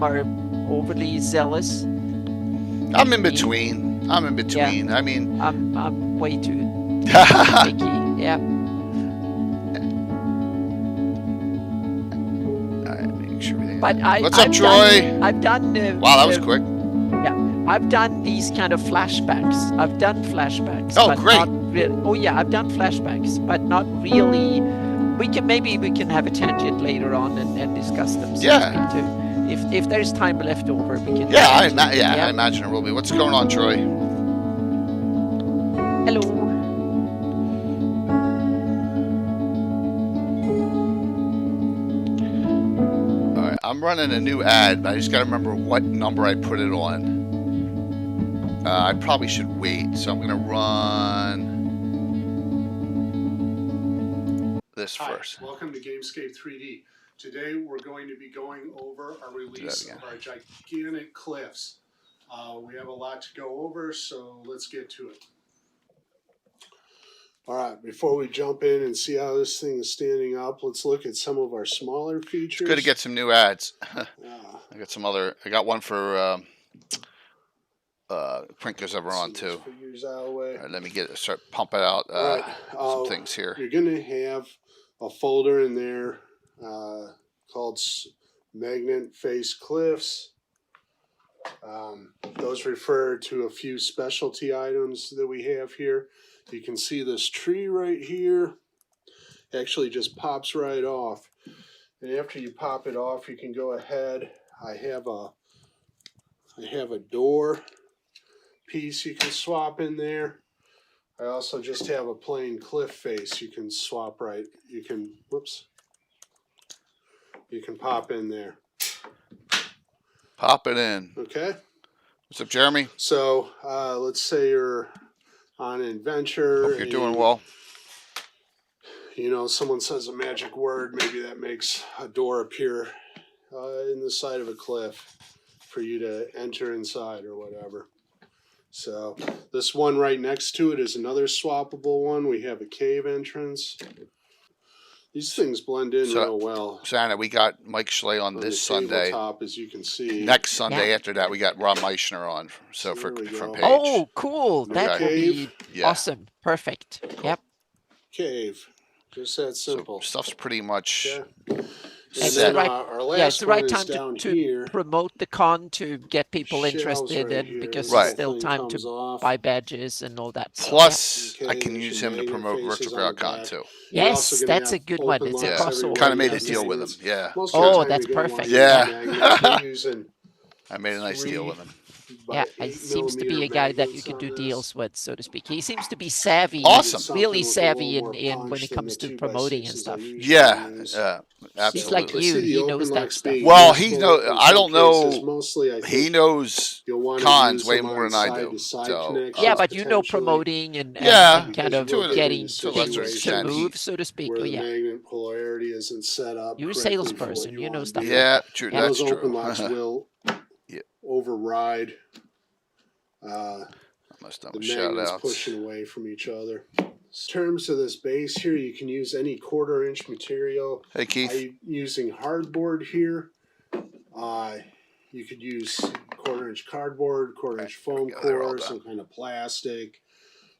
some are overly zealous. I'm in between. I'm in between. Yeah. I mean, I'm way too all picky. Yeah. right, make sure everything. But What's up, I've Troy? I've done. Wow, that was quick. Yeah, I've done these kind of flashbacks. I've done flashbacks. Oh, but great. Not really. Oh yeah, I've done flashbacks, but not really. Maybe we can have a tangent later on and discuss them. So Yeah. to speak, too. If there's time left over, we can. Yeah, I imagine it will be. What's going on, Troy? Hello. All right, I'm running a new ad, but I just got to remember what number I put it on. I probably should wait, so I'm going to run this first. Hi, welcome to Gamescape 3D. Today we're going to be going over our release of our gigantic cliffs. We have a lot to go over, so let's get to it. All right, before we jump in and see how this thing is standing up, let's look at some of our smaller features. It's good to get some new ads. I got some other. I got one for Prinkers ever on too. All right, let me start pumping out some things here. You're going to have a folder in there called Magnet Face Cliffs. Those refer to a few specialty items that we have here. You can see this tree right here. It actually just pops right off. And after you pop it off, you can go ahead. I have a door piece you can swap in there. I also just have a plain cliff face you can swap right. You can pop in there. Pop it in. Okay. What's up, Jeremy? So let's say you're on an adventure. Hope you're doing well. You know, someone says a magic word. Maybe that makes a door appear in the side of a cliff for you to enter inside or whatever. So this one right next to it is another swappable one. We have a cave entrance. These things blend in real well. Santa, we got Mike Schley on this Sunday. Top, as you can see. Next Sunday after that, we got Rob Meishner on. So from Page. Oh, cool! That would be Yeah. awesome. Perfect. Cool. Yep. Cave. Just that simple. So stuff's pretty much. Yeah. It's then, the right, it's the right time to promote the con, to get people interested, and because it's still time to buy badges and all that. Plus, I can use him to promote Virtual Ground Con too. Yes, that's a good one. It's a crossover. Kind of made a deal with him. Yeah. Oh, that's perfect. Yeah. I made a nice deal with him. Yeah, he seems to be a guy that you can do deals with, so to speak. He seems to be savvy. Awesome. Really savvy in when it comes to promoting and stuff. Yeah, absolutely. He's like you. He knows that stuff. Well, he knows. I don't know. He knows cons way more than I do. So, yeah, but you know promoting and kind of getting things to move, so to speak. Oh, yeah. Magnet polarity isn't set up. You're a salesperson. You know stuff. Yeah, true. That's true. Open locks will override the magnets pushing away from each other. In terms of this base here, you can use any 1/4-inch material. Hey, Keith. I'm using hardboard here. You could use 1/4-inch cardboard, 1/4-inch foam core, some kind of plastic,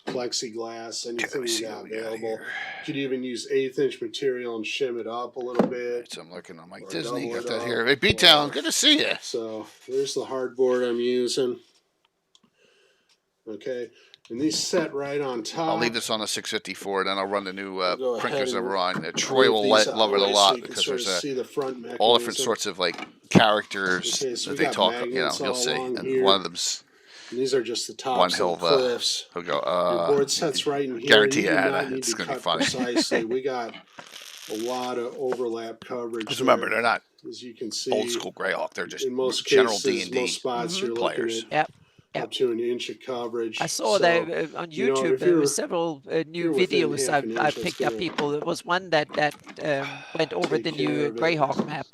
plexiglass, anything you got available. You could even use 1/8-inch material and shim it up a little bit. So I'm looking on Mike Disney. Got that here. Hey, B-Town, good to see you. So there's the hardboard I'm using. Okay, and these set right on top. I'll leave this on the 654, then I'll run the new printers that we're on. Troy will love it a lot because there's all different sorts of like characters that they talk. You know, you'll see, and one of them's. And these are just the tops of the cliffs. He'll go. Your board sets right in here. Guarantee it's gonna be funny. Precisely. We got a lot of overlap coverage. Because remember, they're not as you can see old school Greyhawk. They're just in most general cases, D&D most spots you're players. Looking at up to an inch of coverage. I saw that on YouTube. There were several new videos I picked up. People. There was one that went over the new Greyhawk map.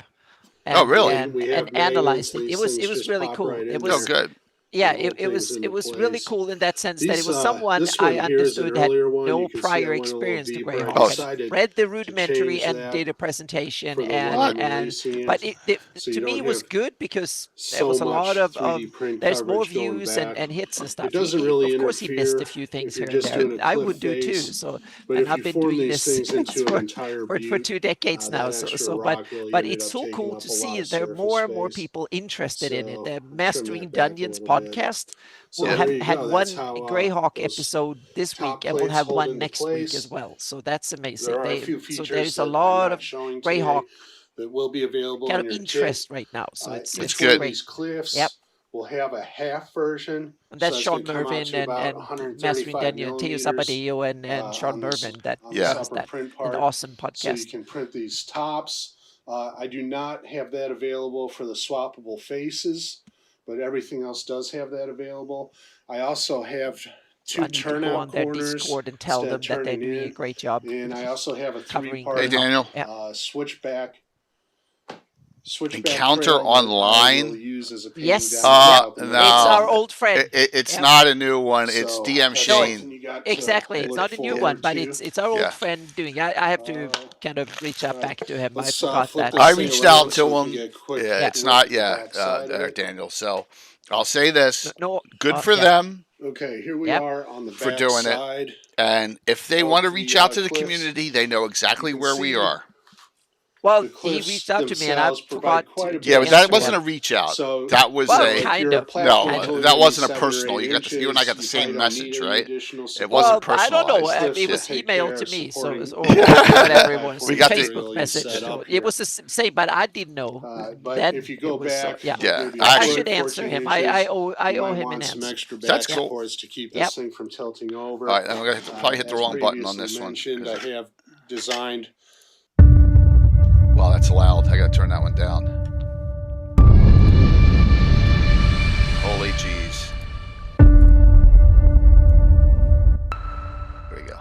And, really? And analyzed it. It was really cool. It was good. yeah, it was really cool in that sense that it was someone I understood had no prior experience to Greyhawk, had read the rudimentary and did a presentation, and but to me it was good because there was a lot of there's more views and hits and stuff. Of course, he missed a few things here and there. I would do too. So, and I've been doing this for 2 decades now. But it's so cool to see there are more and more people interested in it. The Mastering Dungeons podcast will had one Greyhawk episode this week, and we'll have one next week as well. So that's amazing. So there's a lot of Greyhawk that will be available kind of interest right now. So it's great. Great. These cliffs. Yep. We'll have a half version. And that's Sean Mervyn and Mastering Daniel, Teo Sapadillo and Sean Mervyn that does that. An awesome podcast. So you can print these tops. I do not have that available for the swappable faces, but everything else does have that available. I also have two turnout on their corners. Discord and tell them that they're doing a great job. And I also have a covering. three-part switchback encounter online. Yes, no, it's our old friend. It's not a new one. It's DM Shane. Exactly, it's not a new one, but it's our old friend doing. I have to kind of reach out back to him. I forgot that. I reached out to him. Yeah, it's not Daniel. So I'll say this: good for them. Okay, here we are on the back for doing side. It. And if they want to reach out to the community, they know exactly where we are. Well, he reached out to me, and I forgot to. Yeah, but that wasn't a reach out. So that was kind of. No, that wasn't a personal. You and I got the same message, right? It wasn't personal. I don't know. It was emailed to me, so it was whatever it was. We got Facebook message. So it was the same, but I didn't know. But if you go back, I should answer him. I owe him an answer. That's cool. To keep this thing from tilting over. All right, I'm gonna probably hit the wrong button on this one. I have designed. Wow, that's loud. I gotta turn that one down. Holy jeez. Here we go.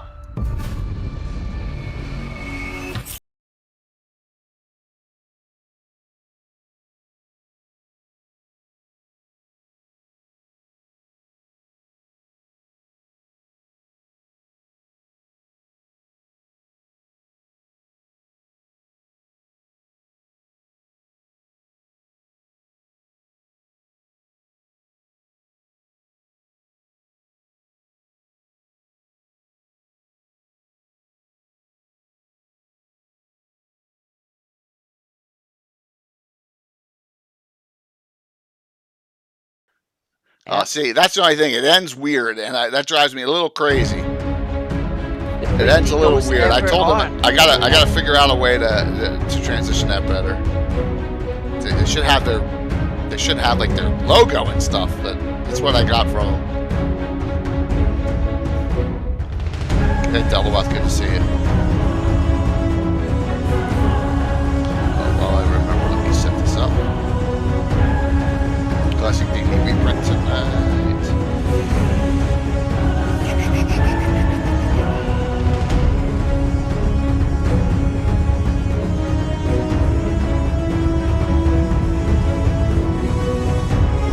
See, that's the only thing. It ends weird, and that drives me a little crazy. It ends a little weird. I told them I gotta figure out a way to transition that better. They should have like their logo and stuff. But that's what I got from them. Hey, Doubleweth, good to see you. Well, I remember. Let me set this up. Classic D&D reprint tonight.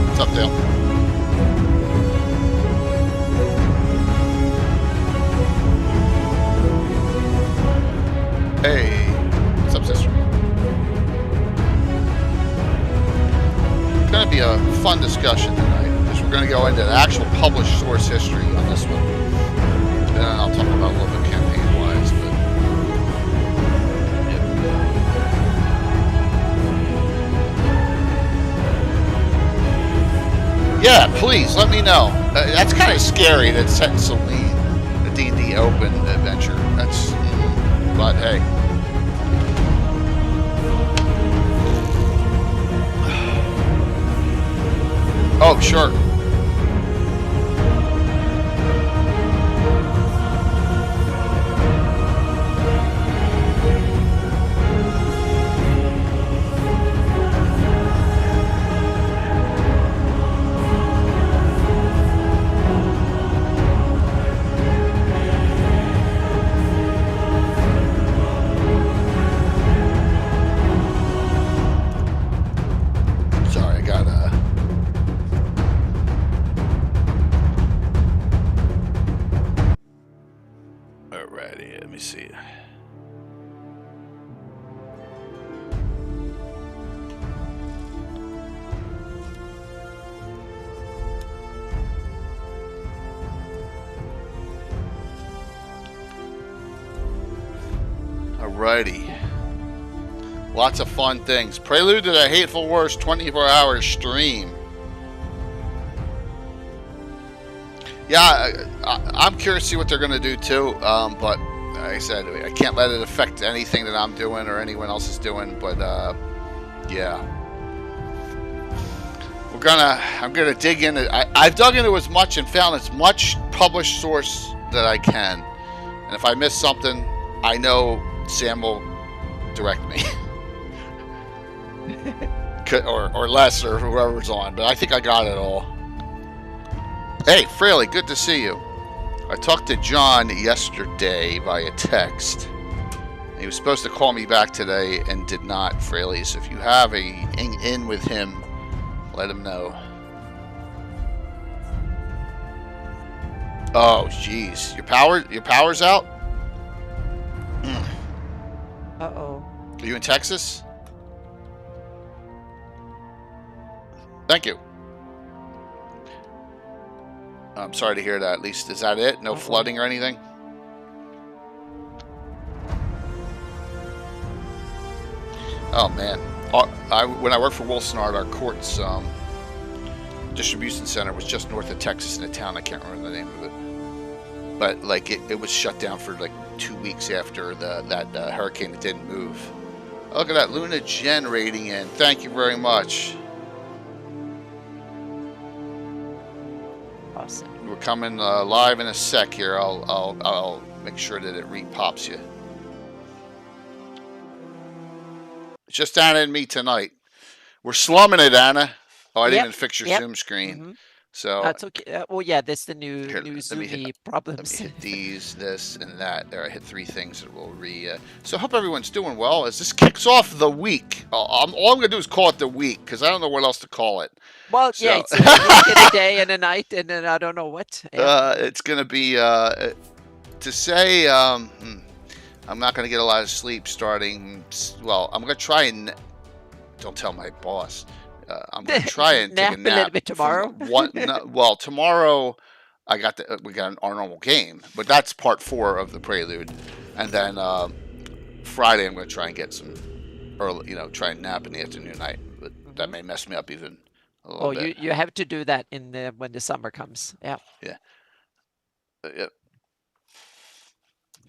What's up, Dale? Hey, what's up, sister? It's going to be a fun discussion tonight because we're going to go into the actual published source history on this one. And then I'll talk about a little bit campaign-wise, but yeah, please let me know. That's kind of scary that it's set in Celine, the D&D Open adventure. But hey. Oh, sure. Alrighty. Lots of fun things. Prelude to the Hateful Wars 24-hour stream. Yeah, I'm curious to see what they're going to do too. But like I said, I can't let it affect anything that I'm doing or anyone else is doing. But yeah, I'm gonna dig into. I've dug into as much and found as much published source that I can. And if I miss something, I know Sam will direct me. or Les or whoever's on, but I think I got it all. Hey, Fraley, good to see you. I talked to John yesterday via text. He was supposed to call me back today and did not, Fraley. So if you have a in with him, let him know. Oh, jeez, your power's out. Uh-oh. Are you in Texas? Thank you. I'm sorry to hear that. At least, is that it? No flooding or anything? Oh, man. When I worked for Wilsonart, our courts distribution center was just north of Texas in a town. I can't remember the name of it. But, like, it was shut down for, like, 2 weeks after that hurricane that didn't move. Oh, look at that. Luna Jen rating in. Thank you very much. Awesome. We're coming live in a sec here. I'll make sure that it re-pops you. It's just Anna and me tonight. We're slumming it, Anna. Oh, I didn't even fix your Zoom screen. Mm-hmm. So that's okay. Well, yeah, that's the new Zoom Let problems. me hit these, this, and that. There, I hit 3 things that will So I hope everyone's doing well. As this kicks off the week, all I'm going to do is call it the week because I don't know what else to call it. Well, so. Yeah, it's a week and a day and a night, and then I don't know what. Yeah. It's going to be to say. I'm not going to get a lot of sleep starting. Well, I'm going to try and don't tell my boss. I'm going to try and take a nap a little bit tomorrow. Well, tomorrow we got our normal game, but that's part 4 of the Prelude, and then Friday I'm going to try and get some early, try and nap in the afternoon night. But that may mess me up even a little bit. You have to do that when the summer comes. Yeah. Yeah. Yep.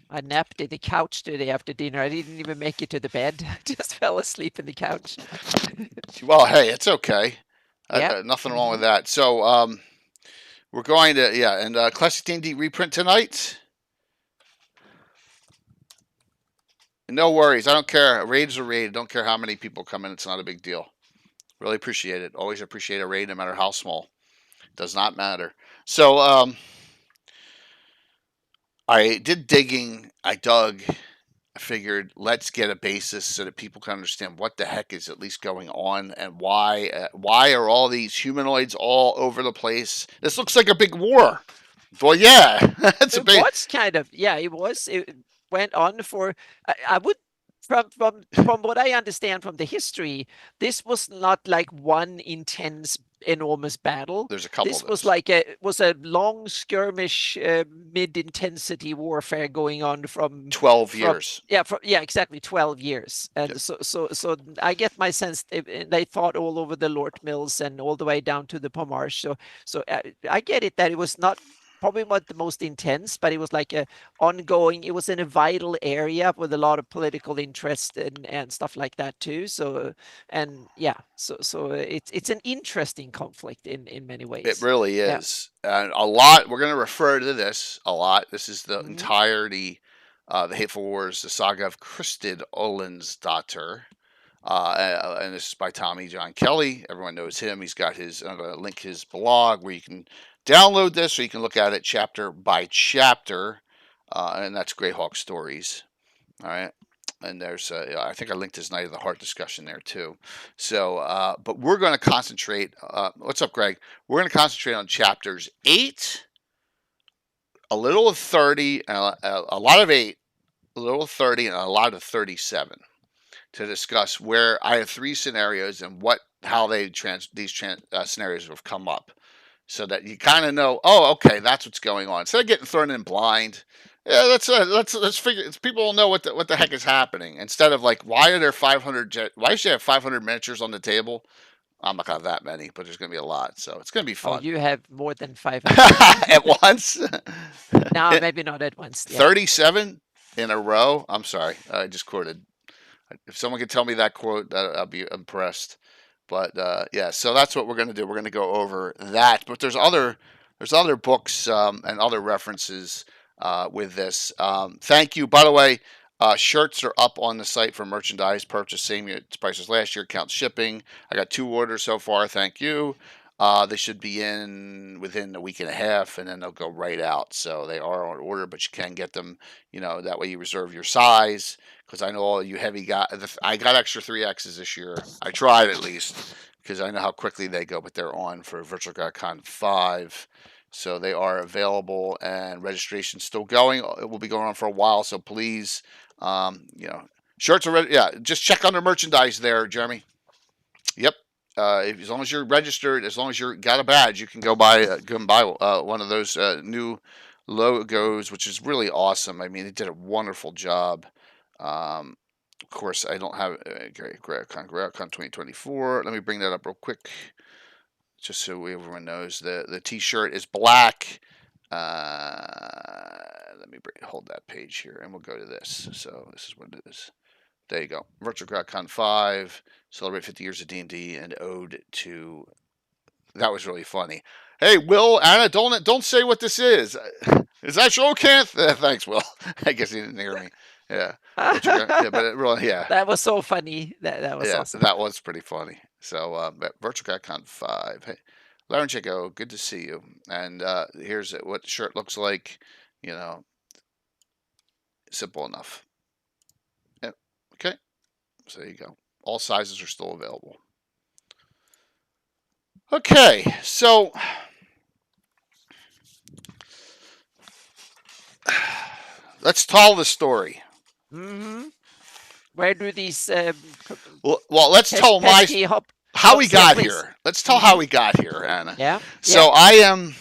I napped in the couch today after dinner. I didn't even make it to the bed. I just fell asleep in the couch. Well, hey, it's okay. Nothing wrong with that. So we're going to, and Classic D&D reprint tonight. No worries. I don't care. Raid's a raid. Don't care how many people come in. It's not a big deal. Really appreciate it. Always appreciate a raid no matter how small. It does not matter. So I did digging. I dug. I figured let's get a basis so that people can understand what the heck is at least going on and why are all these humanoids all over the place. This looks like a big war. Well, yeah, that's a big. It was kind of, it was. It went on for. I would. From what I understand from the history, this was not like one intense, enormous battle. There's a couple. This was like a long skirmish, mid-intensity warfare going on from 12 years. Exactly 12 years. And so I get my sense they fought all over the Lort Mills and all the way down to the Pomarsh. So I get it that it was not. Probably not the most intense, but it was like ongoing. It was in a vital area with a lot of political interest and stuff like that too. So it's an interesting conflict in many ways. It really is, and a lot. We're going to refer to this a lot. This is the entirety, the Hateful Wars, the saga of Kristid Olansdatter. And this is by Tommy John Kelly. Everyone knows him. He's got I'm going to link his blog where you can download this, or you can look at it chapter by chapter, and that's Greyhawk Stories. All right, and there's I think I linked his Night of the Heart discussion there too. So, but we're going to concentrate. What's up, Greg? We're going to concentrate on chapters 8, a little of 30, and a lot of 8, a little of 30, and a lot of 37. To discuss where I have 3 scenarios and how these scenarios have come up, so that you kind of know, oh, okay, that's what's going on. Instead of getting thrown in blind, Yeah, let's figure. People will know what the heck is happening instead of like, why are there 500? Why should you have 500 miniatures on the table? I'm not gonna have that many, but there's gonna be a lot, so it's gonna be Oh, fun. you have more than 500 At once. No, maybe not at once. Yeah. 37 in a row. I'm sorry, I just quoted. If someone could tell me that quote, I'll be impressed. But yeah, so that's what we're gonna do. We're gonna go over that, but there's other books and other references with this. Thank you. By the way, shirts are up on the site for merchandise purchase, same price as last year, counts shipping. I got 2 orders so far. Thank you. They should be in within a week and a half, and then they'll go right out. So they are on order, but you can get them. That way you reserve your size. Because I know all you heavy guys. I got extra 3Xs this year. I tried at least because I know how quickly they go, but they're on for Virtual Con 5. So they are available, and registration's still going. It will be going on for a while, so please, shirts are ready. Yeah, just check under merchandise there, Jeremy. Yep. As long as you're registered, as long as you got a badge, you can go buy one of those new logos, which is really awesome. I mean, they did a wonderful job. Of course, I don't have Greyhawk 2024. Let me bring that up real quick, just so everyone knows. The T-shirt is black. Let me hold that page here, and we'll go to this. So this is what it is. There you go. Virtual Con 5, celebrate 50 years of D&D, and ode to. That was really funny. Hey, Will, Anna, don't say what this is. Is that show, Kent? Thanks, Will. I guess he didn't hear me. Yeah. But it really, yeah. That was so funny. That was awesome. That was pretty funny. So, Virtual Con 5. Hey, Lauren Chico, good to see you. And here's what the shirt looks like. Simple enough. Yep. Okay. So there you go. All sizes are still available. Okay, so let's tell the story. Mm-hmm. Where do these? Well, let's tell how we got here. Let's tell how we got here, Anna. Yeah. So I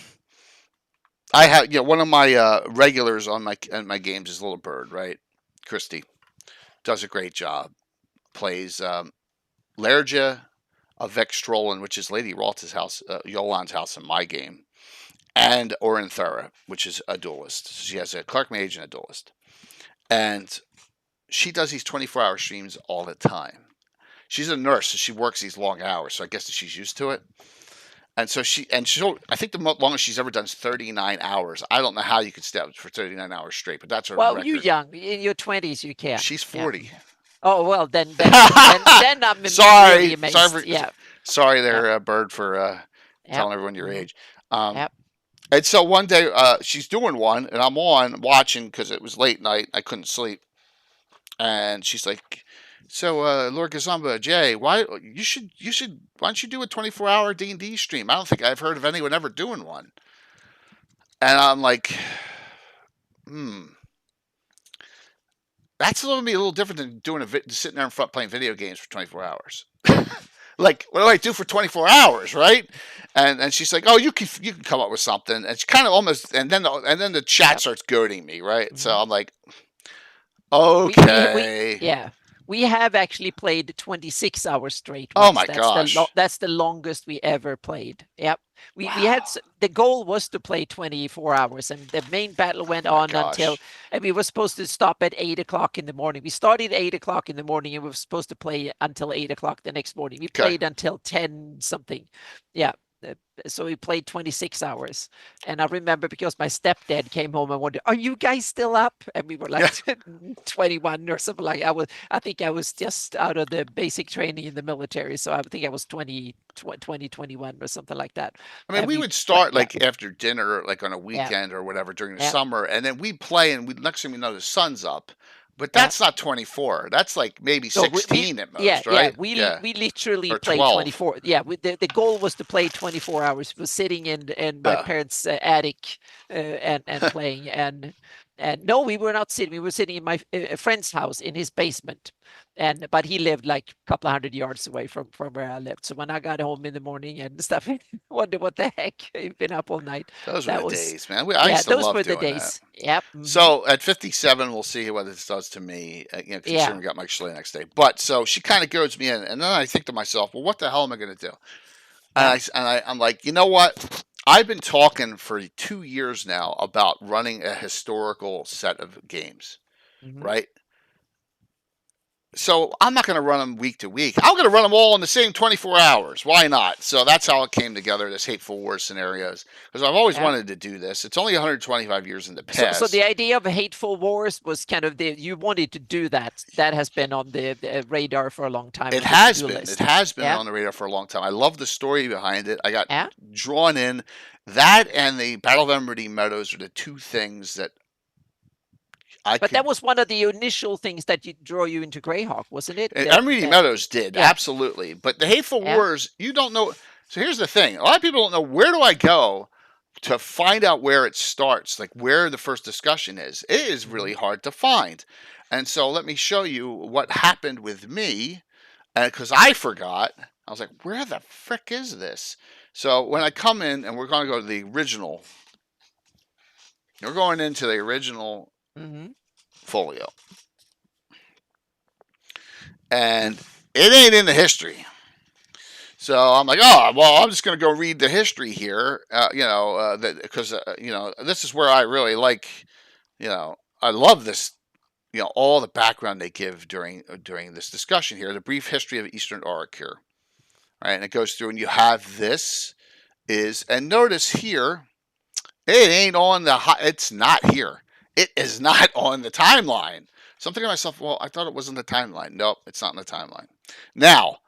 have one of my regulars on my games is Little Bird, right? Christy does a great job. Plays Lerja of Vextrollen, which is Lady Ralta's house, Yolan's house in my game, and Orinthera, which is a duelist. She has a Clark Mage and a duelist. And she does these 24-hour streams all the time. She's a nurse, so she works these long hours, so I guess that she's used to it. And so I think the longest she's ever done is 39 hours. I don't know how you could stay up for 39 hours straight, but that's her record. Well, you're young. In your 20s, you can. She's 40. Yeah. Oh, well, then I'm sorry. Really amazed. Sorry there, Bird, for telling everyone your age. And so one day she's doing one, and I'm on watching because it was late night. I couldn't sleep. And she's like, so, Lord Gazamba, Jay, why don't you do a 24-hour D&D stream? I don't think I've heard of anyone ever doing one. And I'm like, that's a little different than doing sitting there in front playing video games for 24 hours. Like, what do I do for 24 hours, right? And she's like, oh, you can come up with something. And she kind of almost, and then the chat starts goading me, right? Mm-hmm. So I'm like, okay. We have actually played 26 hours straight. Oh my gosh. That's the longest we ever played. Yep. We had, the goal was to play 24 hours, and the main battle went on until, and we were supposed to stop at 8 o'clock in the morning. We started at 8 o'clock in the morning, and we were supposed to play until 8 o'clock the next morning. We played until 10 something. Yeah. So we played 26 hours. And I remember because my stepdad came home and wondered, are you guys still up? And we were like 21 or something like that. I think I was just out of the basic training in the military. So I think I was 21 or something like that. I mean, we would start like after dinner, like on a weekend or whatever during the summer. And then we'd play, and next thing we know, the sun's up. But that's not 24. That's like maybe 16 at most, right? Yeah, we literally played 24. Yeah, the goal was to play 24 hours. We were sitting in my parents' attic and playing. And And no, we were not sitting. We were sitting in my friend's house in his basement, but he lived like a couple of 100 yards away from where I lived. So when I got home in the morning and stuff, I wondered what the heck, you've been up all night. Those were the days, man. I used to those love were the doing days. that. Yep. So at 57, we'll see what this does to me. Considering we got Mike Schley next day. But so she kind of goads me in, and then I think to myself, well, what the hell am I going to do? And I'm like, you know what? I've been talking for 2 years now about running a historical set of games, right? So I'm not going to run them week to week. I'm going to run them all in the same 24 hours. Why not? So that's how it came together, this Hateful War scenarios. Because I've always wanted to do this. It's only 125 years in the past. So the idea of Hateful Wars was kind of you wanted to do that. That has been on the radar for a long time. It has been. It has been on the radar for a long time. I love the story behind it. I got drawn in. That and the Battle of Emerald Meadows are the two things that that was one of the initial things that draw you into Greyhawk, wasn't it? Emerald Meadows did, absolutely. But the Hateful Wars, you don't know. So here's the thing. A lot of people don't know, where do I go to find out where it starts, like where the first discussion is. It is really hard to find. And so let me show you what happened with me, because I forgot. I was like, where the frick is this? So when I come in, and we're going to go to the original. We're going into the original folio. And it ain't in the history. So I'm like, oh, well, I'm just going to go read the history here, because, this is where I really like, I love this, all the background they give during this discussion here, the brief history of Eastern Auric here. Right, and it goes through, and you have this and notice here, it ain't on it's not here. It is not on the timeline. So I'm thinking to myself, well, I thought it was in the timeline. Nope, it's not in the timeline. Now,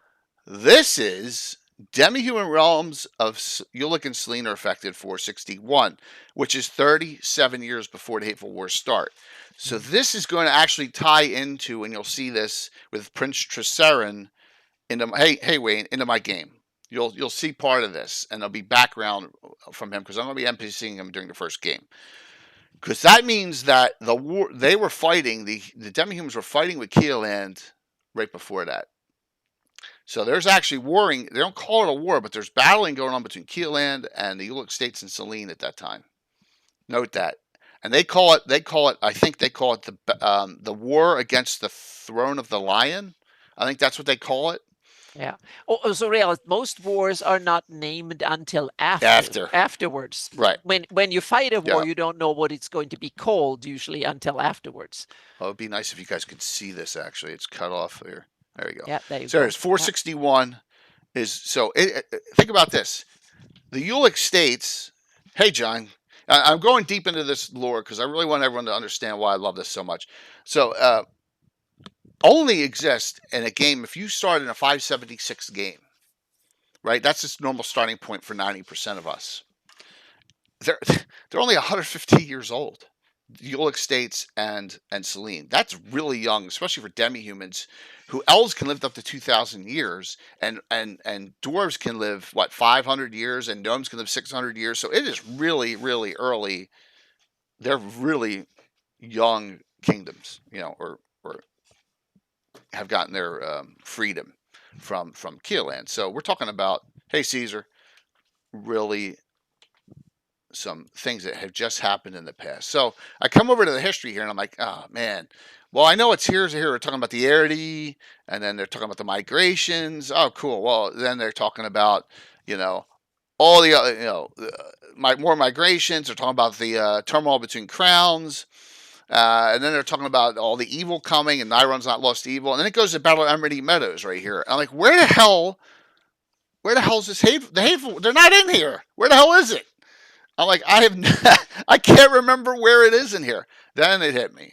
this is Demi-Human Realms of Ulic and Selene are affected 461, which is 37 years before the Hateful Wars start. So this is going to actually tie into, and you'll see this with Prince Tricerin hey Wayne, into my game. You'll see part of this, and there'll be background from him because I'm going to be NPCing him during the first game. Because that means that the war they were fighting, the Demi-Humans were fighting with Keeland right before that. So there's actually warring. They don't call it a war, but there's battling going on between Keeland and the Ulic states and Selene at that time. Note that. And they call it. I think they call it the war against the throne of the lion. I think that's what they call it. Yeah. Oh, so real. Most wars are not named until afterwards. Right. When you fight a war, you don't know what it's going to be called usually until afterwards. Well, it'd be nice if you guys could see this. Actually, it's cut off here. There you go. Yeah. There you go. So it's 461. Think about this. The Ulic states. Hey, John. I'm going deep into this lore because I really want everyone to understand why I love this so much. So. Only exist in a game if you start in a 576 game, right? That's just normal starting point for 90% of us. They're only 150 years old. The Ulic states and Selene. That's really young, especially for demi-humans, who elves can live up to 2,000 years, and dwarves can live 500 years, and gnomes can live 600 years. So it is really, really early. They're really young kingdoms, or have gotten their freedom from Keeland. So we're talking about, hey, Caesar, really some things that have just happened in the past. So I come over to the history here, and I'm like, oh, man. Well, I know it's here. We're talking about the Arity, and then they're talking about the migrations. Oh, cool. Well, then they're talking about, all the other, more migrations. They're talking about the turmoil between crowns. And then they're talking about all the evil coming, and Niron's not lost evil. And then it goes to Battle of Emerald Meadows right here. I'm like, where the hell is this Hateful? They're not in here. Where the hell is it? I'm like, I can't remember where it is in here. Then it hit me.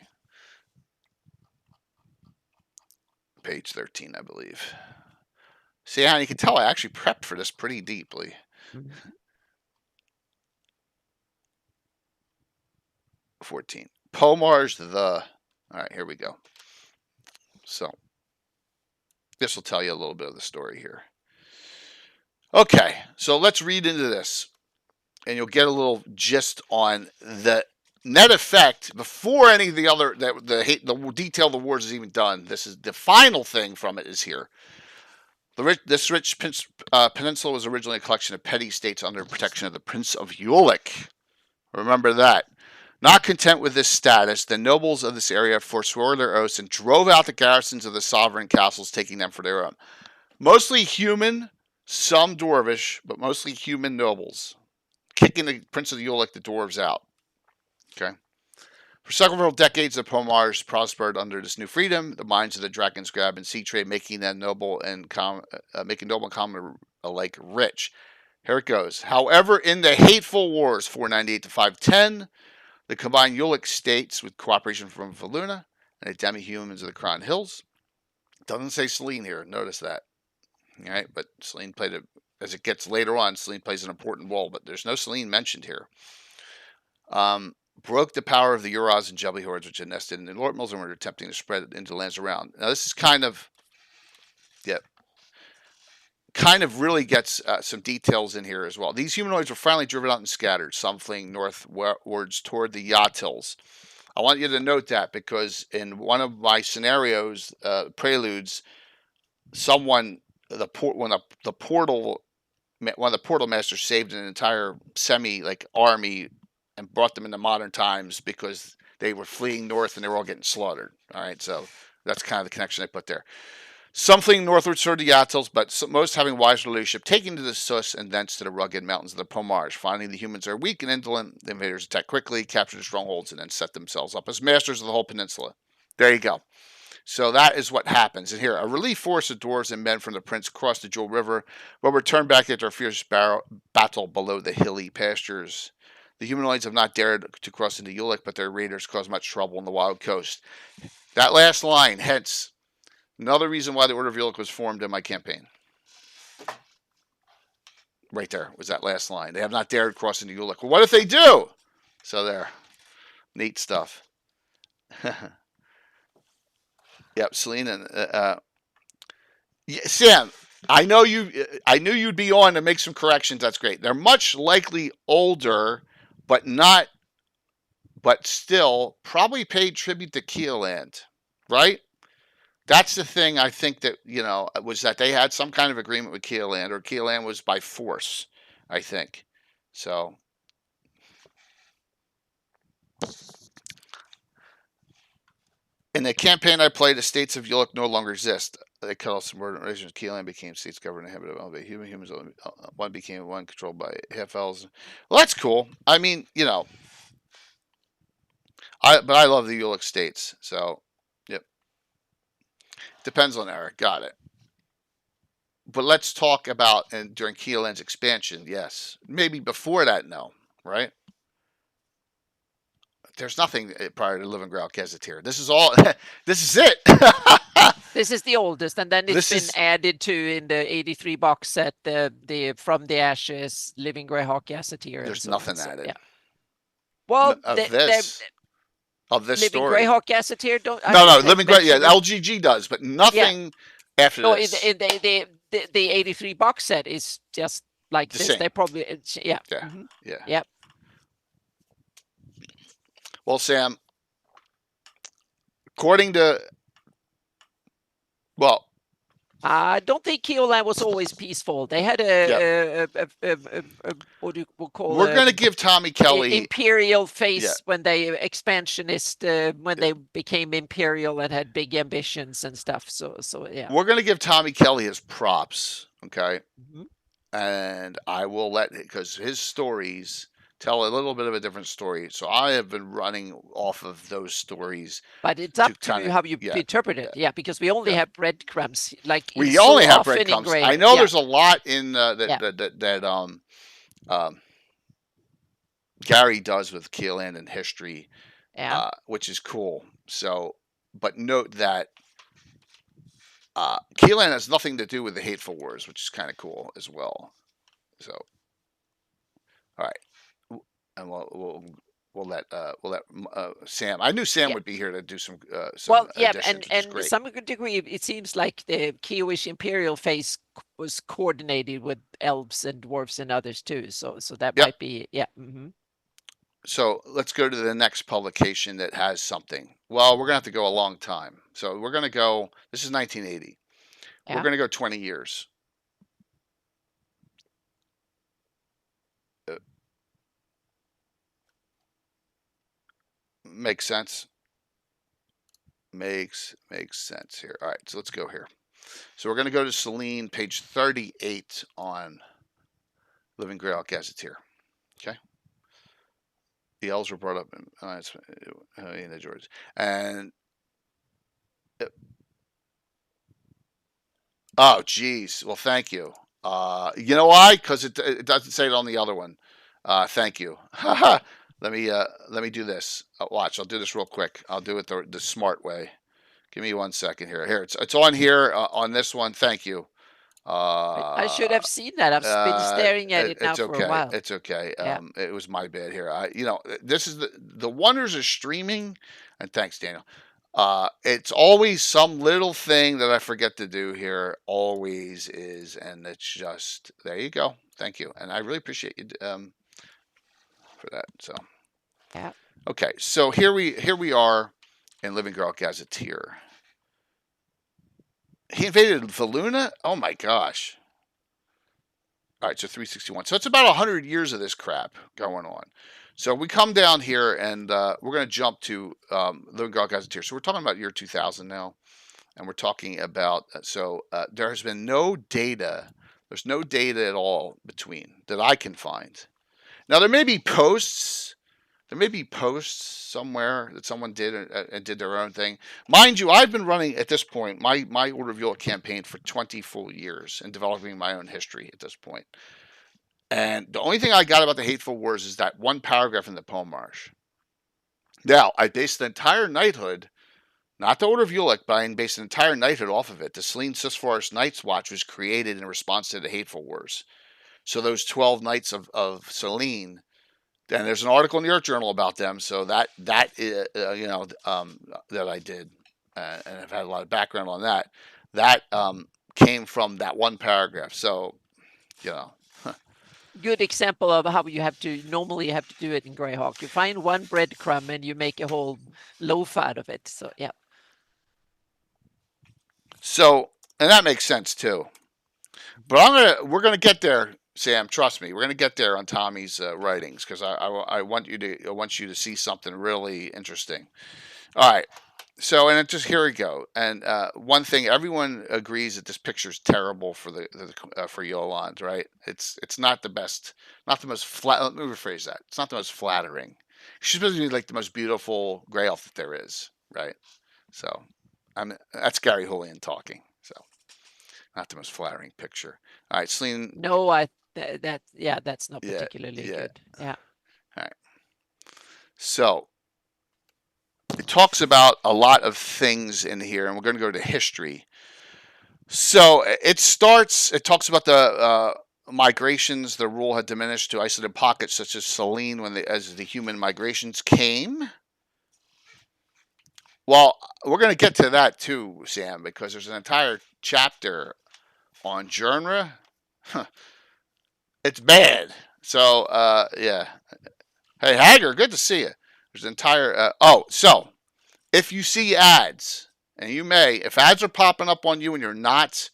Page 13, I believe. See, how you can tell I actually prepped for this pretty deeply. 14. Pomar's all right, here we go. So this will tell you a little bit of the story here. Okay, so let's read into this, and you'll get a little gist on the net effect, before any of the other the detail of the wars is even done, this is the final thing from it is here. This rich peninsula was originally a collection of petty states under protection of the Prince of Ulick. Remember that. Not content with this status, the nobles of this area forswore their oaths and drove out the garrisons of the sovereign castles, taking them for their own. Mostly human, some dwarvish, but mostly human nobles, kicking the Prince of Ulick, the dwarves, out. Okay. For several decades, the Pomars prospered under this new freedom. The mines of the Dragon's Grab and sea trade, making them noble and common alike rich. Here it goes. However, in the Hateful Wars, 498 to 510, the combined Ulick states, with cooperation from Valuna and the demi-humans of the Crown Hills. Doesn't say Selene here. Notice that. All right, but Selene played as it gets later on, Selene plays an important role, but there's no Selene mentioned here. Broke the power of the Uras and Jelly hordes, which had nested in the Lord Mills and were attempting to spread it into the lands around. Now, this is kind of really gets some details in here as well. These humanoids were finally driven out and scattered, some fleeing northwards toward the Yacht Hills. I want you to note that, because in one of my scenarios, Preludes, one of the portal masters saved an entire army and brought them into modern times because they were fleeing north and they were all getting slaughtered. All right, so that's kind of the connection I put there. Some fleeing northwards toward the Yachtils, but most having wise leadership, taking to the Sus and thence to the rugged mountains of the Pomars. Finding the humans are weak and indolent, the invaders attack quickly, capture the strongholds, and then set themselves up as masters of the whole peninsula. There you go. So that is what happens. And here, a relief force of dwarves and men from the Prince crossed the Jewel River, but returned back after a fierce battle below the hilly pastures. The humanoids have not dared to cross into Ulick, but their raiders caused much trouble on the wild coast. That last line, hence, another reason why the Order of Ulick was formed in my campaign. Right there was that last line. They have not dared cross into Ulick. Well, what if they do? So there. Neat stuff. Yep, Selene. Sam, I knew you'd be on to make some corrections. That's great. They're much likely older, but still probably paid tribute to Keeland, right? That's the thing. I think that, was that they had some kind of agreement with Keeland, or Keeland was by force, I think. So, in the campaign I played, the states of Ulick no longer exist. They cut off some organizations. Keeland became states governed and inhabited by humans. One became one controlled by half elves. Well, that's cool. I mean, but I love the Ulick states. So, yep. Depends on Eric. Got it. But let's talk about, and during Keeland's expansion, yes. Maybe before that, no. Right? There's nothing prior to Living Greyhawk Gazetteer. This is all. This is it. This is the oldest, and then it's been added to in the '83 box set. The From the Ashes, Living Greyhawk Gazetteer. There's nothing added. Yeah. Well, of this Living story. Greyhawk Gazetteer don't. No, Living Greyhawk. Yeah, LGG does, but nothing after this. No, the '83 box set is just like this. Same. They probably Yeah. Mm-hmm. Yeah. Yep. Well, Sam, according to, I don't think Keeland was always peaceful. They had what do you call? We're going to give Tommy Kelly imperial face when they expansionist when they became imperial and had big ambitions and stuff. So yeah. We're going to give Tommy Kelly his props, okay? Mm-hmm. And I will because his stories tell a little bit of a different story. So I have been running off of those stories. But it's up to you how you interpret it. Yeah, because we only have breadcrumbs. Like we only have breadcrumbs. I know there's a lot in that Gary does with Keeland and history, which is cool. So, but note that Keeland has nothing to do with the Hateful Wars, which is kind of cool as well. So, all right. And we'll let Sam. I knew Sam would be here to do some. And to some degree, it seems like the Kiowish Imperial face was coordinated with elves and dwarves and others too. So that might be Mm-hmm. So let's go to the next publication that has something. Well, we're going to have to go a long time. So we're going to go, this is 1980. Yeah. We're going to go 20 years. Makes sense. Makes sense here. All right, so let's go here. So we're going to go to Celine, page 38 on Living Greyhawk Gazetteer. Okay. The L's were brought up in the George. And oh, geez. Well, thank you. You know why? Because it doesn't say it on the other one. Thank you. let me do this. Watch. I'll do this real quick. I'll do it the smart way. Give me 1 second here. Here, it's on here on this one. Thank you. I should have seen that. I've been staring at it now for a while. It's okay. Yeah. It was my bad here. This is the wonders of streaming. And thanks, Daniel. It's always some little thing that I forget to do here. Always is, and it's just there. You go. Thank you, and I really appreciate you for that. So, yeah. Okay, so here we are in Living Greyhawk Gazetteer. He invaded Valuna? Oh my gosh. All right, so 361. So it's about 100 years of this crap going on. So we come down here, and we're going to jump to Living Greyhawk Gazetteer. So we're talking about year 2000 now, and we're talking about, there has been no data. There's no data at all between that I can find. Now, there may be posts. There may be posts somewhere that someone did and did their own thing. Mind you, I've been running at this point my Order of Yule campaign for 20 full years and developing my own history at this point. And the only thing I got about the Hateful Wars is that one paragraph in the poem marsh. Now, I based the entire knighthood, not the Order of Yule, but I based the entire knighthood off of it. The Celine Sisforest Knights Watch was created in response to the Hateful Wars. So those 12 knights of Celine. And there's an article in the Earth Journal about them, so that I did, and I've had a lot of background on that. That came from that one paragraph. So, good example of how you normally have to do it in Greyhawk. You find one breadcrumb and you make a whole loaf out of it. So yeah. So, and that makes sense too. But we're gonna get there. Sam, trust me, we're going to get there on Tommy's writings because I want you to see something really interesting. All right, so and here we go. And one thing, everyone agrees that this picture is terrible for for Yolande, right? It's not the best, not the most flat. Let me rephrase that. It's not the most flattering. She's supposed to be like the most beautiful Greyhawk that there is, right? So, that's Gary Julian talking. So, not the most flattering picture. All right, Celine. No, that's not particularly good. Yeah. All right. So it talks about a lot of things in here, and we're going to go to history. So it talks about the migrations. The rule had diminished to isolated pockets such as Celine as the human migrations came. Well, we're going to get to that too, Sam, because there's an entire chapter on genre. It's bad. So, yeah. Hey, Hager, good to see you. There's an entire... so, if you see ads, and you may, if ads are popping up on you and you're not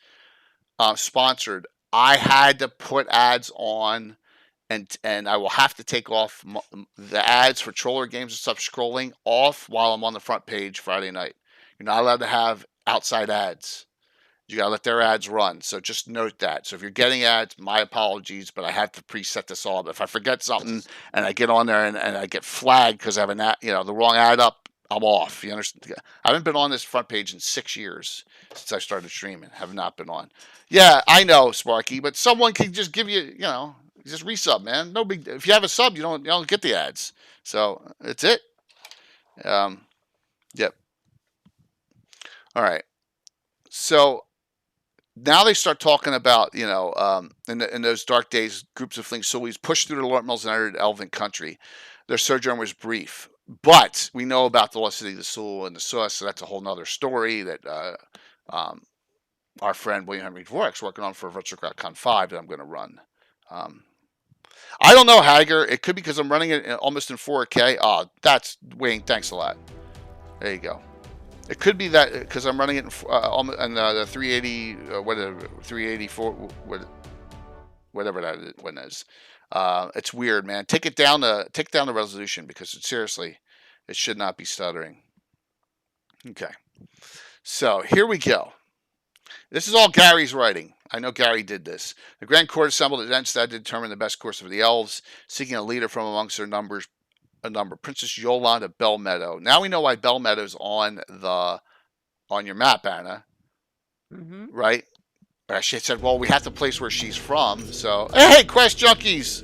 sponsored, I had to put ads on, and I will have to take off the ads for troller games and stuff scrolling off while I'm on the front page Friday night. You're not allowed to have outside ads. You got to let their ads run. So just note that. So if you're getting ads, my apologies, but I have to preset this all. But if I forget something and I get on there and I get flagged because I have the wrong ad up, I'm off. You understand? I haven't been on this front page in 6 years since I started streaming. Have not been on. Yeah, I know, Sparky, but someone can just give you, just resub, man. No big. If you have a sub, you don't get the ads. So that's it. Yep. All right. So now they start talking about, in those dark days, groups of fleeing Sulis pushed through the Lord Mills and entered Elven country. Their sojourn was brief, but we know about the lost city, the Sul and the Sus, so that's a whole nother story that our friend William Henry Dvorak's working on for Virtual Crowd Con 5 that I'm going to run. I don't know, Hager. It could be because I'm running it almost in 4K. Oh, that's Wayne. Thanks a lot. There you go. It could be that because I'm running it in the 380, whatever, 384, whatever that one is. It's weird, man. Take down the resolution because seriously, it should not be stuttering. Okay, so here we go. This is all Gary's writing. I know Gary did this. The Grand Court assembled at Enstad to determine the best course for the elves, seeking a leader from amongst their number. Princess Yolande of Bell Meadow. Now we know why Bell Meadow's on your map, Anna. Mm-hmm. Right? She said, well, we have the place where she's from. So, hey, Quest Junkies!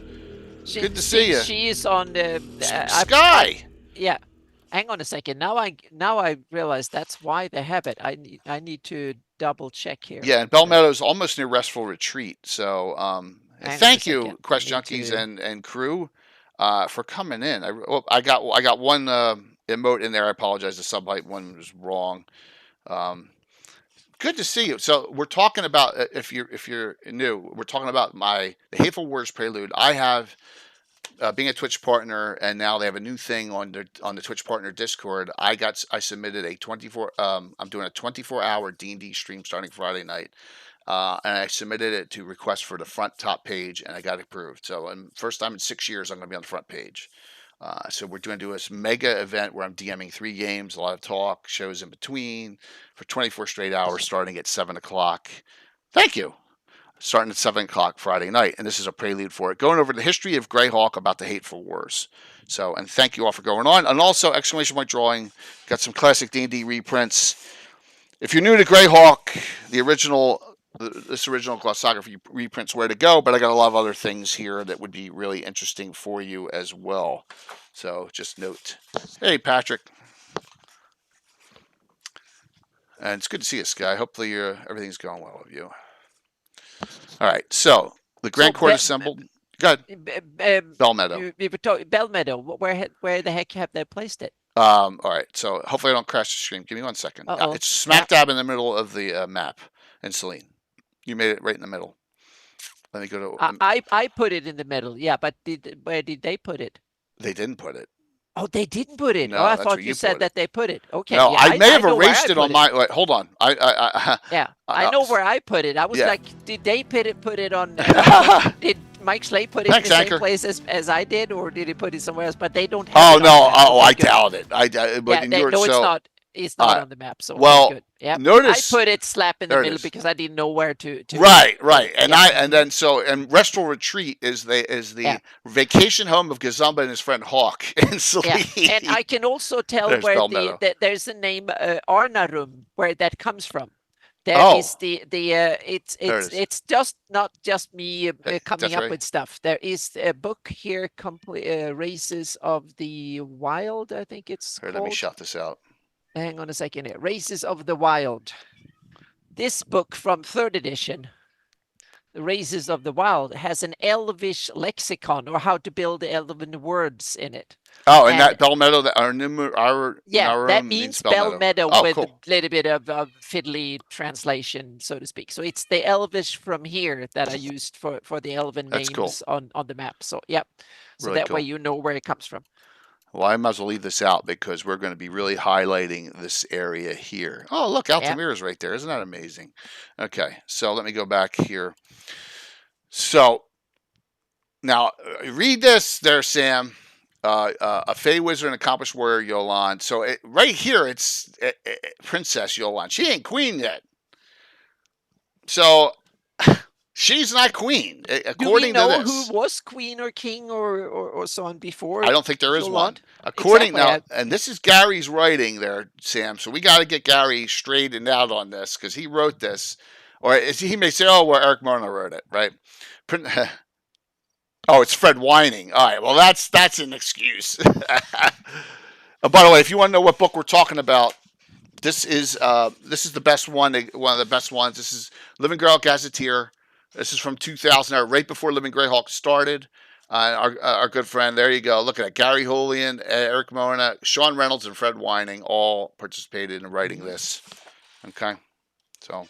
Good to see you. She is on the Sky. Yeah. Hang on a second. Now I realize that's why they have it. I need to double check here. Yeah, and Bell Meadow's almost near Restful Retreat. So, thank you, Quest Junkies and crew, for coming in. I got one emote in there. I apologize. The subhype one was wrong. Good to see you. So we're talking about, if you're new, we're talking about the Hateful Wars Prelude. I have being a Twitch partner, and now they have a new thing on the Twitch partner Discord. I submitted a 24. I'm doing a 24-hour D&D stream starting Friday night, and I submitted it to request for the front top page, and I got approved. So, first time in 6 years, I'm going to be on the front page. So we're going to do this mega event where I'm DMing 3 games, a lot of talk, shows in between, for 24 straight hours, starting at 7 o'clock. Thank you. Starting at 7 o'clock Friday night, and this is a prelude for it. Going over the history of Greyhawk about the Hateful Wars. So, and thank you all for going on. And also, exclamation point drawing, got some classic D&D reprints. If you're new to Greyhawk, this original Glossography reprints where to go, but I got a lot of other things here that would be really interesting for you as well. So, just note. Hey, Patrick. And it's good to see you, Sky. Hopefully, everything's going well with you. All right, so the Grand Court assembled. Go ahead. Bell Meadow. Bell Meadow. Where the heck have they placed it? All right, so hopefully I don't crash the stream. Give me 1 second. It's smack dab in the middle of the map in Celine. You made it right in the middle. Let me go to. I put it in the middle. Yeah, but where did they put it? They didn't put it. Oh, they didn't put it. No, I thought you said that they put it. Okay. No, yeah, I may have erased it on my. Wait, hold on. I know where I put it. I was like, did they put it on? Did Mike Slay put it in the same place as I did, or did he put it somewhere else? But they don't have. Oh no! I doubt it. It's not. It's not on the map. So well, yeah. Notice I put it slap in the middle because I didn't know where to. Right. And Restful Retreat is the vacation home of Gazumba and his friend Hawk in Celine. Yeah. And I can also tell where there's the name Arnarum where that comes from. There is it's just not just me coming up with stuff. There is a book here, Races of the Wild, I think it's called. Let me shout this out. Hang on a second here. Races of the Wild. This book from 3rd edition, Races of the Wild, has an Elvish lexicon, or how to build elven words in it. Oh, and that Bell Meadow, that means Bell Meadow with a little bit of fiddly translation, so to speak. So it's the Elvish from here that I used for the elven names on the map. So so really that way you know where it comes from. Well, I might as well leave this out because we're going to be really highlighting this area here. Oh, look, Altamira's right there. Isn't that amazing? Okay, so let me go back here. So now read this there, Sam. A Fey Wizard and Accomplished Warrior, Yolande. So right here, it's Princess Yolande. She ain't queen yet. So she's not queen, according to this. Do we know who was queen or king or so on before? I don't think there is one. According now, and this is Gary's writing there, Sam. So we got to get Gary straightened out on this because he wrote this, or he may say, "Oh, well, Eric Mona wrote it, right?" Oh, it's Fred Whining. All right, well, that's an excuse. By the way, if you want to know what book we're talking about, this is the best one of the best ones. This is Living Greyhawk Gazetteer. This is from 2000, right before Living Greyhawk started. Our good friend, there you go. Look at that. Gary Holian, Eric Mona, Sean Reynolds, and Fred Whining all participated in writing this. Okay, so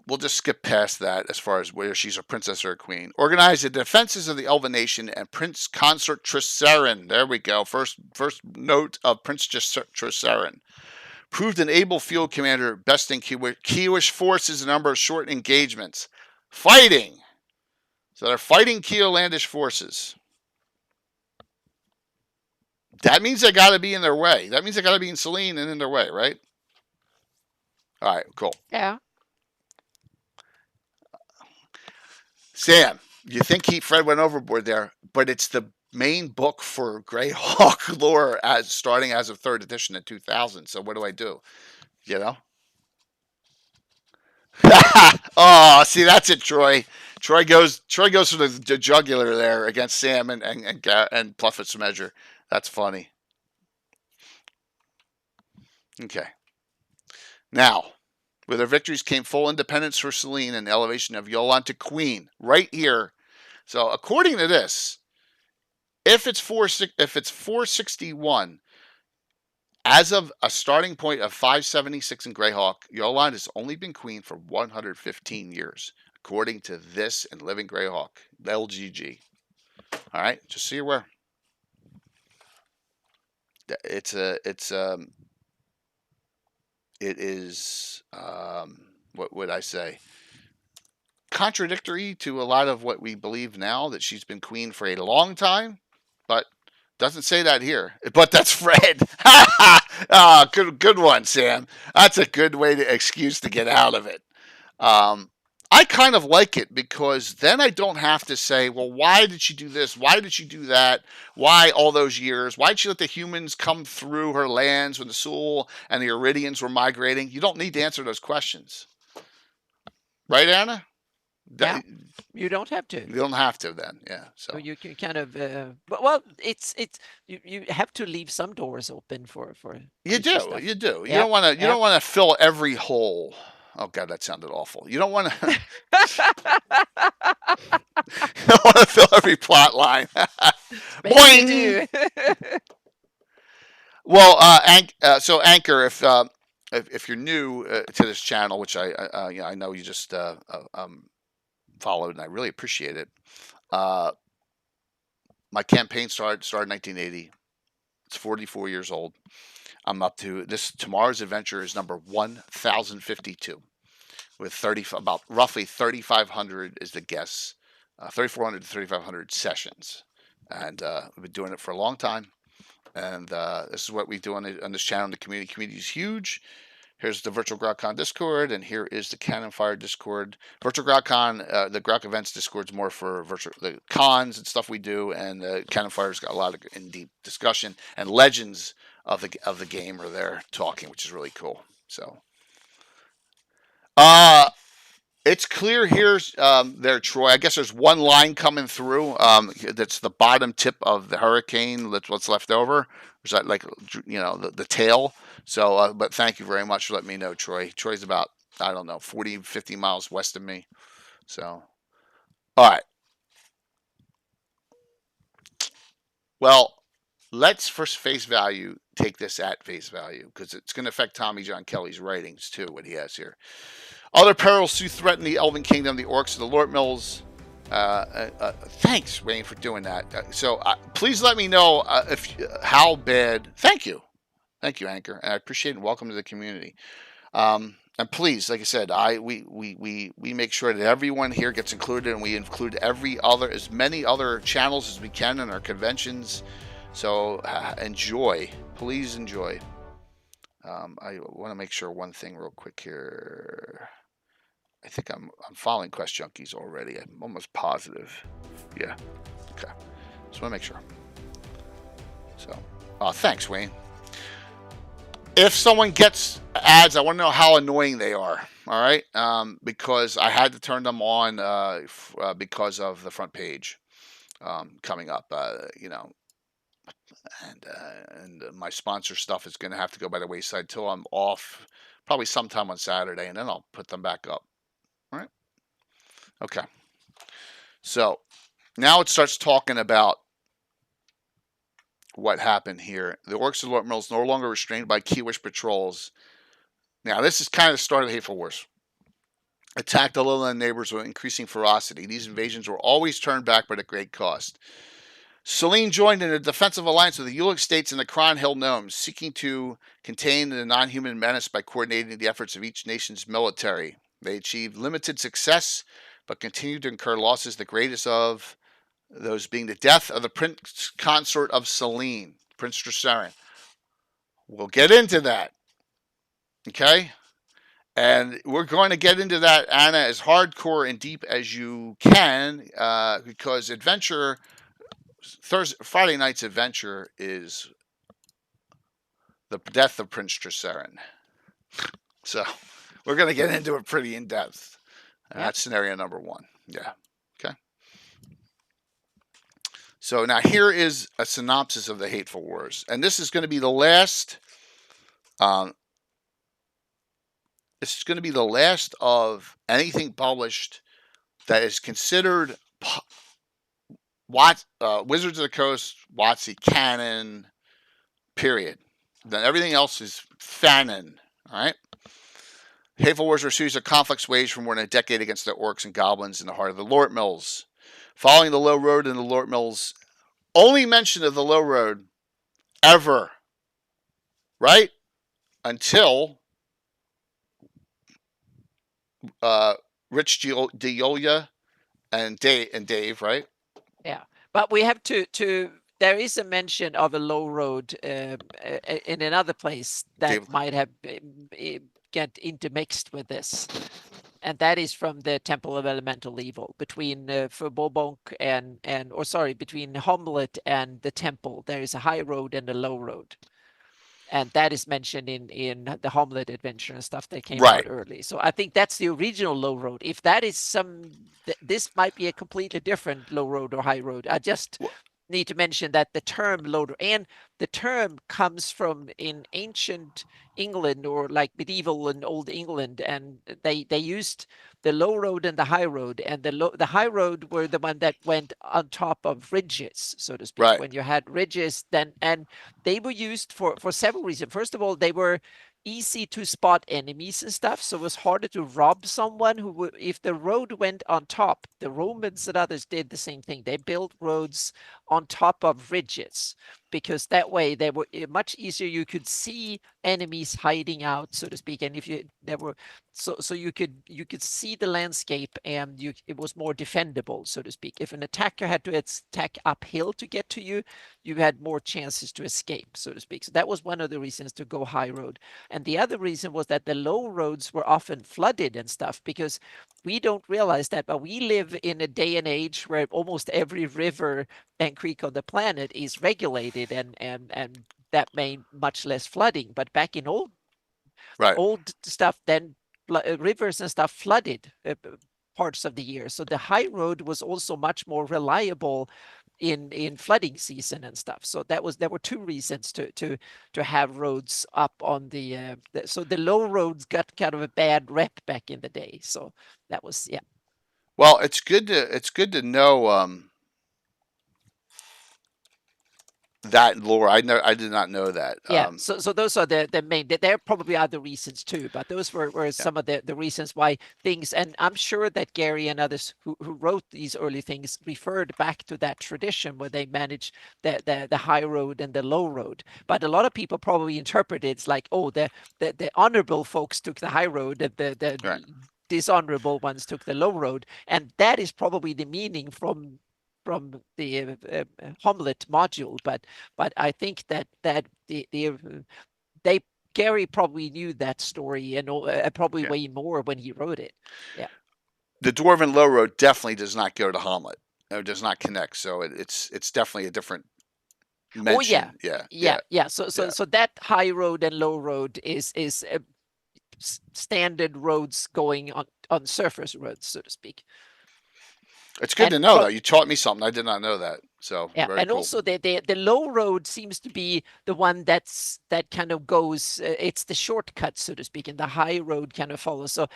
we'll just skip past that as far as whether she's a princess or a queen. Organized the defenses of the Elven nation and Prince Consort Trisaren. There we go. First note of Prince Trisaren. Proved an able field commander, besting Kiowish forces in a number of short engagements. Fighting. So they're fighting Keolandish forces. That means they got to be in their way. That means they got to be in Selene and in their way, right? All right, cool. Yeah. Sam, you think Fred went overboard there, but it's the main book for Greyhawk lore starting as of 3rd edition in 2000. So what do I do? You know? Oh, see, that's it, Troy. Troy goes for the jugular there against Sam and Pluffet's measure. That's funny. Okay. Now, with their victories came full independence for Selene and the elevation of Yolan to queen right here. So according to this, if it's 461, as of a starting point of 576 in Greyhawk, Yolan has only been queen for 115 years, according to this and Living Greyhawk, LGG. All right, just so you're aware. It is what would I say? Contradictory to a lot of what we believe now, that she's been queen for a long time, but doesn't say that here. But that's Fred. Good one, Sam. That's a good excuse to get out of it. I kind of like it because then I don't have to say, well, why did she do this? Why did she do that? Why all those years? Why did she let the humans come through her lands when the Sul and the Iridians were migrating? You don't need to answer those questions. Right, Anna? Yeah, you don't have to. You don't have to then, yeah. So you can kind of, well, it's you have to leave some doors open for. You do. You don't want to fill every hole. Oh God, that sounded awful. You don't want to. You don't want to fill every plot line. Boing. Well, so Anchor, if you're new to this channel, which I know you just followed, and I really appreciate it. My campaign started in 1980. It's 44 years old. I'm up to this. Tomorrow's adventure is number 1052, with roughly 3,500 is the guess, 3,400 to 3,500 sessions, and we've been doing it for a long time. And this is what we do on this channel. The community is huge. Here's the Virtual GrowCon Discord, and here is the Cannon Fire Discord. Virtual GrowCon, the Growk Events Discord is more for the cons and stuff we do, and the Cannon Fire's got a lot of in-deep discussion, and legends of the game are there talking, which is really cool. So, it's clear here, there, Troy. I guess there's one line coming through. That's the bottom tip of the hurricane. That's what's left over. Is that the tail? So, but thank you very much for letting me know, Troy. Troy's about, I don't know, 40, 50 miles west of me. So, all right. Well, let's for face value take this at face value, because it's going to affect Tommy John Kelly's writings too, what he has here. Other perils to threaten the Elven Kingdom, the orcs of the Lord Mills. Thanks, Wayne, for doing that. So please let me know how bad. Thank you, Anchor, and I appreciate it. And welcome to the community. And please, like I said, we make sure that everyone here gets included, and we include as many other channels as we can in our conventions. So please enjoy. I want to make sure one thing real quick here. I think I'm following Quest Junkies already. I'm almost positive. Yeah. Okay. Just want to make sure. So, thanks, Wayne. If someone gets ads, I want to know how annoying they are. All right, because I had to turn them on because of the front page coming up. And my sponsor stuff is going to have to go by the wayside till I'm off, probably sometime on Saturday, and then I'll put them back up. All right. Okay. So now it starts talking about what happened here. The orcs of Lord Mills no longer restrained by Kiowish patrols. Now this is kind of the start of the Hateful Wars. attacked the lowland neighbors with increasing ferocity. These invasions were always turned back but at great cost. Selene joined in a defensive alliance with the Ulic states and the Kron Hill Gnomes, seeking to contain the non-human menace by coordinating the efforts of each nation's military. They achieved limited success, but continued to incur losses, the greatest of those being the death of the prince consort of Selene, Prince Tressaren. We'll get into that. Okay? And we're going to get into that, Anna, as hardcore and deep as you can, because Friday night's adventure is the death of Prince Tressaren. So we're going to get into it pretty in depth. That's scenario number 1. Yeah. Okay. So now here is a synopsis of the Hateful Wars, and this is going to be the last. This is going to be the last of anything published that is considered Wizards of the Coast, WotC canon, period. Then everything else is fanon. All right. Hateful Wars were a series of conflicts waged for more than a decade against the orcs and goblins in the heart of the Lort Mills. Following the Low Road and the Lort Mills, only mention of the Low Road ever. Right? Until Rich Diolia and Dave, right? Yeah, but we have to. There is a mention of a Low Road in another place that might have get intermixed with this, and that is from the Temple of Elemental Evil between Furbobonk between Homlet and the Temple. There is a High Road and a Low Road. And that is mentioned in the Homlet adventure and stuff that came out early. So I think that's the original Low Road. If that is this might be a completely different Low Road or High Road. I just need to mention that the term Low Road, and the term comes from in ancient England or like medieval and old England, and they used the Low Road and the High Road, and the High Road were the one that went on top of ridges, so to speak. Right. When you had ridges, and they were used for several reasons. First of all, they were easy to spot enemies and stuff, so it was harder to rob someone who would, if the road went on top. The Romans and others did the same thing. They built roads on top of ridges, because that way they were much easier. You could see enemies hiding out, so to speak, and if so you could see the landscape, and it was more defendable, so to speak. If an attacker had to attack uphill to get to you, you had more chances to escape, so to speak. So that was one of the reasons to go High Road. And the other reason was that the Low Roads were often flooded and stuff, because we don't realize that, but we live in a day and age where almost every river and creek on the planet is regulated, and that made much less flooding. But back in old stuff, then rivers and stuff flooded parts of the year. So the High Road was also much more reliable in flooding season and stuff. So there were two reasons to have roads up on so the Low Roads got kind of a bad rep back in the day. So that was Well, it's good to know that lore. I did not know that. Yeah. So those are the main. There are probably other reasons too, but those were some of the reasons why things. And I'm sure that Gary and others who wrote these early things referred back to that tradition where they managed the High Road and the Low Road. But a lot of people probably interpret it like, oh, the honorable folks took the High Road, and the dishonorable ones took the Low Road, and that is probably the meaning from the Homlet module, but I think that Gary probably knew that story, and probably way more when he wrote it. Yeah. The Dwarven Low Road definitely does not go to Homlet. It does not connect, so it's definitely a different mention. Oh yeah. So that High Road and Low Road is standard roads going on surface roads, so to speak. It's good to know, though. You taught me something. I did not know that. So yeah, very and cool. also the low road seems to be the one that kind of goes. It's the shortcut, so to speak, and the high road kind of follows. So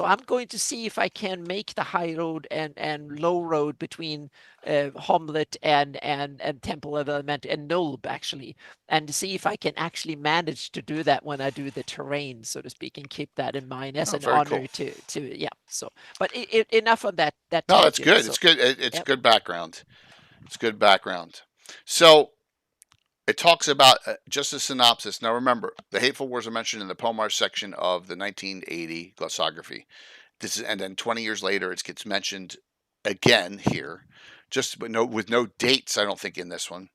I'm going to see if I can make the high road and low road between Homlet and Temple of Element and Nulb actually, and see if I can actually manage to do that when I do the terrain, so to speak, and keep that in mind as an honor cool. to yeah. So, but enough on that. No, tangent, that's good. so, It's good. It's yep. good background. It's good background. So it talks about just a synopsis. Now remember, the Hateful Wars are mentioned in the Pomar section of the 1980 glossography. This is, and then 20 years later, it gets mentioned again here, just with no dates. I don't think in this one.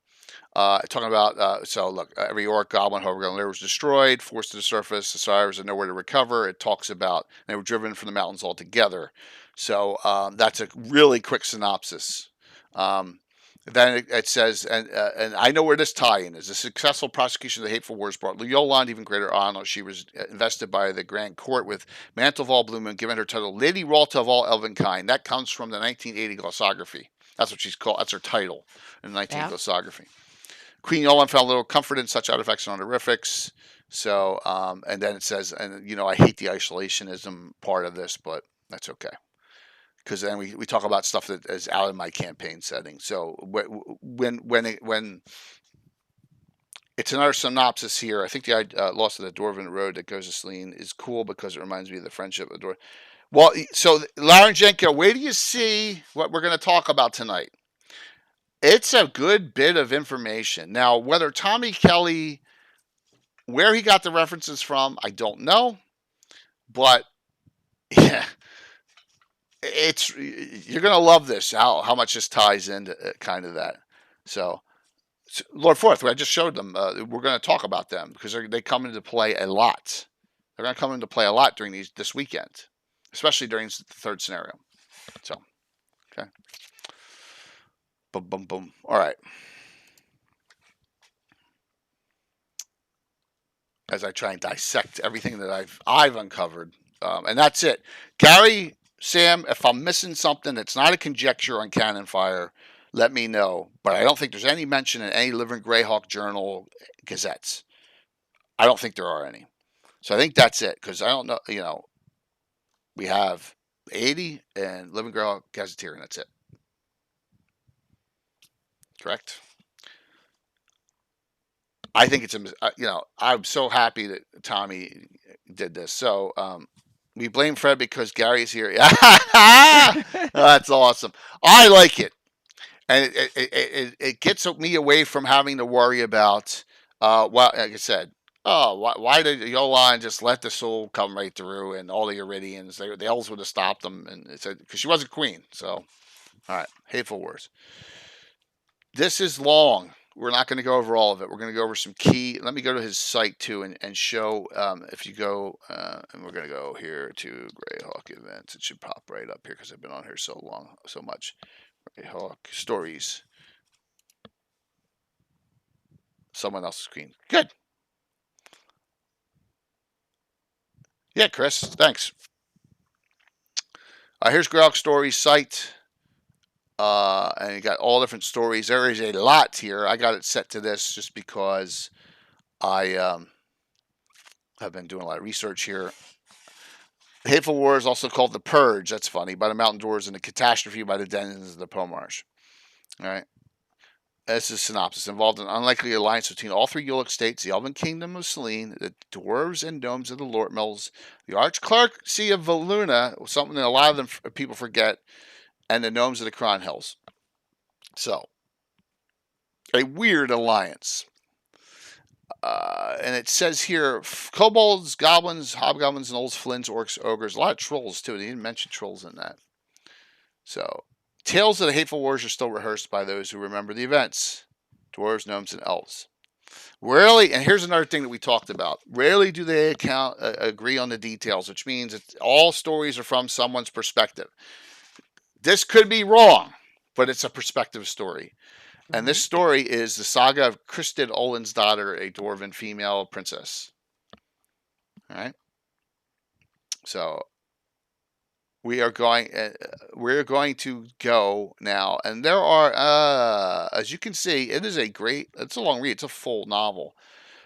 Talking about so look, every orc, goblin, hover lair was destroyed, forced to the surface. The survivors had nowhere to recover. It talks about they were driven from the mountains altogether. So that's a really quick synopsis. Then it says, and I know where this tie-in is. The successful prosecution of the Hateful Wars brought Leoland even greater honor. She was invested by the Grand Court with Mantle of all Blue and given her title Lady Ralta of all Elvenkind. That comes from the 1980 glossography. That's what she's called. That's her title in the 1980 glossography. Queen Yolan found little comfort in such artifacts and honorifics. So, and then it says, and I hate the isolationism part of this, but that's okay. Because then we talk about stuff that is out of my campaign setting. So when it's another synopsis here, I think the Lost of the Dwarven Road that goes to Selene is cool because it reminds me of the friendship of the Dwarven. Well, so Larenjenko, where do you see what we're going to talk about tonight? It's a good bit of information. Now, whether Tommy Kelly, where he got the references from, I don't know. But yeah, you're gonna love this. How much this ties into kind of that. So Lord Forth, I just showed them. We're going to talk about them because they come into play a lot. They're going to come into play a lot during this weekend, especially during the third scenario. So, okay. Boom, boom, boom. All right. As I try and dissect everything that I've uncovered, and that's it. Gary, Sam, if I'm missing something that's not a conjecture on Cannon Fire, let me know. But I don't think there's any mention in any Living Greyhawk Journal gazettes. I don't think there are any. So I think that's it, because I don't know, we have 80 and Living Greyhawk Gazetteer, and that's it. Correct? I think it's I'm so happy that Tommy did this. So we blame Fred because Gary's here. That's awesome. I like it, and it gets me away from having to worry about. Like I said, why did Yolan just let the soul come right through, and all the Iridians? They elves would have stopped them, and it said because she was a queen. So, all right, Hateful Wars. This is long. We're not going to go over all of it. We're going to go over some key. Let me go to his site too and show. If you go, and we're going to go here to Greyhawk events. It should pop right up here because I've been on here so much. Greyhawk stories. Someone else's screen. Good. Yeah, Chris. Thanks. Here's Greyhawk Stories site. And you got all different stories. There is a lot here. I got it set to this just because I have been doing a lot of research here. The Hateful War is also called The Purge. That's funny. By the Mountain Dwarves and the Catastrophe by the Denizens of the Pomars. All right. This is synopsis. Involved in an unlikely alliance between all three Ulic states, the Elven Kingdom of Selene, the Dwarves and Gnomes of the Lortmills, the Archclercy of Valuna, something that a lot of people forget, and the Gnomes of the Cron Hills. So, a weird alliance. And it says here, kobolds, goblins, hobgoblins, gnolls, flints, orcs, ogres, a lot of trolls too. They didn't mention trolls in that. So, tales of the Hateful Wars are still rehearsed by those who remember the events. Dwarves, gnomes, and elves. Rarely, and here's another thing that we talked about. Rarely do they agree on the details, which means that all stories are from someone's perspective. This could be wrong, but it's a perspective story. And this story is the saga of Kristid Olin's daughter, a dwarven female princess. All right. So we are going. we're going to go now, and there are, as you can see, it's a long read. It's a full novel,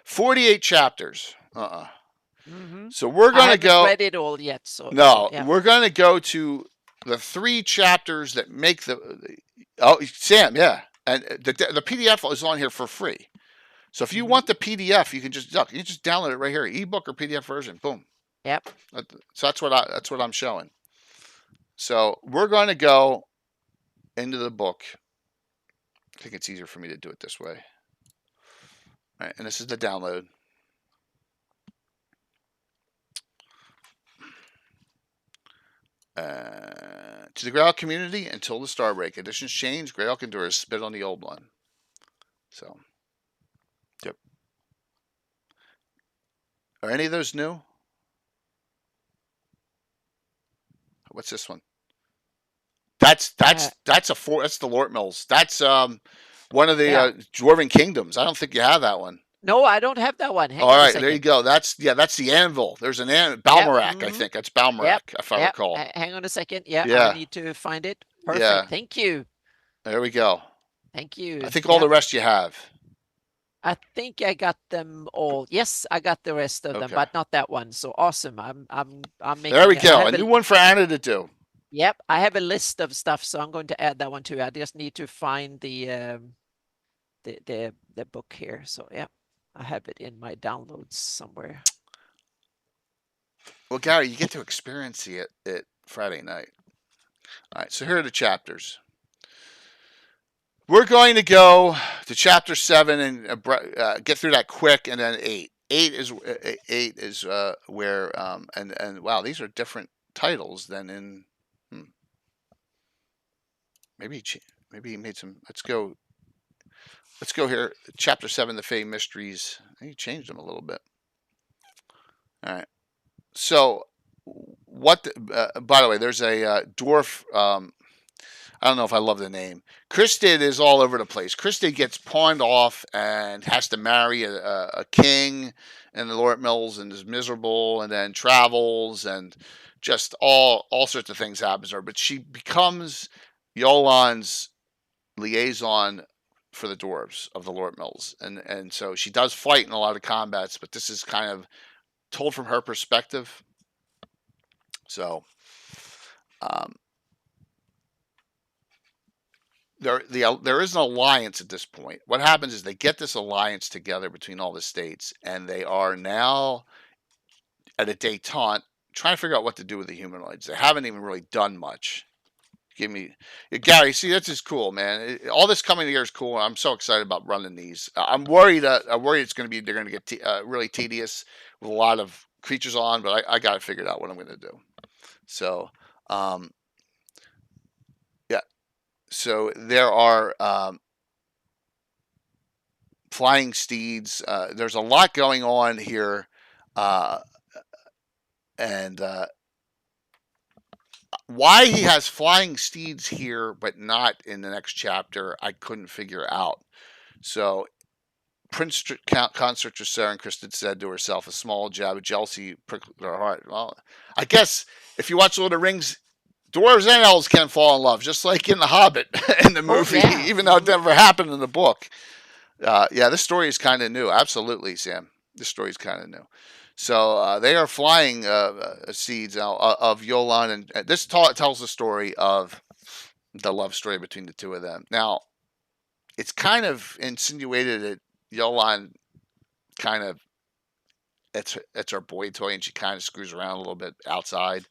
48 chapters. So we're going to go. I haven't read it all yet. We're going to go to the 3 chapters that make Sam, yeah, and the PDF is on here for free. So if you want the PDF, you can just download it right here, ebook or PDF version. Boom. Yep. So that's what I'm showing. So we're going to go into the book. I think it's easier for me to do it this way. All right, and this is the download. To the Greyhawk community, until the Starbreak. Editions change. Greyhawk endures. Spit on the old one. So, yep. Are any of those new? What's this one? That's the Lort Mills. That's one of the Dwarven Kingdoms. I don't think you have that one. No, I don't have that one. All right, there you go. That's the anvil. There's an Balmorak, I think. That's Balmorak, if I recall. Hang on a second. I need to find it. Perfect. Yeah. Thank you. There we go. Thank you. I think all the rest you have. I think I got them all. Yes, I got the rest of them, but not that one. So awesome. I'm making. There we go. A new one for Anna to do. Yep, I have a list of stuff, so I'm going to add that one too. I just need to find the book here. So yeah, I have it in my downloads somewhere. Well, Gary, you get to experience it Friday night. All right, so here are the chapters. We're going to go to chapter 7 and get through that quick, and then 8. 8 is where and wow, these are different titles than in. Maybe he made some. Let's go here. Chapter 7, the Fey Mysteries. He changed them a little bit. All right. So, by the way, there's a dwarf. I don't know if I love the name. Kristid is all over the place. Kristid gets pawned off and has to marry a king in the Lort Mills and is miserable, and then travels, and just all sorts of things happen to her. But she becomes Yolan's liaison for the dwarves of the Lort Mills, and so she does fight in a lot of combats, but this is kind of told from her perspective. So, there is an alliance at this point. What happens is they get this alliance together between all the states, and they are now at a détente trying to figure out what to do with the humanoids. They haven't even really done much. Gary, see, that's just cool, man. All this coming together is cool. I'm so excited about running these. I'm worried it's going to be, they're going to get really tedious with a lot of creatures on, but I got it figured out what I'm going to do. So, so there are flying steeds. There's a lot going on here, and why he has flying steeds here but not in the next chapter, I couldn't figure out. So, Prince Consort Sarah and Kristen said to herself, a small jab of jealousy prickled her heart. Well, I guess if you watch Lord of the Rings, dwarves and elves can fall in love, just like in The Hobbit in the movie, even though it never happened in the book. This story is kind of new. Absolutely, Sam. This story is kind of new. So they are flying seeds of Yolan, and this tells the story of the love story between the two of them. Now, it's kind of insinuated that Yolan kind of, it's her boy toy, and she kind of screws around a little bit outside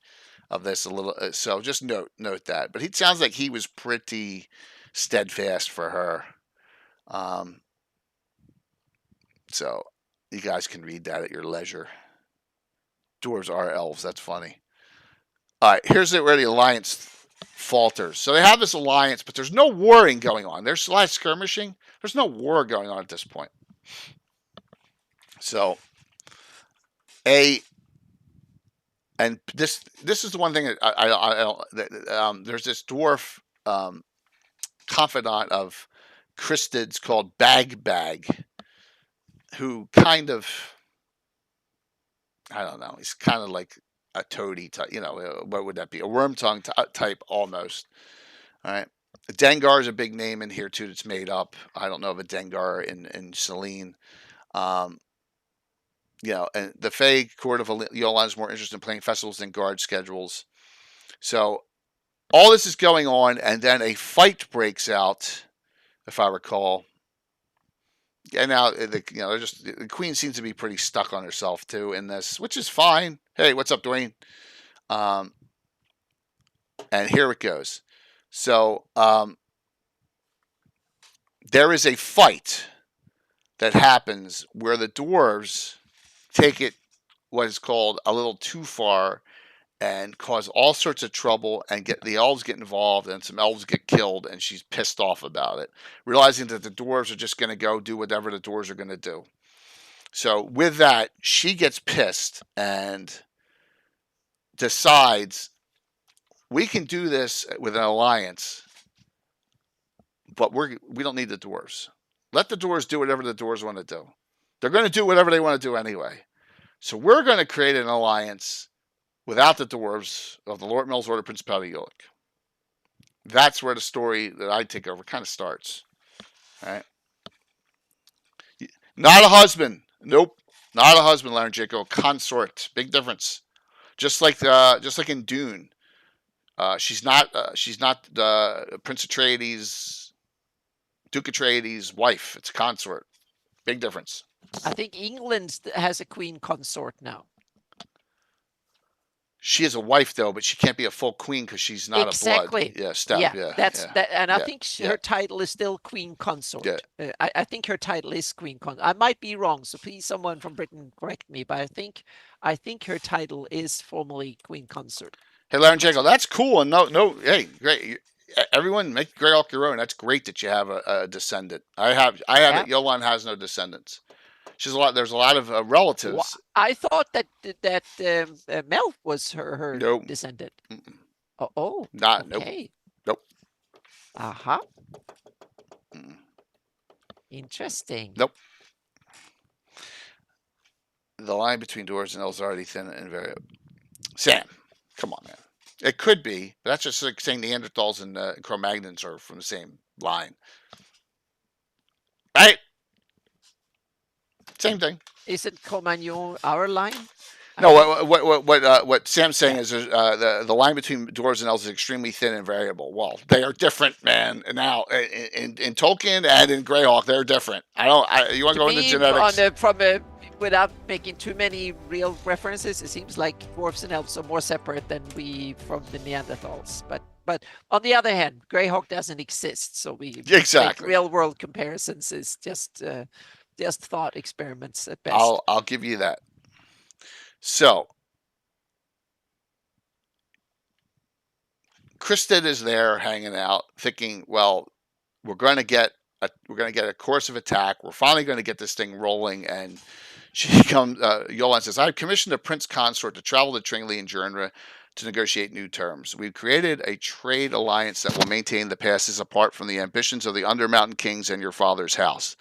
of this a little. So just note that. But it sounds like he was pretty steadfast for her. So you guys can read that at your leisure. Dwarves are elves. That's funny. All right, here's where the alliance falters. So they have this alliance, but there's no warring going on. There's a lot of skirmishing. There's no war going on at this point. So, and this is the one thing that there's this dwarf confidant of Kristid's called Bag, who kind of, I don't know, he's kind of like a toady type. What would that be? A worm tongue type almost. All right. Dengar is a big name in here too that's made up. I don't know of a Dengar in Selene. And the Fae Court of Yolan is more interested in playing festivals than guard schedules. So all this is going on, and then a fight breaks out, if I recall. And now the queen seems to be pretty stuck on herself too in this, which is fine. Hey, what's up, Dwayne? And here it goes. So there is a fight that happens where the dwarves take it what is called a little too far and cause all sorts of trouble, and the elves get involved, and some elves get killed, and she's pissed off about it, realizing that the dwarves are just going to go do whatever the dwarves are going to do. So with that, she gets pissed and decides, we can do this with an alliance, but we don't need the dwarves. Let the dwarves do whatever the dwarves want to do. They're going to do whatever they want to do anyway. So we're going to create an alliance without the dwarves of the Lord Mills Order Principality Ulick. That's where the story that I take over kind of starts. All right. Not a husband. Nope. Not a husband, Laryngeco. Consort. Big difference. Just like in Dune. She's not Prince Atreides, Duke Atreides' wife. It's consort. Big difference. I think England has a queen consort now. She is a wife, though, but she can't be a full queen because she's not a blood. Yeah, step. Yeah, and I think her title is still queen consort. Yeah. I think her title is queen consort. I might be wrong, so please, someone from Britain, correct me. But I think her title is formally queen consort. Hey, Laryngeco, that's cool. And hey, great. Everyone make Greyhawk your own. That's great that you have a descendant. I have it. Yolan has no descendants. There's a lot of relatives. Well, I thought that Mel was her nope. descendant. Mm-mm. Oh, not okay. Nope. Uh-huh. Interesting. Nope. The line between dwarves and elves is already thin and very. Sam, come on, man. It could be, but that's just like saying Neanderthals and Cro-Magnons are from the same line, right? Same thing. Isn't Cro-Magnon our line? No, what Sam's saying is the line between dwarves and elves is extremely thin and variable. Well, they are different, man. And now in Tolkien and in Greyhawk, they're different. You want to go into genetics? Without making too many real references, it seems like dwarves and elves are more separate than we from the Neanderthals. But on the other hand, Greyhawk doesn't exist, so we make real world comparisons is just thought experiments at best. I'll give you that. So Kristen is there hanging out, thinking, well, we're going to get a course of attack. We're finally going to get this thing rolling. And she comes. Yolan says, "I've commissioned a prince consort to travel to Tringley and Jernra to negotiate new terms. We've created a trade alliance that will maintain the passes apart from the ambitions of the Undermountain Kings and your father's house."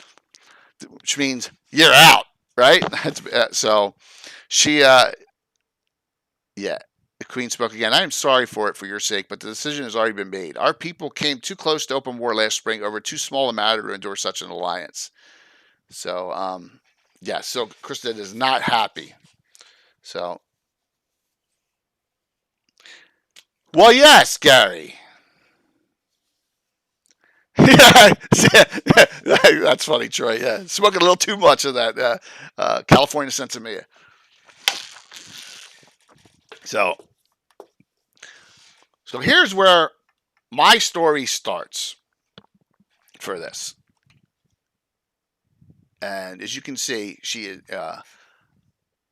Which means you're out, right? So she, the queen spoke again. "I am sorry for it for your sake, but the decision has already been made. Our people came too close to open war last spring over too small a matter to endure such an alliance." So, so Kristen is not happy. So, well, yes, Gary. Yeah, that's funny, Troy. Yeah, smoking a little too much of that California Sensimilla. So here's where my story starts for this. And as you can see,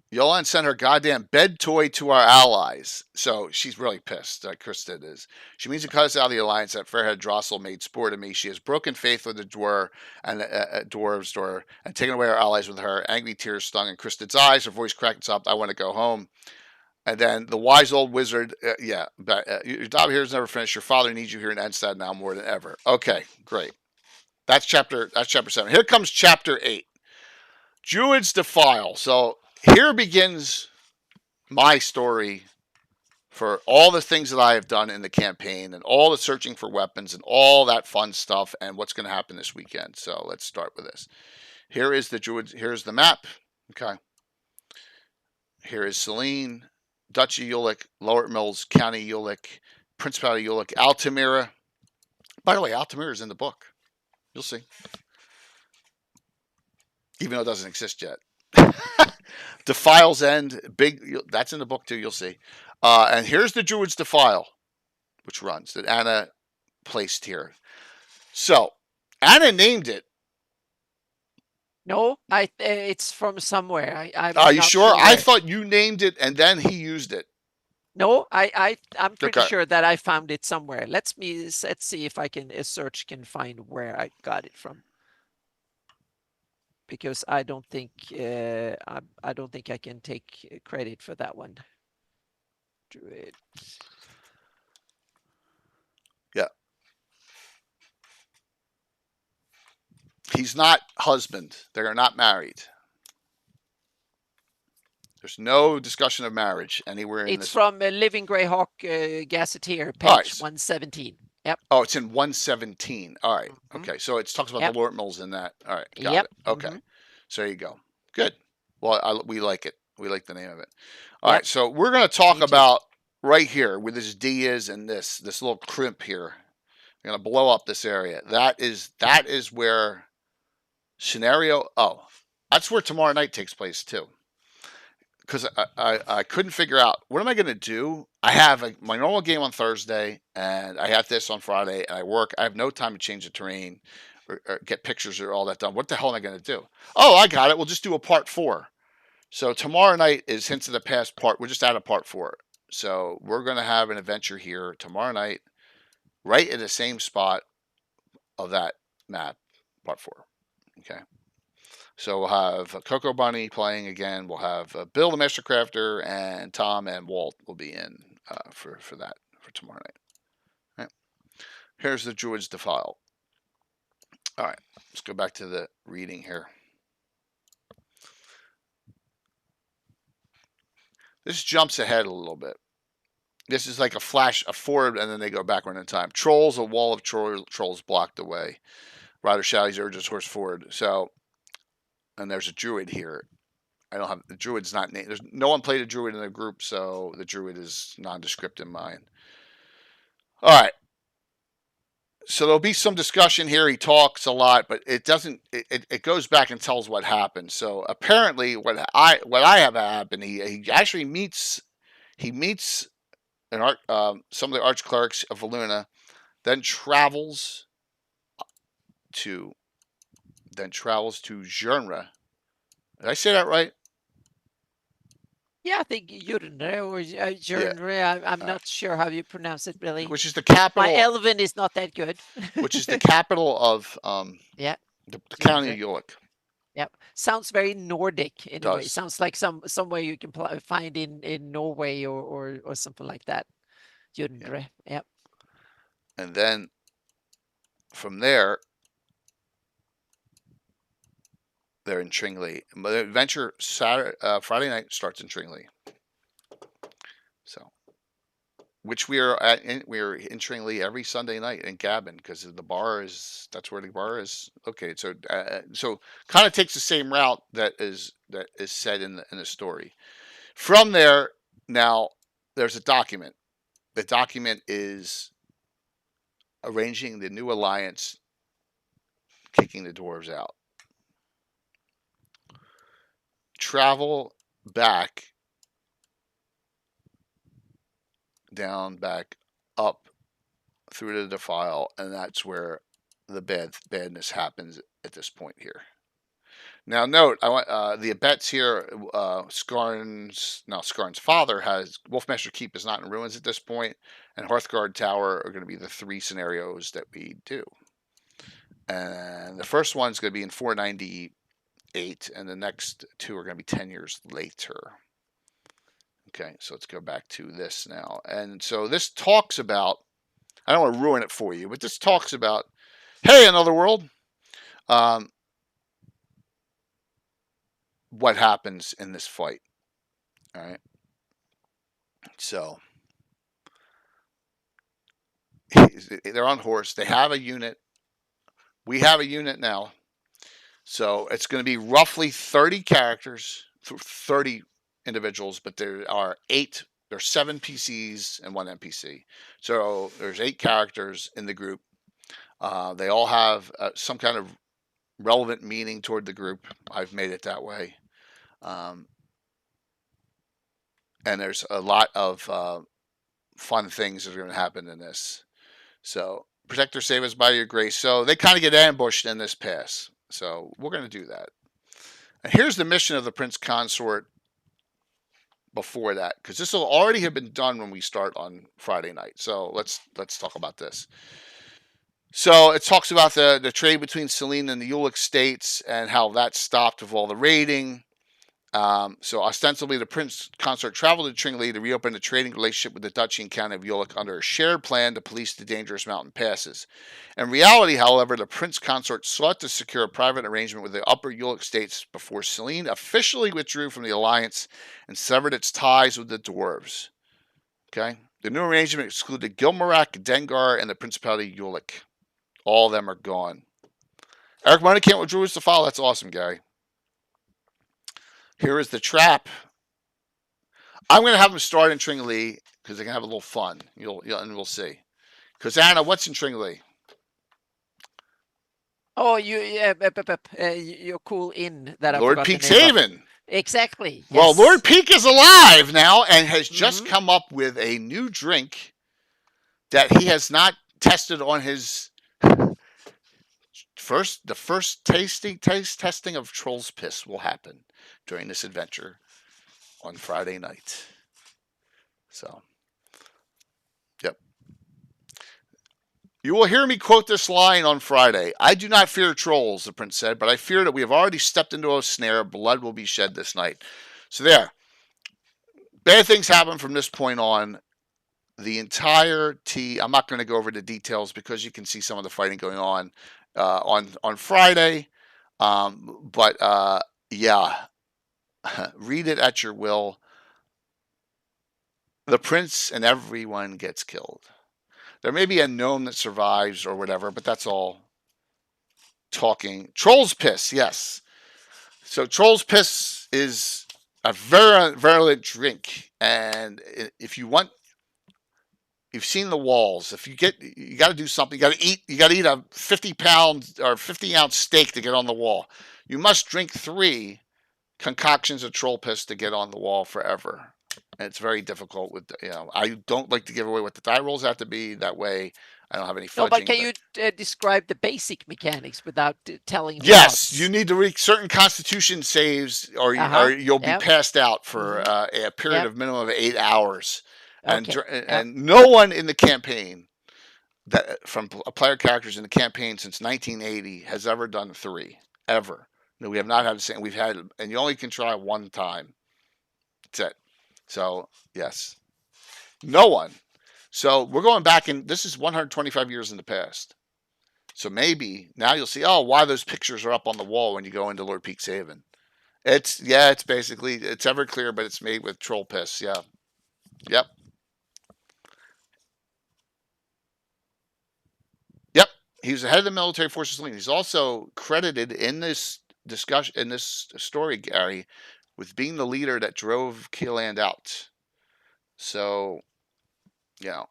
Yolan sent her goddamn bed toy to our allies. So she's really pissed, Kristen is. She means to cut us out of the alliance that Fairhead Drossel made sport of me. She has broken faith with the dwarves and taken away our allies with her. Angry tears stung in Kristen's eyes. Her voice cracked and sobbed, "I want to go home." And then the wise old wizard, your job here is never finished. Your father needs you here in Enstad now more than ever. Okay, great. That's chapter 7. Here comes chapter 8. Druid's Defile. So here begins my story for all the things that I have done in the campaign and all the searching for weapons and all that fun stuff and what's going to happen this weekend. So let's start with this. Here is the Druid. Here's the map. Okay. Here is Selene, Duchy Ulick, Lower Mills, County Ulick, Principality Ulick, Altamira. By the way, Altamira is in the book. You'll see. Even though it doesn't exist yet. Defile's End, that's in the book too, you'll see. And here's the Druid's Defile, which runs, that Anna placed here. So, Anna named it. No, it's from somewhere. Are you sure? I thought you named it and then he used it. No, I'm pretty sure that I found it somewhere. Let's see if I can, a search can find where I got it from. Because I don't think I can take credit for that one. Druid. Yeah. He's not husband. They are not married. There's no discussion of marriage anywhere in this. It's from Living Greyhawk Gazetteer, page 117. Yep. Oh, it's in 117. All right. Okay. So it talks about the Lort Mills in that. All right. Got it. Okay. So there you go. Good. Well, we like it. We like the name of it. All right. So we're going to talk about right here where this D is and this little crimp here. I'm going to blow up this area. That is where scenario. Oh, that's where tomorrow night takes place too. Because I couldn't figure out, what am I going to do? I have my normal game on Thursday, and I have this on Friday, and I work. I have no time to change the terrain or get pictures or all that done. What the hell am I going to do? Oh, I got it. We'll just do a part 4. So tomorrow night is Hints of the Past part. We're just out of part 4. So we're going to have an adventure here tomorrow night, right in the same spot of that map, part 4. Okay. So we'll have Coco Bunny playing again. We'll have Bill the Master Crafter, and Tom and Walt will be in for that for tomorrow night. All right. Here's the Druid's Defile. All right, let's go back to the reading here. This jumps ahead a little bit. This is like a flash, a forward, and then they go backward in time. Trolls, a wall of trolls blocked away. Rider shouts, urges horse forward. So. And there's a druid here. I don't have the druid's not named. There's no one played a druid in the group, so the druid is nondescript in mine. All right. So there'll be some discussion here. He talks a lot, but it doesn't. It goes back and tells what happened. So apparently, what I have happened. He actually meets some of the arch clerics of Valuna, then travels to Genre. Did I say that right? Yeah, I think Genre or Genre. Yeah. I'm not sure how you pronounce it, really. Which is the capital. My Elven is not that good. Which is the capital of the county of Ulick. Yep, sounds very Nordic in a way. Sounds like somewhere you can find in Norway or something like that. Genre. Yep. And then from there. They're in Tringley. The adventure Friday night starts in Tringley. So, which we are in Tringley every Sunday night in Gabon because that's where the bar is located. So kind of takes the same route that is said in the story. From there, now there's a document. The document is arranging the new alliance, kicking the dwarves out. Travel back up through the defile, and that's where the badness happens at this point here. Now note, I want the abets here. Skarn's father has Wolfmaster Keep is not in ruins at this point, and Hearthguard Tower are going to be the 3 scenarios that we do. And the first one's going to be in 498, and the next 2 are going to be 10 years later. Okay, so let's go back to this now. And so this talks about, I don't want to ruin it for you, but this talks about, hey, another world. What happens in this fight? All right. So they're on horse. They have a unit. We have a unit now. So it's going to be roughly 30 characters, 30 individuals, but there's 7 PCs and 1 NPC. So there's 8 characters in the group. They all have some kind of relevant meaning toward the group. I've made it that way. And there's a lot of fun things that are going to happen in this. So protect or save us by your grace. So they kind of get ambushed in this pass. So we're going to do that. And here's the mission of the Prince Consort before that, because this will already have been done when we start on Friday night. So let's talk about this. So it talks about the trade between Selene and the Ulick states and how that stopped with all the raiding. So ostensibly, the Prince Consort traveled to Tringley to reopen a trading relationship with the Duchy and County of Ulick under a shared plan to police the dangerous mountain passes. In reality, however, the Prince Consort sought to secure a private arrangement with the Upper Ulick states before Selene officially withdrew from the alliance and severed its ties with the dwarves. Okay, the new arrangement excluded Gilmarak, Dengar, and the Principality of Ulick. All of them are gone. Eric Moneycamp withdrew his to file. That's awesome, Gary. Here is the trap. I'm going to have them start in Tringley because they can have a little fun. And we'll see. Because Anna, what's in Tringley? Oh, your cool inn that I Lord forgot Peak's the name Haven. Of. Exactly. Yes. Well, Lord Peak is alive now and has just come up with a new drink that he has not tested on his the first taste testing of Troll's Piss will happen during this adventure on Friday night. So, yep. You will hear me quote this line on Friday. I do not fear trolls, the prince said, but I fear that we have already stepped into a snare. Blood will be shed this night. So there. Bad things happen from this point on. The entire I'm not going to go over the details because you can see some of the fighting going on Friday. But yeah, read it at your will. The prince and everyone gets killed. There may be a gnome that survives or whatever, but that's all talking. Troll's Piss, yes. So Troll's Piss is a very virulent drink, and if you want, you've seen the walls. If you got to do something. You got to eat a 50-pound or 50-ounce steak to get on the wall. You must drink 3 concoctions of troll piss to get on the wall forever. And it's very difficult with, I don't like to give away what the die rolls have to be. That way I don't have any fudging. No, but can you describe the basic mechanics without telling? Yes, you need to reach certain constitution saves or you'll be passed out for a period of minimum of 8 hours. And no one in the campaign, from player characters in the campaign since 1980, has ever done 3. Ever. No, we have not had the same. We've had, and you only can try 1 time. That's it. So, yes. No one. So, we're going back, and this is 125 years in the past. So, maybe, now you'll see, why those pictures are up on the wall when you go into Lord Peak's Haven. It's basically, it's Everclear, but it's made with troll piss, yeah. Yep. Yep. He was the head of the military forces. He's also credited in this discussion, in this story, Gary, with being the leader that drove Keeland out. So,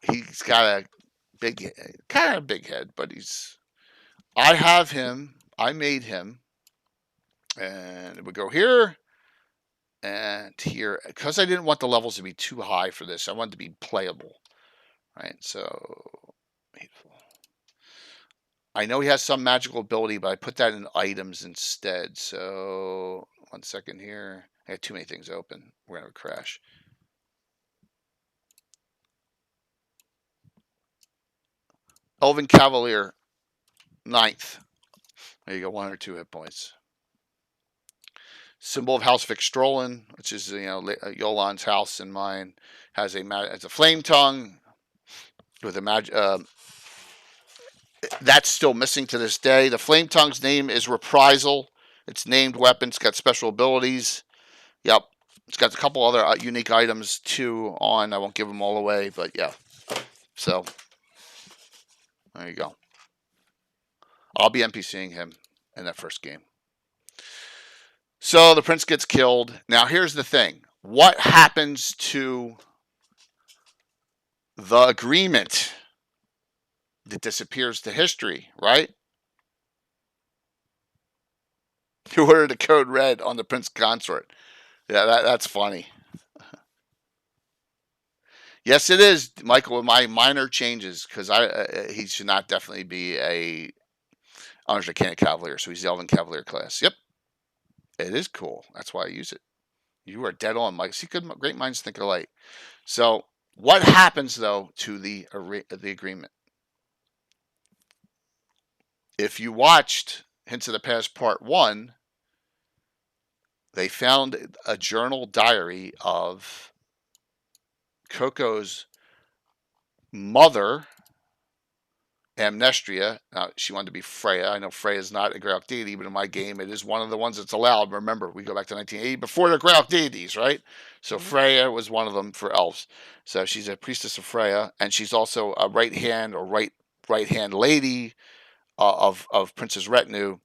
he's got a big, kind of a big head, but I have him, I made him, and we go here and here, because I didn't want the levels to be too high for this. I wanted to be playable, right? So, Hateful. I know he has some magical ability, but I put that in items instead. So, 1 second here. I had too many things open. We're going to crash. Elven Cavalier, 9th. There you go, 1 or 2 hit points. Symbol of House Vicstrolin, which is Yolan's house and mine, has it's a flame tongue with a that's still missing to this day. The flame tongue's name is Reprisal. It's named weapon. It's got special abilities. Yep. It's got a couple other unique items too on. I won't give them all away, but yeah. So there you go. I'll be NPCing him in that first game. So the prince gets killed. Now here's the thing. What happens to the agreement? It disappears to history, right? You ordered the code red on the prince consort. Yeah, that's funny. Yes, it is, Michael, with my minor changes, because he should not definitely be a Undersecondary Cavalier, so he's the Elven Cavalier class. Yep. It is cool. That's why I use it. You are dead on, Mike. See, great minds think alike. So what happens, though, to the agreement? If you watched Hints of the Past Part 1, they found a journal diary of Coco's mother, Amnestria. Now, she wanted to be Freya. I know Freya is not a Greyhawk deity, but in my game, it is one of the ones that's allowed. Remember, we go back to 1980 before the Greyhawk deities, right? So Freya was one of them for elves. So she's a priestess of Freya, and she's also a right hand or right hand lady of Prince's retinue.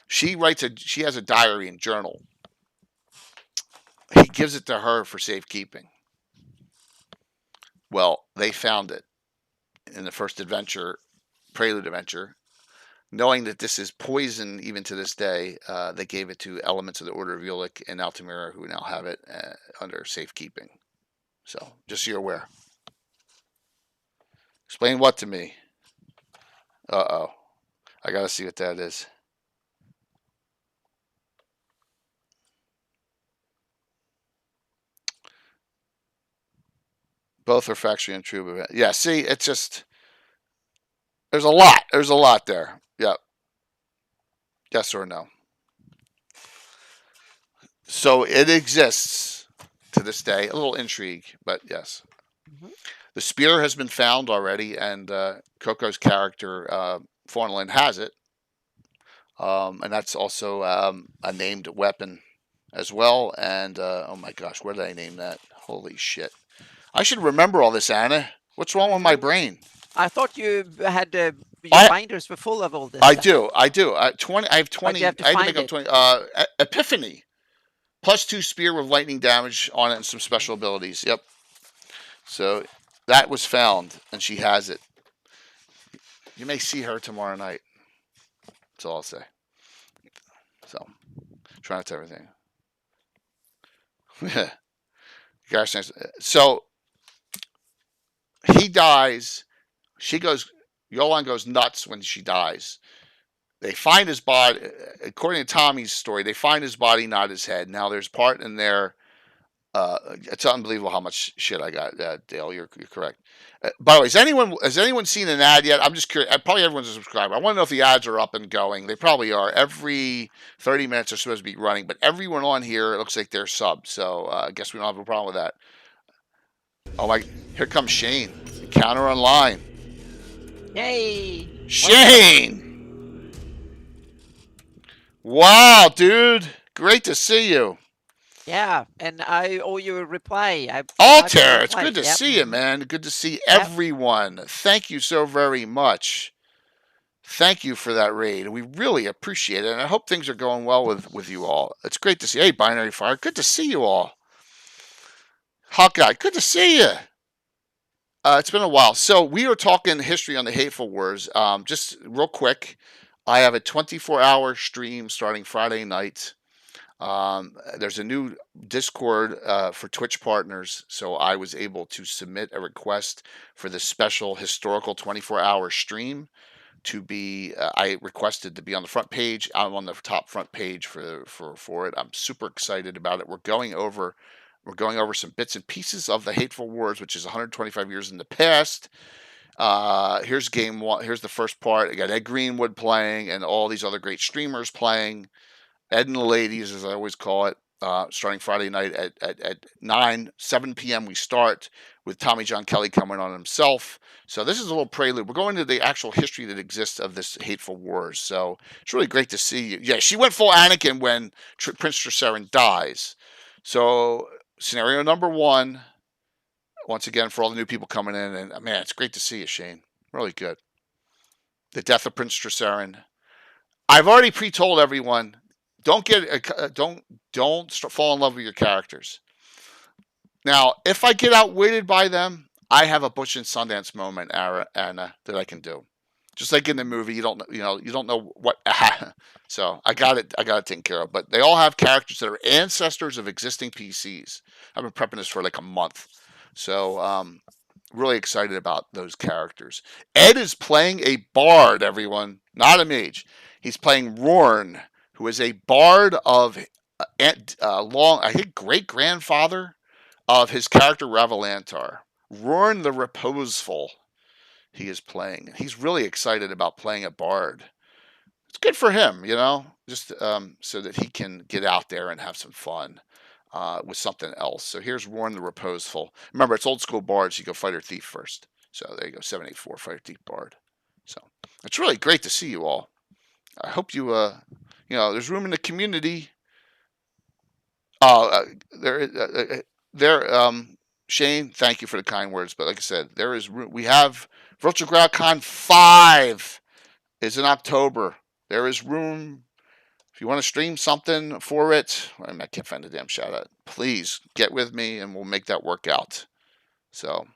She has a diary and journal. He gives it to her for safekeeping. Well, they found it in the first adventure, Prelude adventure. Knowing that this is poison even to this day, they gave it to elements of the Order of Ulick and Altamira, who now have it under safekeeping. So, just so you're aware. Explain what to me? Uh-oh. I gotta see what that is. Both are factually untrue. But yeah, see, it's just... There's a lot. There's a lot there. Yep. Yes or no. So it exists to this day. A little intrigue, but yes. Mm-hmm. The spear has been found already, and Coco's character, Fawnland, has it. And that's also a named weapon as well. And, oh my gosh, where did I name that? Holy shit. I should remember all this, Anna. What's wrong with my brain? I thought you had your binders were full of all this. I do. I have 20. I had to make up 20. Epiphany. +2 spear with lightning damage on it and some special abilities. Yep. So that was found, and she has it. You may see her tomorrow night. That's all I'll say. So, try not to everything. Gosh, so he dies. Yolan goes nuts when she dies. They find his body, according to Tommy's story, they find his body, not his head. Now, there's part in there. It's unbelievable how much shit I got, Dale. You're correct. By the way, has anyone seen an ad yet? I'm just curious. Probably everyone's a subscriber. I want to know if the ads are up and going. They probably are. Every 30 minutes they're supposed to be running, but everyone on here, it looks like they're subbed. So I guess we don't have a problem with that. Oh my! Here comes Shane. Encounter online. Yay! Shane! Wow, dude! Great to see you. Yeah, and I owe you a reply. Altair, it's good to see you, man. Good to see everyone. Thank you so very much. Thank you for that raid. We really appreciate it, and I hope things are going well with you all. It's great to see. Hey, Binary Fire, good to see you all. Hawkeye, good to see you. It's been a while. So we are talking history on the Hateful Wars. Just real quick, I have a 24-hour stream starting Friday night. There's a new Discord for Twitch partners, so I was able to submit a request for this special historical 24-hour stream to be. I requested to be on the front page. I'm on the top front page for it. I'm super excited about it. We're going over some bits and pieces of the Hateful Wars, which is 125 years in the past. Here's game one. Here's the first part. I got Ed Greenwood playing and all these other great streamers playing. Ed and the Ladies, as I always call it, starting Friday night at 7 p.m. we start with Tommy John Kelly coming on himself. So this is a little prelude. We're going to the actual history that exists of this Hateful Wars. So it's really great to see you. Yeah, she went full Anakin when Prince Triseren dies. So scenario number 1, once again, for all the new people coming in, and man, it's great to see you, Shane. Really good. The Death of Prince Tresarin. I've already pre-told everyone, don't fall in love with your characters. Now, if I get outwitted by them, I have a Bush and Sundance moment, Anna, that I can do. Just like in the movie, you don't know what. So I got it taken care of. But they all have characters that are ancestors of existing PCs. I've been prepping this for like a month, so really excited about those characters. Ed is playing a bard, everyone, not a mage. He's playing Rorn, who is a bard of I think great grandfather of his character Ravalantar. Rorn the Reposeful. He is playing. He's really excited about playing a bard. It's good for him, just so that he can get out there and have some fun with something else. So here's Rorn the Reposeful. Remember, it's old school bards. You go fighter thief first. So there you go, 784 fighter thief bard. So it's really great to see you all. I hope you there's room in the community. Shane, thank you for the kind words, but like I said, there is room. We have Virtual GrowdCon 5 is in October. There is room. If you want to stream something for it, I can't find a damn shout out. Please get with me and we'll make that work out. So,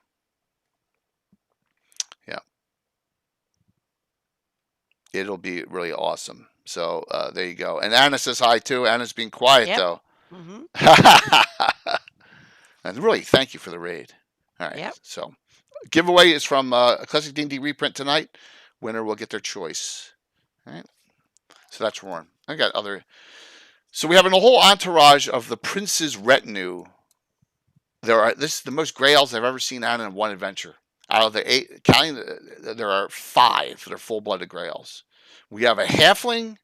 yeah. It'll be really awesome. So, there you go. And Anna says hi too. Anna's being quiet though. Mm-hmm. And really, thank you for the raid. All right. Yep. So, giveaway is from a Classic D&D reprint tonight. Winner will get their choice. All right. So that's Rorn. I got other. So we have a whole entourage of the prince's retinue. This is the most Grey Elves I've ever seen out in one adventure. Out of the 8, there are 5 that are full-blooded Grey Elves. We have a halfling,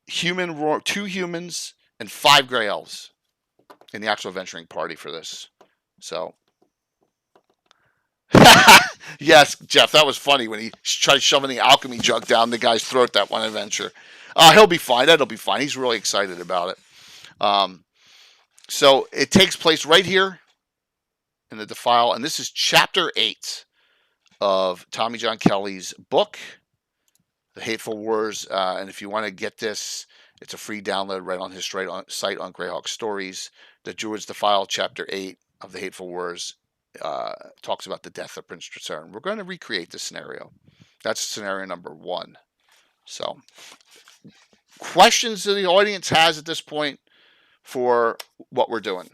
2 humans, and 5 Grey Elves in the actual adventuring party for this. So, yes, Jeff, that was funny when he tried shoving the alchemy jug down the guy's throat that one adventure. He'll be fine. That'll be fine. He's really excited about it. So it takes place right here in the Defile, and this is Chapter 8 of Tommy John Kelly's book, The Hateful Wars. And if you want to get this, it's a free download right on his site on Greyhawk Stories. The Druid's Defile, Chapter 8 of The Hateful Wars, talks about the death of Prince Tresarin. We're going to recreate this scenario. That's scenario number 1. So, questions that the audience has at this point for what we're doing?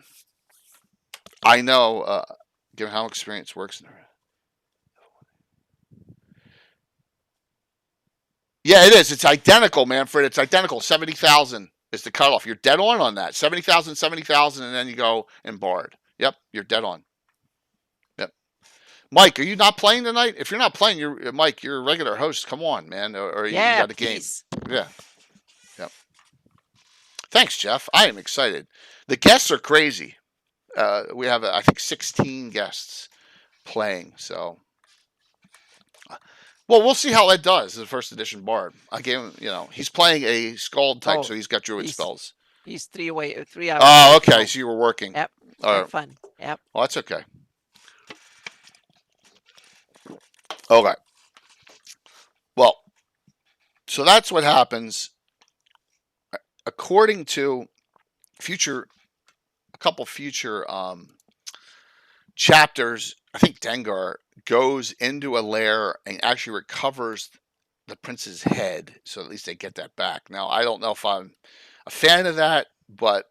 I know, given how experience works. Yeah, it is. It's identical, Manfred. It's identical. 70,000 is the cutoff. You're dead on that. 70,000, 70,000, and then you go in Bard. Yep, you're dead on. Yep. Mike, are you not playing tonight? If you're not playing, Mike, you're a regular host. Come on, man. Or you got a game. Yeah. Yep. Thanks, Jeff. I am excited. The guests are crazy. We have, I think, 16 guests playing. So, well, we'll see how Ed does as a first edition bard. I gave him, he's playing a Scald type, so he's got Druid spells. He's 3 hours. Oh, okay. So you were working. Yep. Have fun. Yep. Well, that's okay. Okay. Well, so that's what happens. According to a couple future chapters, I think Dengar goes into a lair and actually recovers the prince's head, so at least they get that back. Now, I don't know if I'm a fan of that, but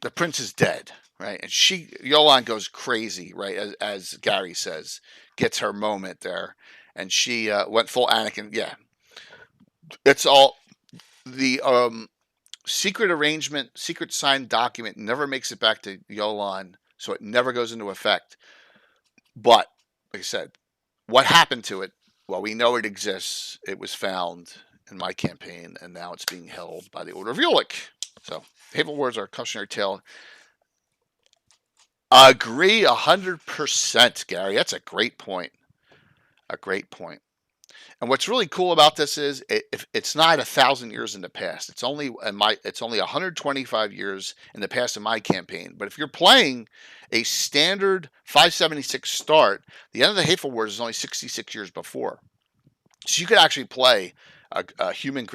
the prince is dead, right? And Yolan goes crazy, right? As Gary says, gets her moment there, and she went full Anakin. Yeah, it's all the secret arrangement, secret signed document never makes it back to Yolan, so it never goes into effect. But, like I said, what happened to it? Well, we know it exists. It was found in my campaign, and now it's being held by the Order of Ulick. So, Hateful Wars are a cautionary tale. Agree 100%, Gary. That's a great point. A great point. And what's really cool about this is if it's not 1,000 years in the past. It's only 125 years in the past in my campaign. But if you're playing a standard 576 start, the end of the Hateful Wars is only 66 years before. So you could actually play a human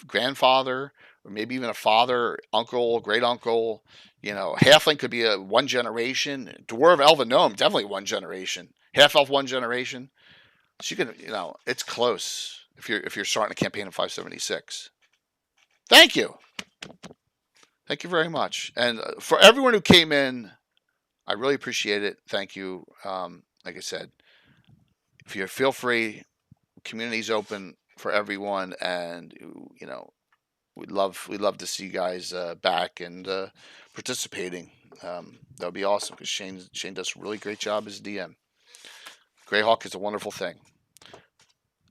grandfather, or maybe even a father, uncle, great uncle. Halfling could be a one generation. Dwarf, elven, gnome, definitely one generation. Half elf, one generation. So you can, it's close if you're starting a campaign of 576. Thank you very much, and for everyone who came in, I really appreciate it. Thank you. Like I said, if you feel free, community's open for everyone, and we'd love to see you guys back and participating. That would be awesome because Shane does a really great job as DM. Greyhawk is a wonderful thing.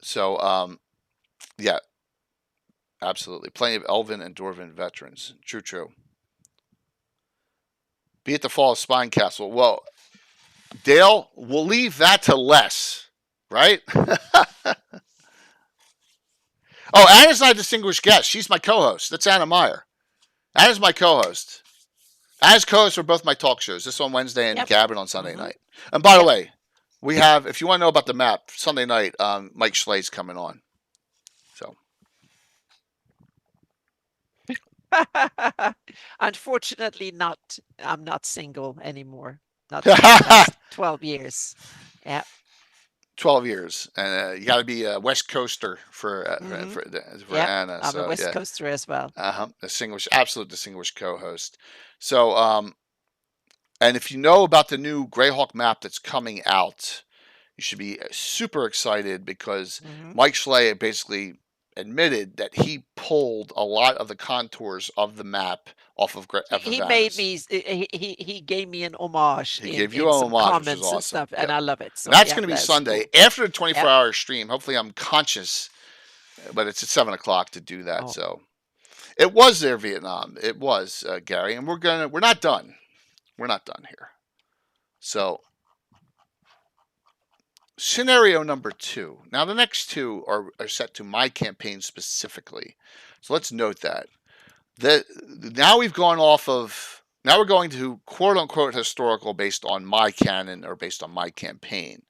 So, yeah, absolutely. Plenty of Elven and Dwarven veterans. True. Be at the Fall of Spine Castle. Well, Dale, we'll leave that to Les, right? Oh, Anna's not a distinguished guest. She's my co-host. That's Anna Meyer. Anna's my co-host. Anna's co-host for both my talk shows. This on Wednesday and Cabin on Sunday night. And by the way, we have, if you want to know about the map, Sunday night, Mike Schle's coming on. So. Unfortunately, I'm not single anymore. Not for the last 12 years. Yeah. 12 years, and you got to be a West Coaster for Anna. I'm a West Coaster as well. Absolute distinguished co-host. So, and if you know about the new Greyhawk map that's coming out, you should be super excited because Mike Schley basically admitted that he pulled a lot of the contours of the map off of He made me. He gave me an homage. He gave you an homage, comments which is awesome. And stuff, and I love it. So and that's going to be Sunday after the 24-hour stream. Hopefully, I'm conscious, but it's at 7:00 to do that. So it was there, Vietnam. It was Gary, and we're not done. We're not done here. So scenario number 2. Now the next 2 are set to my campaign specifically. So let's note that. Now we're going to quote unquote historical based on my canon or based on my campaign.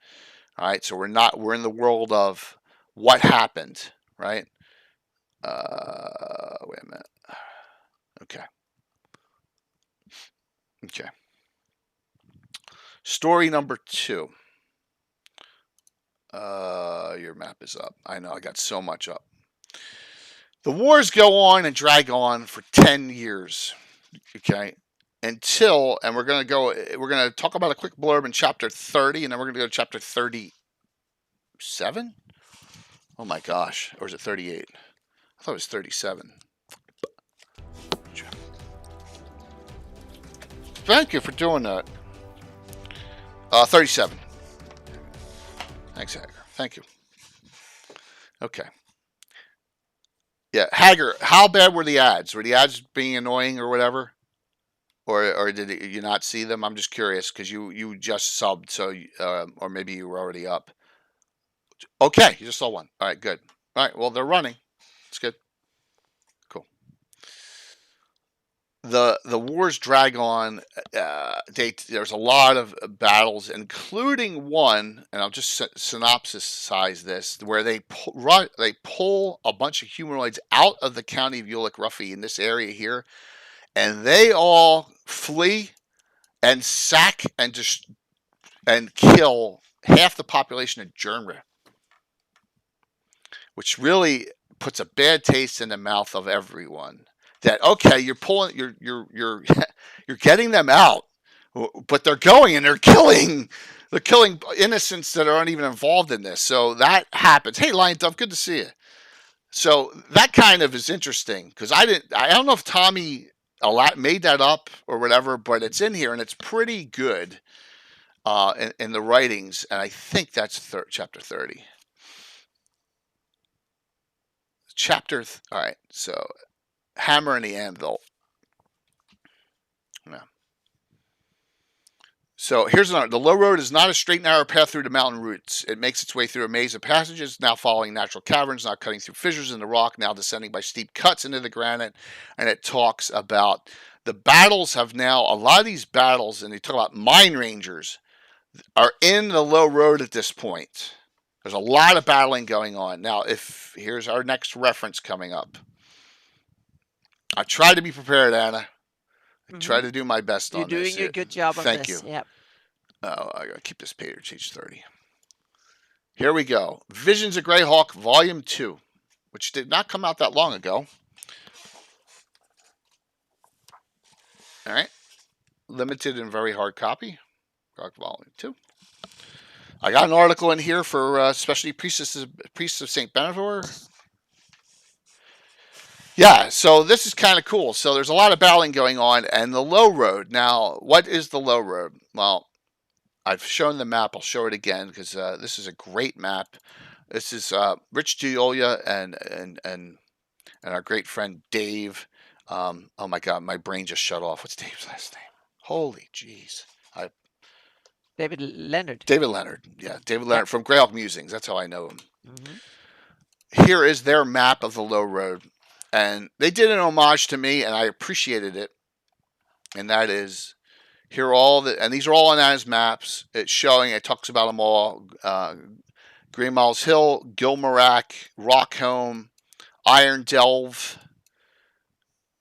All right. So we're in the world of what happened, right? Wait a minute. Okay. Story number 2. Your map is up. I know I got so much up. The wars go on and drag on for 10 years, okay, and we're going to talk about a quick blurb in chapter 30, and then we're going to go to chapter 37? Oh my gosh, or is it 38? I thought it was 37. Thank you for doing that. 37. Thanks, Hager. Thank you. Okay. Yeah, Hager, how bad were the ads? Were the ads being annoying or whatever? Or did you not see them? I'm just curious because you just subbed, so or maybe you were already up. Okay, you just saw one. All right, good. All right, well, they're running. It's good. Cool. The wars drag on. There's a lot of battles, including one, and I'll just synopsisize this, where they pull a bunch of humanoids out of the county of Ulick, roughly in this area here, and they all flee and sack and kill half the population of Jernra, which really puts a bad taste in the mouth of everyone. That you're getting them out, but they're going and they're killing innocents that aren't even involved in this. So that happens. Hey, Lion Dove, good to see you. So that kind of is interesting because I don't know if Tommy made that up or whatever, but it's in here and it's pretty good in the writings, and I think that's chapter 30. All right, so. Hammer and the Anvil. Yeah. So here's another. The low road is not a straight, narrow path through the mountain roots. It makes its way through a maze of passages, now following natural caverns, now cutting through fissures in the rock, now descending by steep cuts into the granite. And it talks about the battles have now, a lot of these battles, and they talk about mine rangers, are in the low road at this point. There's a lot of battling going on. Now, here's our next reference coming up. I try to be prepared, Anna. I try to do my best on this. You're doing a good job on this. Thank you. Yep. Oh, I gotta keep this page 30. Here we go. Visions of Greyhawk, Volume 2, which did not come out that long ago. All right. Limited and very hard copy. Greyhawk Volume 2. I got an article in here for Specialty Priests of St. Benevere. Yeah, so this is kind of cool. So there's a lot of battling going on, and the low road. Now, what is the low road? Well, I've shown the map. I'll show it again because this is a great map. This is Rich Gioia and our great friend Dave. Oh my God, my brain just shut off. What's Dave's last name? Holy jeez. David Leonard. David Leonard. Yeah, David Leonard from Greyhawk Musings. That's how I know him. Here is their map of the low road. And they did an homage to me, and I appreciated it. And that is, here are all and these are all on Anna's maps. It's showing, it talks about them all. Green Miles Hill, Gilmarack, Rockholm, Iron Delve,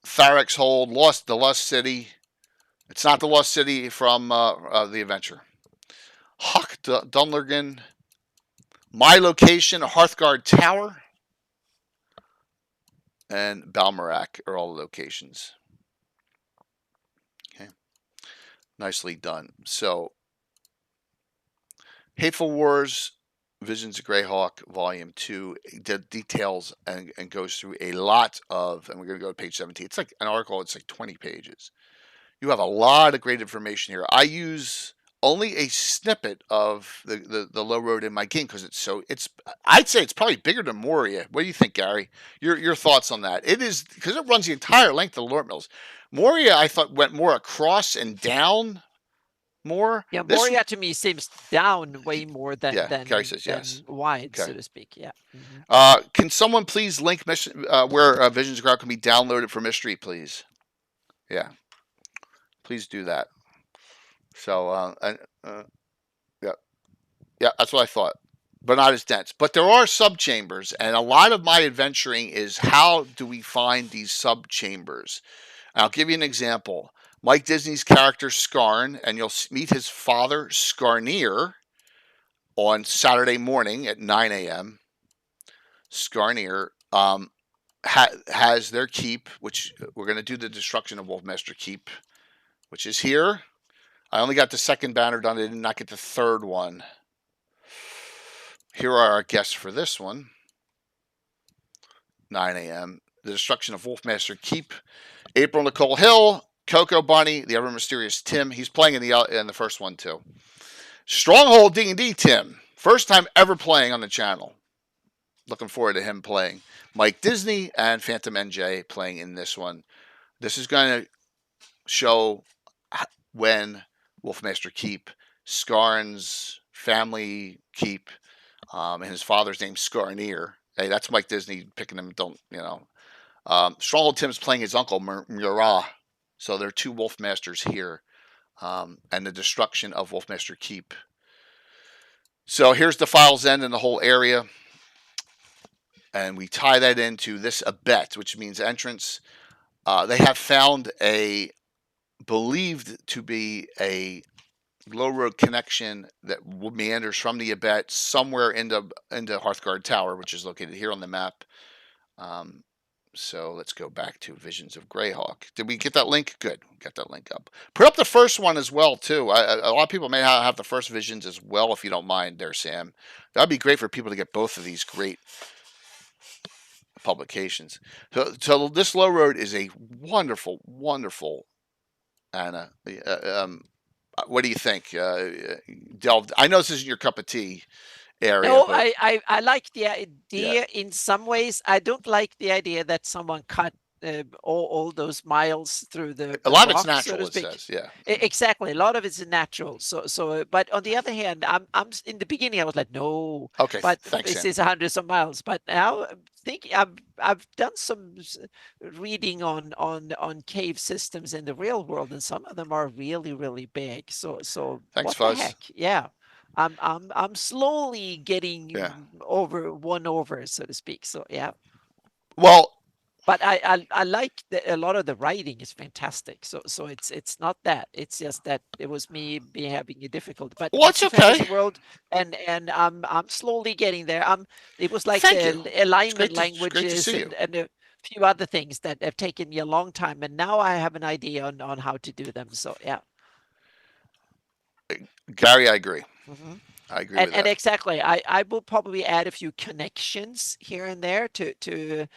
Tharex Hold, the Lost City. It's not the Lost City from the adventure. Huck Dunlergan, my location, Hearthguard Tower, and Balmorak are all the locations. Okay, nicely done. So, Hateful Wars, Visions of Greyhawk, Volume 2, details and goes through a lot of, and we're going to go to page 17. It's like an article, it's like 20 pages. You have a lot of great information here. I use only a snippet of the low road in my game because I'd say it's probably bigger than Moria. What do you think, Gary? Your thoughts on that? It is, because it runs the entire length of the Lord Mills. Moria, I thought, went more across and down more. Yeah, Moria to me seems down way more than Gary says yes. Wide, so to speak. Yeah. Can someone please link mission where Visions of Greyhawk can be downloaded for Mystery, please? Yeah. Please do that. So, yeah, that's what I thought, but not as dense. But there are sub-chambers, and a lot of my adventuring is how do we find these sub-chambers? I'll give you an example. Mike Disney's character Scarn, and you'll meet his father Scarnier on Saturday morning at 9 a.m. Scarnier has their keep, which we're going to do the destruction of Wolfmaster Keep, which is here. I only got the second banner done. I did not get the third one. Here are our guests for this one. 9 a.m. The destruction of Wolfmaster Keep. April Nicole Hill, Coco Bunny, the ever mysterious Tim. He's playing in the first one too. Stronghold D&D Tim. First time ever playing on the channel. Looking forward to him playing. Mike Disney and Phantom NJ playing in this one. This is going to show when Wolfmaster Keep, Scarn's family keep, and his father's name Scarnier. Hey, that's Mike Disney picking him. Stronghold Tim's playing his uncle Murat. So there are two Wolfmasters here, and the destruction of Wolfmaster Keep. So here's the File's End and the whole area, and we tie that into this abet, which means entrance. They have found believed to be a low road connection that meanders from the abet somewhere into Hearthguard Tower, which is located here on the map. So let's go back to Visions of Greyhawk. Did we get that link? Good. Got that link up. Put up the first one as well, too. A lot of people may have the first Visions as well, if you don't mind there, Sam. That'd be great for people to get both of these great publications. So this low road is a wonderful, wonderful, Anna. What do you think? Delved. I know this isn't your cup of tea area. No, I like the idea in some ways. I don't like the idea that someone cut all those miles through the A lot of it's rock, natural, so to it speak. says. Yeah. Exactly. A lot of it's natural. But on the other hand, I'm in the beginning, I was like, no, Okay. but Thanks, this Sam. is hundreds of miles. But now I'm thinking, I've done some reading on cave systems in the real world, and some of them are really, really big. So Thanks, what Fuzz. the heck? Yeah. I'm slowly getting won over, so to speak. So yeah. Well, but I like a lot of the writing is fantastic. So it's not that. It's just that it was me having a difficulty. But well, it's it's a okay. fantasy world, and I'm slowly getting there. It was like Thank you. the alignment It's great to languages see you. and a few other things that have taken me a long time, and now I have an idea on how to do them. So yeah. Gary, I agree. Mm-hmm. I agree with that. And exactly, I will probably add a few connections here and there to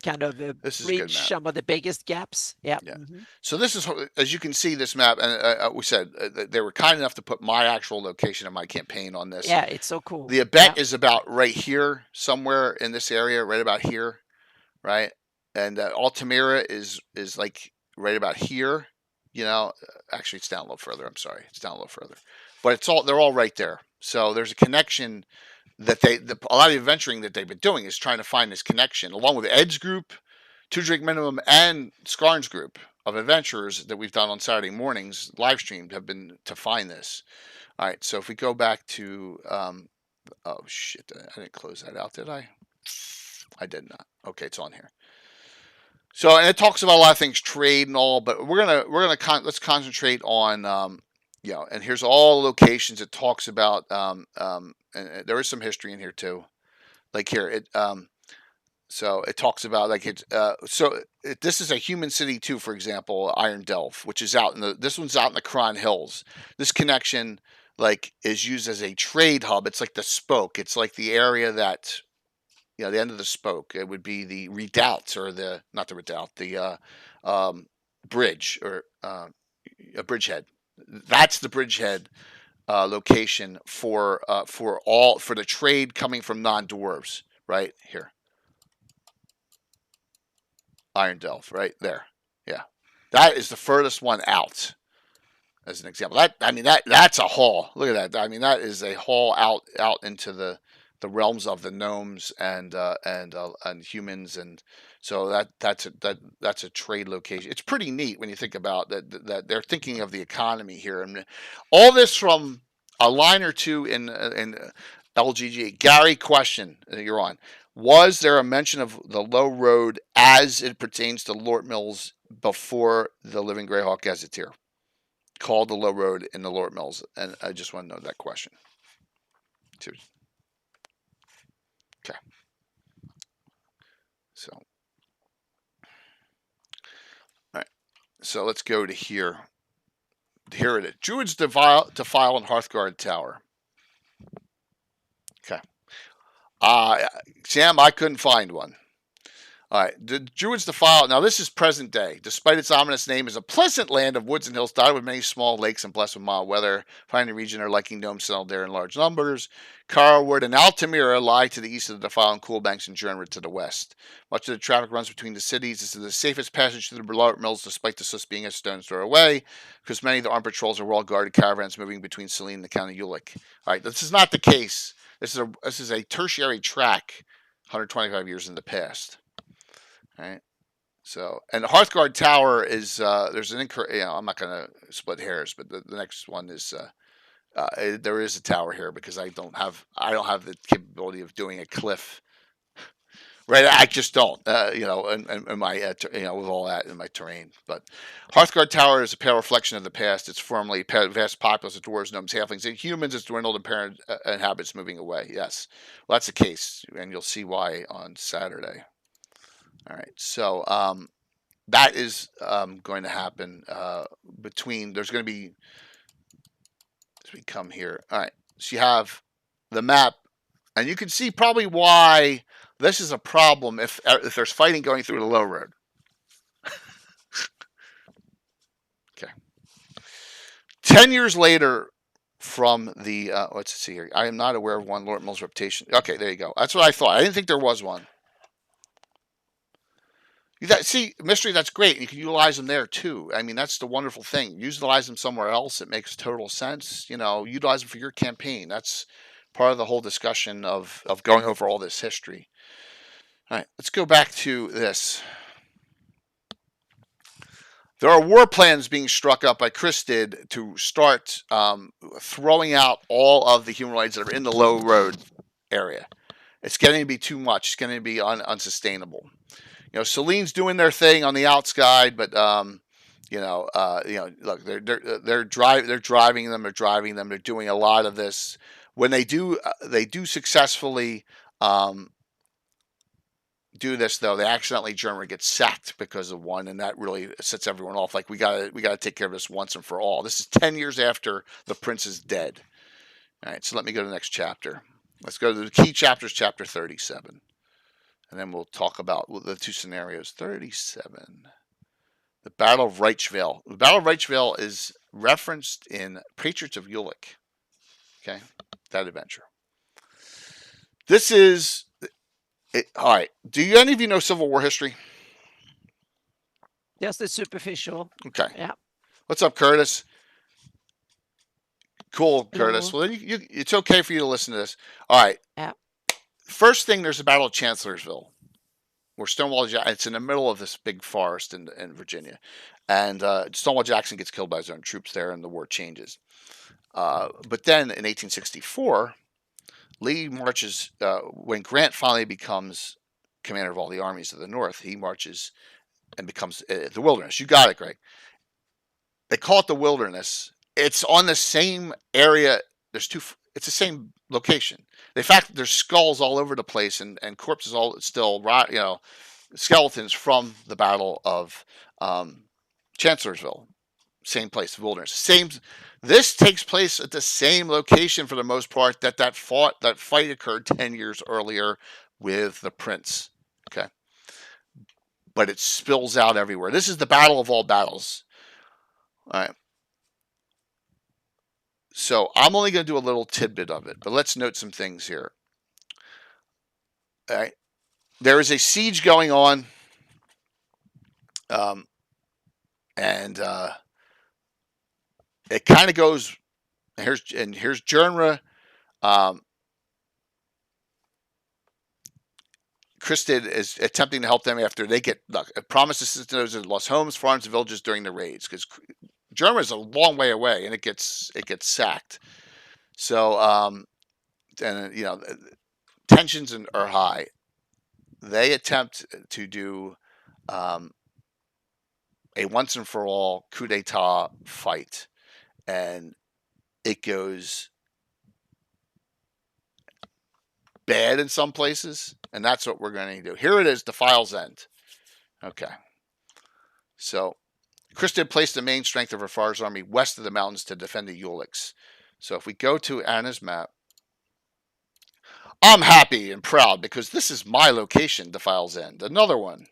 kind of This is a good bridge map. some of the biggest gaps. Yeah. Yeah. Mm-hmm. So this is, as you can see, this map, and we said they were kind enough to put my actual location of my campaign on this. Yeah, it's so cool. The Abet is about right here, somewhere in this area, right about here, right? And Altamira is like right about here. You know, actually, it's down a little further. I'm sorry, it's down a little further, but they're all right there. So there's a connection that a lot of the adventuring that they've been doing is trying to find this connection, along with Ed's group, Two Drink Minimum, and Scarn's group of adventurers that we've done on Saturday mornings, live streamed, have been to find this. All right, so if we go back to, oh shit, I didn't close that out, did I? I did not. Okay, it's on here. So, and it talks about a lot of things, trade and all, but let's concentrate on, and here's all the locations it talks about, and there is some history in here too. Like here, so it talks about like this is a human city too, for example, Iron Delph, which is this one's out in the Cron Hills. This connection like is used as a trade hub. It's like the spoke. It's like the area that, the end of the spoke. It would be the redoubt or not the redoubt, the bridge or a bridgehead. That's the bridgehead location for the trade coming from non-dwarves, right here. Iron Delph, right there. Yeah, that is the furthest one out. As an example, that's a haul. Look at that. I mean, that is a haul out into the realms of the gnomes and humans, and so that's a trade location. It's pretty neat when you think about that they're thinking of the economy here, and all this from a line or two in LGG. Gary, question, you're on. Was there a mention of the low road as it pertains to Lort Mills before the Living Greyhawk Gazetteer? Called the low road in the Lort Mills, and I just want to know that question. Okay. So, all right. So let's go to here. Here it is. Druid's Defile and Hearthguard Tower. Okay. Sam, I couldn't find one. All right. The Druid's Defile. Now, this is present day. Despite its ominous name, is a pleasant land of woods and hills dotted with many small lakes and blessed with mild weather. Finding the region are liking gnomes settled there in large numbers. Carwood and Altamira lie to the east of the Defile, and Cool Banks and Jernwood to the west. Much of the traffic runs between the cities. This is the safest passage through the Lort Mills, despite the Sus being a stone's throw away, because many of the armed patrols are well-guarded caravans moving between Selene and the County Ulick. All right, this is not the case. This is a tertiary track 125 years in the past. All right. So, and the Hearthguard Tower is there's an I'm not going to split hairs, but the next one is there is a tower here because I don't have the capability of doing a cliff. Right, I just don't, in my, with all that in my terrain. But Hearthguard Tower is a pale reflection of the past. It's formerly a vast populace of dwarves, gnomes, halflings, and humans. It's dwindled and parent habits moving away. Yes, well, that's the case, and you'll see why on Saturday. All right, so that is going to happen there's going to be, as we come here. All right, so you have the map, and you can see probably why this is a problem if there's fighting going through the low road. Okay. 10 years later from the, let's see here. I am not aware of one Lort Mills reputation. Okay, there you go. That's what I thought. I didn't think there was one. See, mystery, that's great. You can utilize them there too. I mean, that's the wonderful thing. Utilize them somewhere else. It makes total sense. Utilize them for your campaign. That's part of the whole discussion of going over all this history. All right, let's go back to this. There are war plans being struck up by Christid to start throwing out all of the humanoids that are in the low road area. It's getting to be too much. It's getting to be unsustainable. Celine's doing their thing on the outside, but look, they're driving them. They're doing a lot of this. When they do successfully do this, though, they accidentally German get sacked because of one, and that really sets everyone off. Like, we gotta take care of this once and for all. This is 10 years after the prince is dead. All right, so let me go to the next chapter. Let's go to the key chapters, chapter 37. And then we'll talk about the two scenarios. 37. The Battle of Reichswald. The Battle of Reichswald is referenced in Patriots of Jülich. Okay, that adventure. This is... all right. Do any of you know Civil War history? Just the superficial. Okay. Yeah. What's up, Curtis? Cool, Curtis. Well, then it's okay for you to listen to this. All right. Yeah. First thing, there's the Battle of Chancellorsville, where Stonewall Jackson, it's in the middle of this big forest in Virginia, and Stonewall Jackson gets killed by his own troops there, and the war changes. But then in 1864, Lee marches, when Grant finally becomes commander of all the armies of the North, he marches and becomes the Wilderness. You got it, Greg. They call it the Wilderness. It's on the same area. It's the same location. In fact, there's skulls all over the place and corpses all still, skeletons from the Battle of Chancellorsville. Same place, the Wilderness. This takes place at the same location for the most part that fight occurred 10 years earlier with the Prince. Okay. But it spills out everywhere. This is the battle of all battles. All right. So I'm only going to do a little tidbit of it, but let's note some things here. All right. There is a siege going on. And it kind of goes, here's Jernra. Christid is attempting to help them after they get promised assistance and lost homes, farms, and villages during the raids, because Jernra is a long way away and it gets sacked. So tensions are high. They attempt to do a once and for all coup d'etat fight, and it goes bad in some places, and that's what we're going to do. Here it is, Defile's End. Okay. So, Christid placed the main strength of her Far's army west of the mountains to defend the Jülichs. So if we go to Anna's map, I'm happy and proud because this is my location, Defile's End. Another one.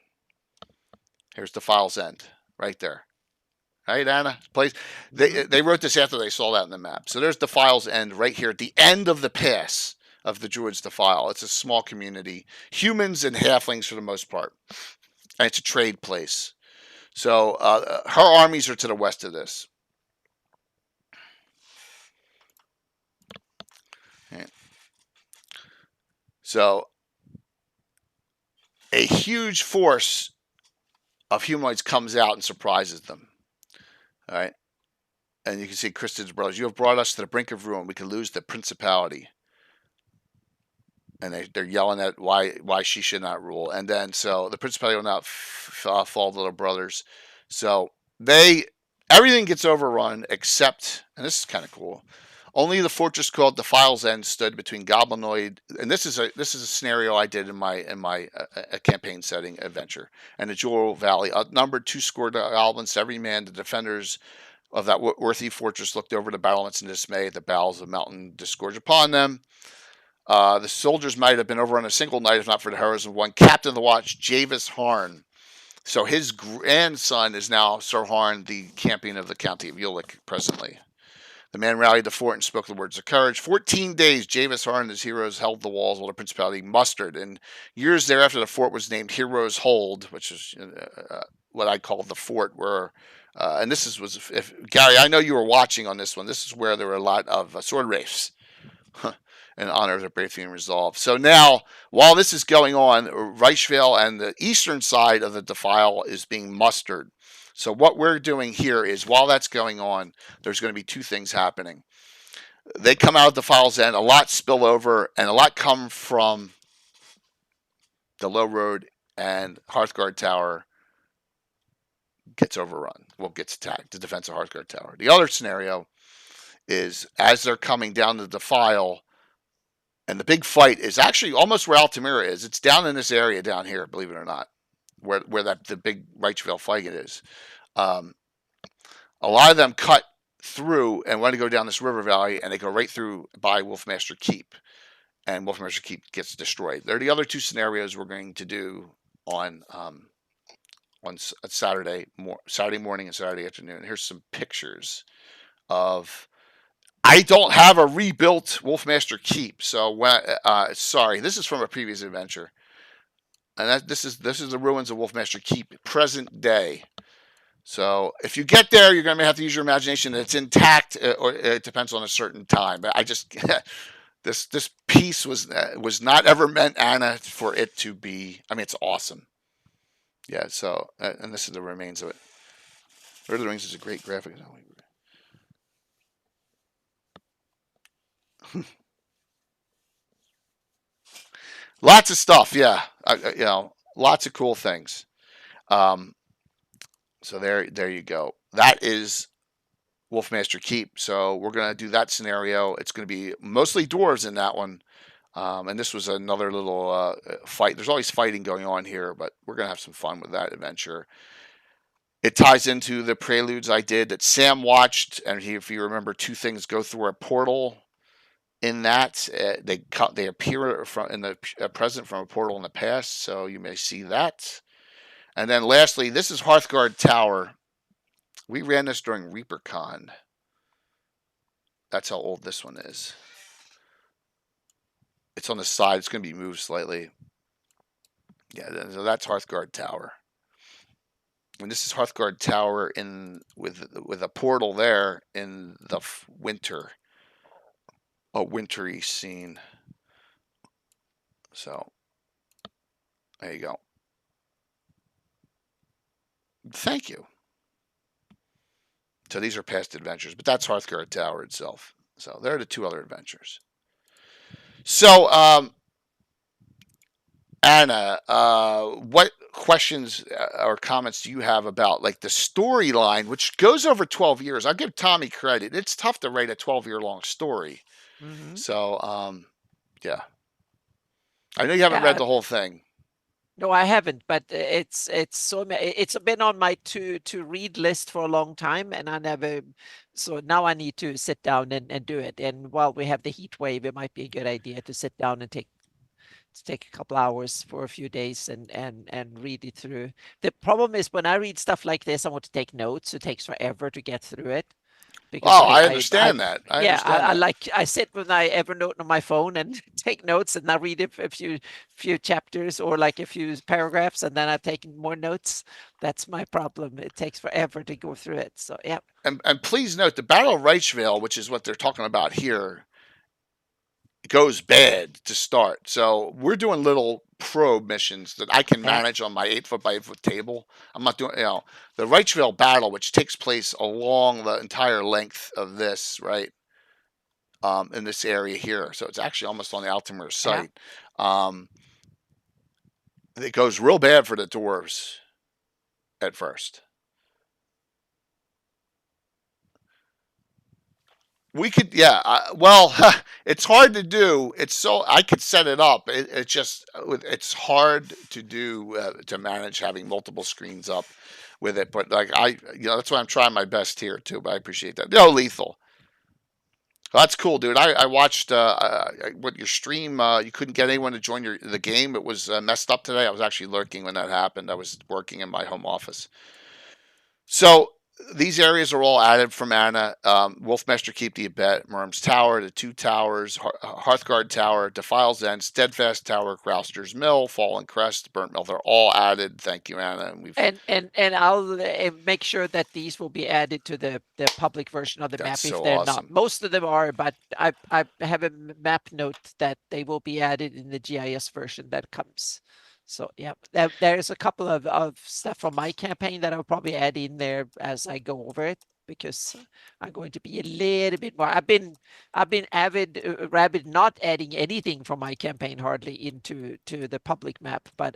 Here's Defile's End, right there. Right, Anna? Place. They wrote this after they saw that in the map. So there's Defile's End right here at the end of the pass of the Druids Defile. It's a small community. Humans and halflings for the most part. And it's a trade place. So her armies are to the west of this. Okay. So a huge force of humanoids comes out and surprises them. All right. And you can see Christid's brothers. You have brought us to the brink of ruin. We could lose the principality. And they're yelling at why she should not rule. And then so the principality will not fall to their brothers. So everything gets overrun except, and this is kind of cool, only the fortress called Defile's End stood between Goblinoid, and this is a scenario I did in my campaign setting adventure, and the Jewel Valley. Outnumbered 2 score goblins to every man. The defenders of that worthy fortress looked over the battlements in dismay at the bowels of the mountain disgorge upon them. The soldiers might have been overrun a single night if not for the heroism of one captain of the watch, Javis Harn. So his grandson is now Sir Harn, the champion of the county of Jülich presently. The man rallied the fort and spoke the words of courage. 14 days, Javis Har and his heroes held the walls while the principality mustered. And years thereafter, the fort was named Heroes Hold, which is what I call the fort where, and this was, if Gary, I know you were watching on this one. This is where there were a lot of sword race in honor of their bravery and resolve. So now, while this is going on, Reichsvale and the eastern side of the defile is being mustered. So what we're doing here is, while that's going on, there's going to be two things happening. They come out of the defile's end, a lot spill over, and a lot come from the low road, and Hearthguard Tower gets overrun. Well, gets attacked, the defense of Hearthguard Tower. The other scenario is, as they're coming down the defile, and the big fight is actually almost where Altamira is. It's down in this area down here, believe it or not, where the big Reichsvale fight is. A lot of them cut through and want to go down this river valley, and they go right through by Wolfmaster Keep, and Wolfmaster Keep gets destroyed. They're the other two scenarios we're going to do on Saturday morning and Saturday afternoon. Here's some pictures of. I don't have a rebuilt Wolfmaster Keep, so sorry, this is from a previous adventure, and this is the ruins of Wolfmaster Keep, present day. So if you get there, you're going to have to use your imagination. It's intact, or it depends on a certain time. But I just this piece was not ever meant, Anna, for it to be. I mean, it's awesome. Yeah. So and this is the remains of it. Lord of the Rings is a great graphic. Lots of stuff, yeah. Lots of cool things. So there you go. That is Wolfmaster Keep. So we're gonna do that scenario. It's gonna be mostly dwarves in that one, and this was another little fight. There's always fighting going on here, but we're gonna have some fun with that adventure. It ties into the preludes I did that Sam watched, and if you remember, two things go through a portal. In that, they appear in the present from a portal in the past, so you may see that. And then lastly, this is Hearthguard Tower. We ran this during ReaperCon. That's how old this one is. It's on the side. It's going to be moved slightly. Yeah, so that's Hearthguard Tower. And this is Hearthguard Tower with a portal there in the winter. A wintry scene. So there you go. Thank you. So these are past adventures, but that's Hearthguard Tower itself. So there are the two other adventures. So Anna, what questions or comments do you have about like the storyline, which goes over 12 years? I'll give Tommy credit. It's tough to write a 12-year-long story. Mm-hmm. So, yeah. I know you haven't read the whole thing. No, I haven't, but it's been on my to read list for a long time, and I never. So now I need to sit down and do it. And while we have the heat wave, it might be a good idea to sit down and take a couple hours for a few days and read it through. The problem is when I read stuff like this, I want to take notes. It takes forever to get through it. I understand that. I sit with my Evernote on my phone and take notes, and I read a few chapters or like a few paragraphs, and then I take more notes. That's my problem. It takes forever to go through it. So yeah. And please note the Battle of Reichsvale, which is what they're talking about here, goes bad to start. So we're doing little probe missions that I can manage on my 8-foot by 8-foot table. I'm not doing, the Reichsvale battle, which takes place along the entire length of this, right? In this area here. So it's actually almost on the Altamira site. Yeah. It goes real bad for the dwarves at first. We could, it's hard to do. I could set it up. It's hard to do, to manage having multiple screens up with it. But that's why I'm trying my best here too. But I appreciate that. Lethal. Well, that's cool, dude. I watched your stream. You couldn't get anyone to join the game. It was messed up today. I was actually lurking when that happened. I was working in my home office. So these areas are all added from Anna. Wolfmaster Keep, the Abet, Murm's Tower, the Two Towers, Hearthguard Tower, Defiles End, Steadfast Tower, Grouster's Mill, Fallen Crest, Burnt Mill. They're all added. Thank you, Anna. And I'll make sure that these will be added to the public version of the map if they're not. Most of them are, but I have a map note that they will be added in the GIS version that comes. So yeah, there's a couple of stuff from my campaign that I'll probably add in there as I go over it, because I'm going to be a little bit more. I've been avid rabid not adding anything from my campaign hardly into the public map, but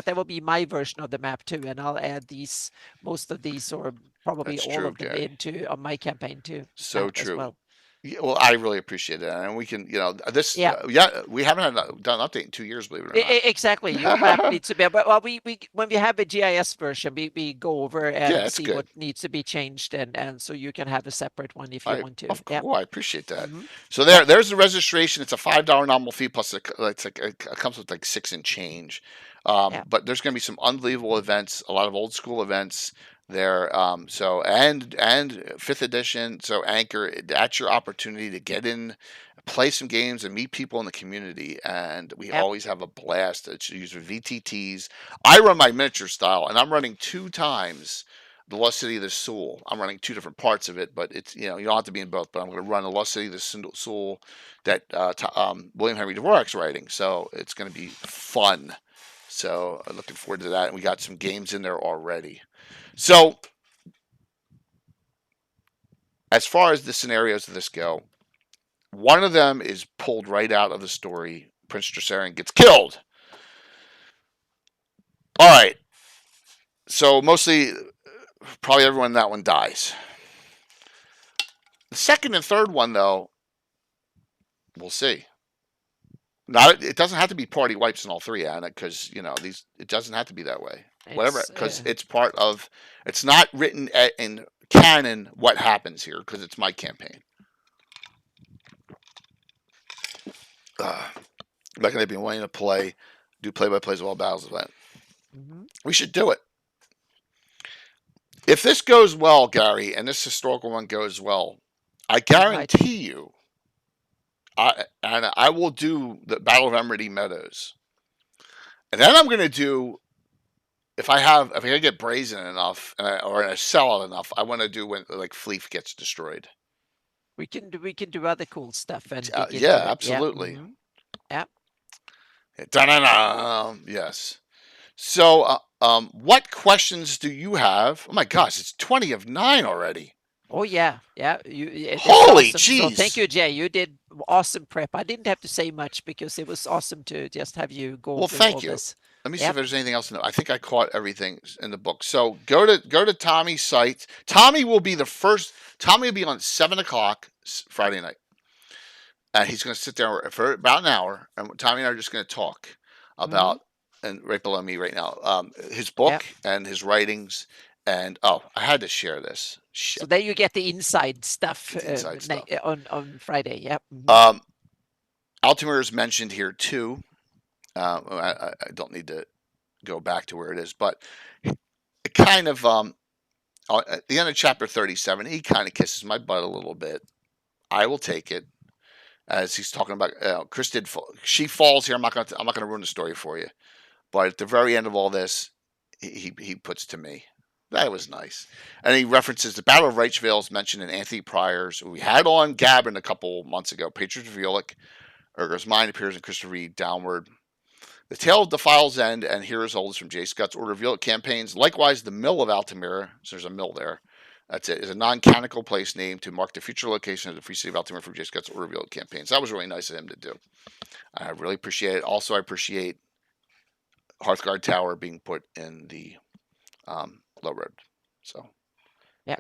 there will be my version of the map too, and I'll add most of these, or probably all of them, Gary, into my campaign too. So true. As well. Yeah, well, I really appreciate it, and we can, this. Yeah, we haven't done an update in 2 years, believe it or not. Exactly, your map needs to be. But we when we have a GIS version, we go over and see what needs to be changed, and so you can have a separate one if you want to. I appreciate that. So there's the registration. It's a $5 nominal fee plus it comes with like 6 and change. But there's going to be some unbelievable events, a lot of old school events there. So and 5th edition. So Anchor, that's your opportunity to get in, play some games, and meet people in the community. And we always have a blast. It's used with VTTs. I run my miniature style, and I'm running 2 times the Lost City of the Soul. I'm running 2 different parts of it, but it's, you don't have to be in both. But I'm going to run the Lost City of the Soul that William Henry Dvorak's writing. So it's going to be fun. So I'm looking forward to that. And we got some games in there already. So as far as the scenarios of this go, one of them is pulled right out of the story. Prince Tressarion gets killed. All right. So mostly, probably everyone in that one dies. The second and third one, though, we'll see. Now, it doesn't have to be party wipes in all 3, Anna, because, it doesn't have to be that way. Whatever, because it's part of, it's not written in canon what happens here, because it's my campaign. Like they've been wanting to do play-by-plays of all battles event. We should do it. If this goes well, Gary, and this historical one goes well, I guarantee you, I will do the Battle of Emerity Meadows, and then I'm going to do, if I get brazen enough or I sell it enough, I want to do when like Fleef gets destroyed. We can do other cool stuff and absolutely. Yeah. Yes. So, what questions do you have? Oh my gosh, it's 20 of 9 already. Oh yeah. Holy jeez! So thank you, Jay. You did awesome prep. I didn't have to say much because it was awesome to just have you go. Well, thank you. This. Let me see if there's anything else to know. I think I caught everything in the book. So go to Tommy's site. Tommy will be the first. Tommy will be on 7:00 Friday night, and he's going to sit there for about an hour. And Tommy and I are just going to talk about, and right below me right now, his book and his writings. And I had to share this. Shit. So there you get the inside stuff, on Friday. Yep. Altamir is mentioned here too. I don't need to go back to where it is, but it kind of at the end of chapter 37, he kind of kisses my butt a little bit. I will take it, as he's talking about. Chris did. She falls here. I'm not gonna ruin the story for you, but at the very end of all this, he puts to me. That was nice. And he references the Battle of Reichsvale is mentioned in Anthony Pryor's. We had on Gavin a couple months ago. Patriots of Violik. Urger's Mind appears in Christopher Reed Downward. The Tale of Defiles End and Heroes Oldest from J. Scott's Order of Violik campaigns. Likewise, the Mill of Altamira, so there's a mill there. That's it. Is a non-canonical place name to mark the future location of the Free City of Altamira from J. Scott's Order of Violik campaigns. That was really nice of him to do. I really appreciate it. Also, I appreciate Hearthguard Tower being put in the Low Road. So, yeah,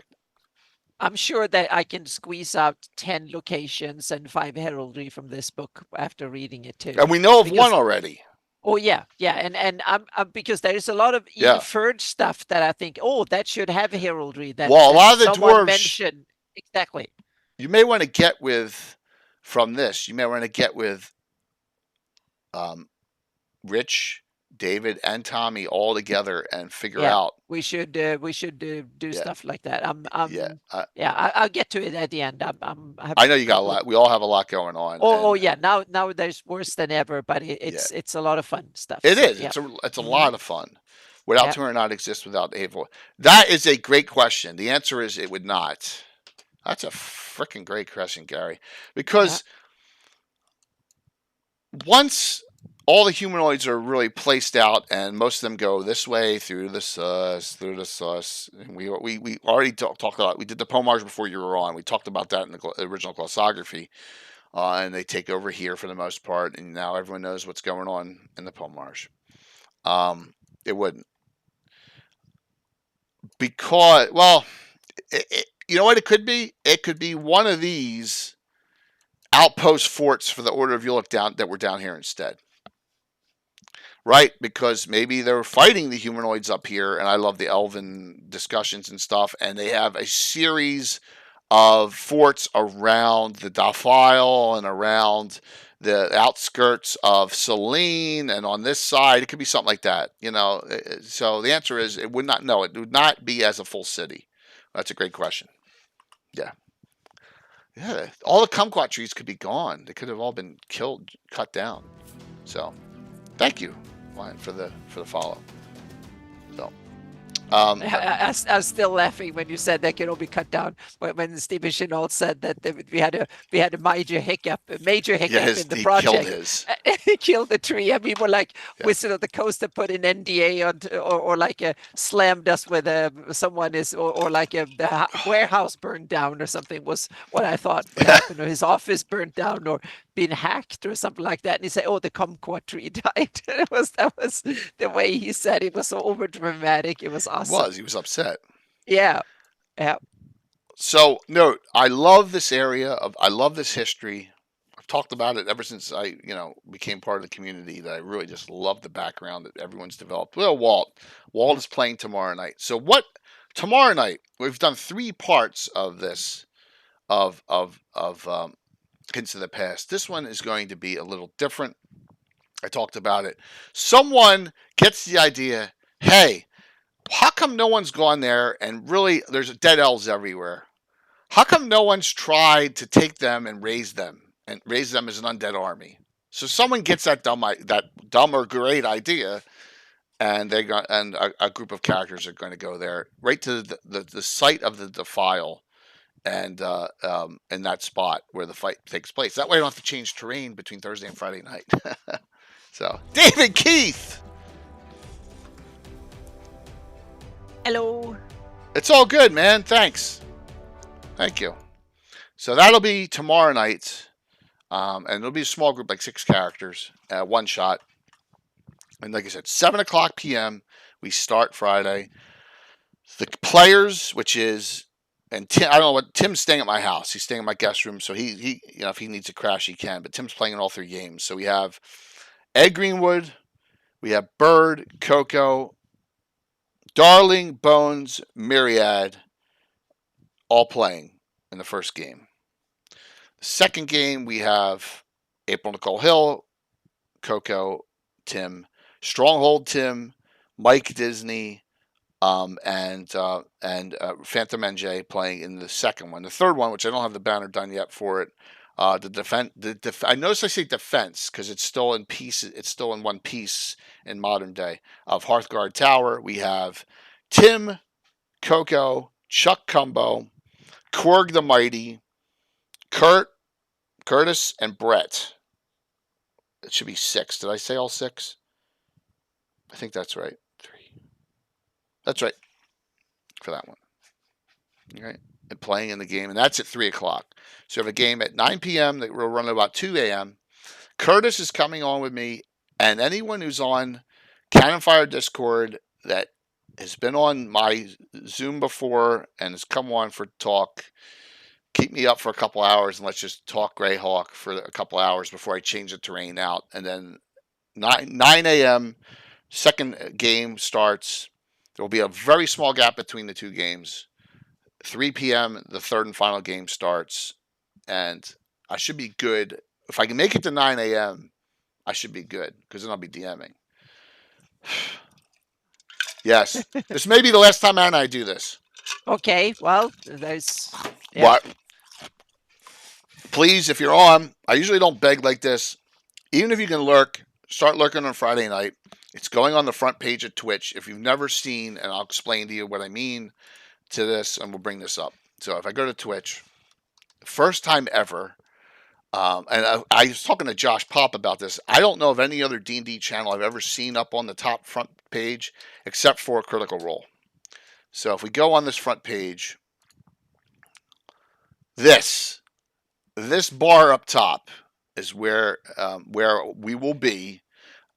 I'm sure that I can squeeze out 10 locations and 5 heraldry from this book after reading it too. And we know of one already. Oh yeah, and I'm because there is a lot of inferred stuff that I think, that should have heraldry. That a lot of the dwarves mentioned exactly. You may want to get with from this. You may want to get with Rich David and Tommy all together and figure out. We should do stuff like that. I'll get to it at the end. I know you got a lot. We all have a lot going on. Yeah. Now there's worse than ever, but it's a lot of fun stuff. It is. It's a lot of fun. Would Altamira not exist without Hateful? That is a great question. The answer is it would not. That's a freaking great question, Gary. Because once all the humanoids are really placed out, and most of them go this way through the sus. And we already talked about. We did the Pomage before you were on. We talked about that in the original glossography, and they take over here for the most part. And now everyone knows what's going on in the Pomage. It wouldn't, because you know what it could be? It could be one of these outpost forts for the Order of Ulick that were down here instead. Right? Because maybe they're fighting the humanoids up here, and I love the elven discussions and stuff, and they have a series of forts around the Defile and around the outskirts of Selene, and on this side, it could be something like that, So the answer is it would not. No, it would not be as a full city. That's a great question. Yeah. All the kumquat trees could be gone. They could have all been killed, cut down. So, thank you, Ryan, for the follow. So, I was still laughing when you said that could all be cut down. When Stephen Chenault said that we had a major hiccup in the project. He killed the tree, and we were like Wizard of the Coast that put an NDA on, or like slammed us with someone or like the warehouse burned down or something was what I thought would happen, or his office burned down or been hacked or something like that. And he said, "Oh, the kumquat tree died." That was the way he said it. Was so over dramatic. It was awesome. He was upset. Yeah. So note, I love this area I love this history. I've talked about it ever since I, became part of the community, that I really just love the background that everyone's developed. Well, Walt is playing tomorrow night. So tomorrow night, we've done 3 parts of this, of Hints of the Past. This one is going to be a little different. I talked about it. Someone gets the idea, hey, how come no one's gone there, and really there's dead elves everywhere? How come no one's tried to take them and raise them as an undead army? So someone gets that dumb or great idea, and a group of characters are going to go there right to the site of the Defile, and in that spot where the fight takes place. That way I don't have to change terrain between Thursday and Friday night. So, David Keith! Hello. It's all good, man. Thanks. Thank you. So that'll be tomorrow night. And it'll be a small group, like 6 characters, one shot. And like I said, 7 o'clock p.m. we start Friday. The players, which is... And Tim, I don't know what, Tim's staying at my house. He's staying in my guest room, so he if he needs to crash, he can. But Tim's playing in all 3 games. So we have Ed Greenwood, we have Bird, Coco, Darling, Bones, Myriad, all playing in the first game. The second game, we have April Nicole Hill, Coco, Tim, Stronghold Tim, Mike Disney, and Phantom NJ playing in the second one. The third one, which I don't have the banner done yet for it, I notice I say defense because it's still in pieces. It's still in one piece in modern day of Hearthguard Tower. We have Tim, Coco, Chuck Cumbo, Korg the Mighty, Curtis, and Brett. It should be 6. Did I say all 6? I think that's right. 3. That's right. For that one. All right. And playing in the game, and that's at 3 o'clock. So we have a game at 9 p.m. that will run at about 2 a.m. Curtis is coming on with me, and anyone who's on Cannon Fire Discord that has been on my Zoom before and has come on for talk, keep me up for a couple hours, and let's just talk Greyhawk for a couple hours before I change the terrain out. And then 9 a.m., second game starts. There will be a very small gap between the 2 games. 3 p.m., the third and final game starts, and I should be good. If I can make it to 9 a.m., I should be good, because then I'll be DMing. Yes. This may be the last time Anna and I do this. Okay, well, there's... Yeah. What? Please, if you're on, I usually don't beg like this. Even if you can lurk, start lurking on Friday night. It's going on the front page of Twitch. If you've never seen, and I'll explain to you what I mean to this, and we'll bring this up. So if I go to Twitch, first time ever, and I was talking to Josh Pop about this. I don't know of any other D&D channel I've ever seen up on the top front page except for Critical Role. So if we go on this front page, this bar up top is where we will be.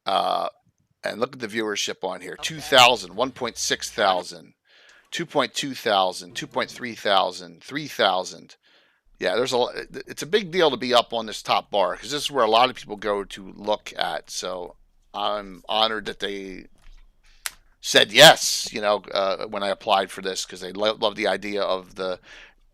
And look at the viewership on here. Okay. 2,000, 1.6 thousand, 2.2 thousand, 2.3 thousand, 3,000. Yeah, it's a big deal to be up on this top bar because this is where a lot of people go to look at. So I'm honored that they said yes, when I applied for this because they love the idea of they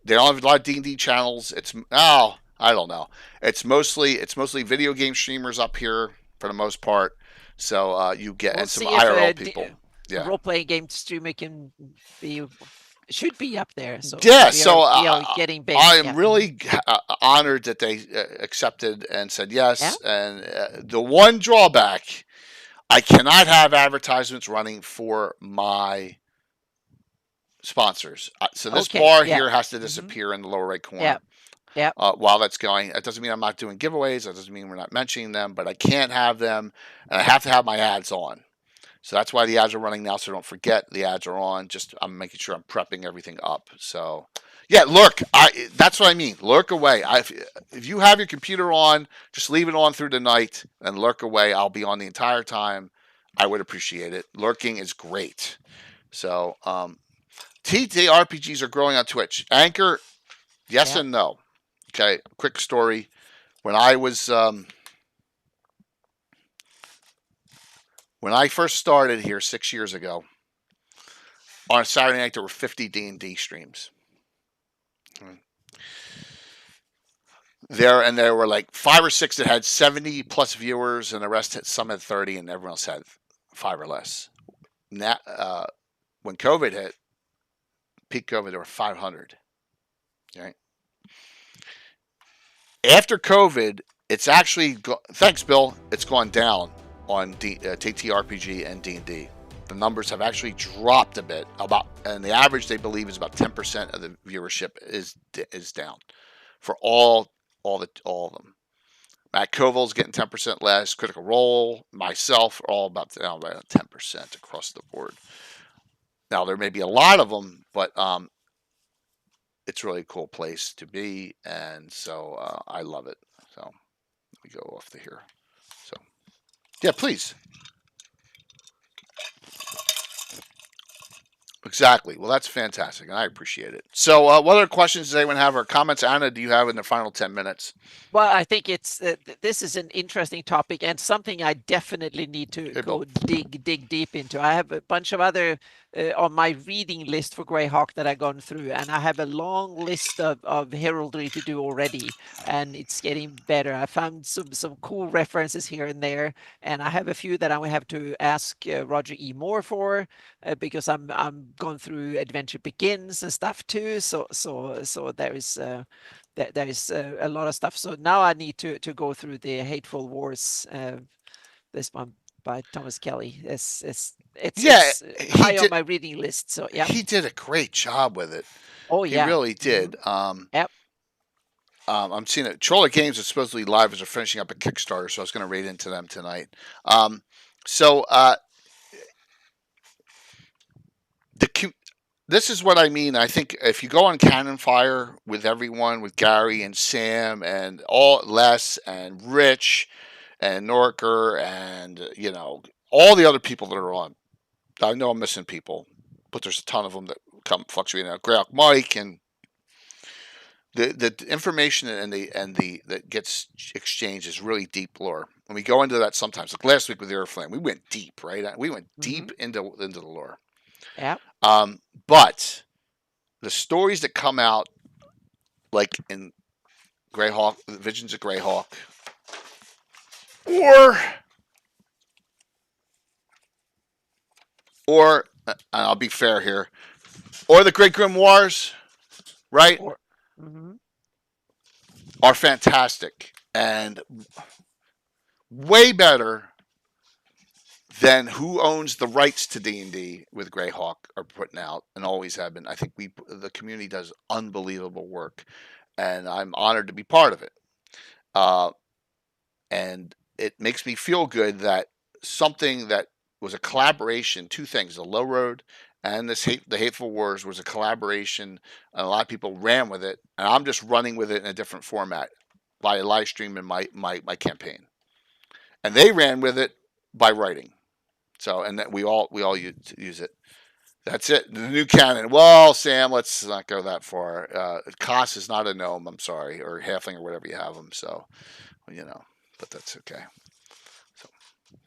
don't have a lot of D&D channels. I don't know. It's mostly video game streamers up here for the most part. So you get and some IRL people. Yeah, role-playing game streamer should be up there. So yeah, getting big. I am really honored that they accepted and said yes. Yeah. And the one drawback, I cannot have advertisements running for my sponsors. So this bar here has to disappear in the lower right corner. Yeah. Yeah. While that's going, that doesn't mean I'm not doing giveaways. That doesn't mean we're not mentioning them, but I can't have them, and I have to have my ads on. So that's why the ads are running now. So don't forget the ads are on. I'm making sure I'm prepping everything up. So yeah, lurk. That's what I mean. Lurk away. If you have your computer on, just leave it on through the night and lurk away. I'll be on the entire time. I would appreciate it. Lurking is great. So TTRPGs are growing on Twitch. Anchor, yes and no. Okay, quick story. When I was when I first started here 6 years ago, on a Saturday night there were 50 D&D streams. There were like 5 or 6 that had 70 plus viewers, and the rest some had 30, and everyone else had 5 or less. Now, when COVID hit, peak COVID, there were 500. Right. After COVID, it's actually thanks, Bill. It's gone down on TTRPG and D&D. The numbers have actually dropped a bit. And the average they believe is about 10% of the viewership is down for all of them. Matt Koval's getting 10% less. Critical Role, myself, are all about down by 10% across the board. Now there may be a lot of them, but it's really a cool place to be, and so I love it. So let me go off to here. So yeah, please. Exactly. Well, that's fantastic, and I appreciate it. So what other questions does anyone have or comments? Anna, do you have in the final 10 minutes? Well, I think this is an interesting topic and something I definitely need to go dig deep into. I have a bunch of other on my reading list for Greyhawk that I've gone through, and I have a long list of heraldry to do already, and it's getting better. I found some cool references here and there, and I have a few that I will have to ask Roger E. Moore for because I'm going through Adventure Begins and stuff too. So there is a lot of stuff. So now I need to go through the Hateful Wars. This one by Thomas Kelly. It's high on my reading list. So yeah, he did a great job with it. Oh yeah, he really did. Yep. I'm seeing it. Troller Games is supposedly live as they're finishing up a Kickstarter, so I was going to raid into them tonight. This is what I mean. I think if you go on Cannon Fire with everyone, with Gary and Sam and Les and Rich and Norker and all the other people that are on, I know I'm missing people, but there's a ton of them that come fluctuating. Greyhawk Mike and the information that gets exchanged is really deep lore. When we go into that sometimes, like last week with the Airflame, we went deep, right? We went deep into the lore. Yeah. But the stories that come out, like in Greyhawk, Visions of Greyhawk, or or I'll be fair here, or the Great Grimoires, right, are fantastic and way better than who owns the rights to D&D with Greyhawk are putting out and always have been. I think the community does unbelievable work, and I'm honored to be part of it. And it makes me feel good that something that was a collaboration, two things, the Low Road and the Hateful Wars was a collaboration, and a lot of people ran with it, and I'm just running with it in a different format by live streaming my campaign, and they ran with it by writing. So, and that we all use it. That's it. The new canon. Well, Sam, let's not go that far. Koss is not a gnome. I'm sorry, or halfling, or whatever you have them. So, but that's okay. So,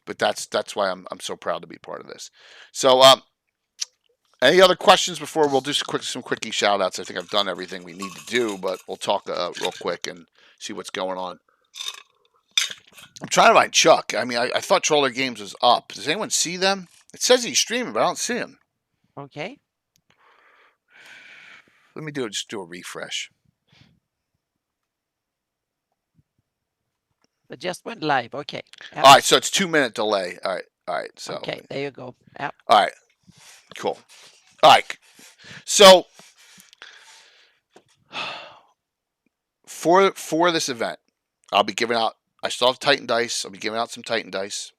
but that's why I'm so proud to be part of this. So, any other questions before we'll do some quickie shout outs? I think I've done everything we need to do, but we'll talk real quick and see what's going on. I'm trying to find Chuck. I mean, I thought Troller Games was up. Does anyone see them? It says he's streaming, but I don't see him. Okay. Let me just do a refresh. It just went live. Okay. Yep. All right, so it's 2-minute delay. All right. So okay, there you go. Yep. All right, cool. All right, so for this event, I'll be giving out. I still have Titan dice. I'll be giving out some Titan dice.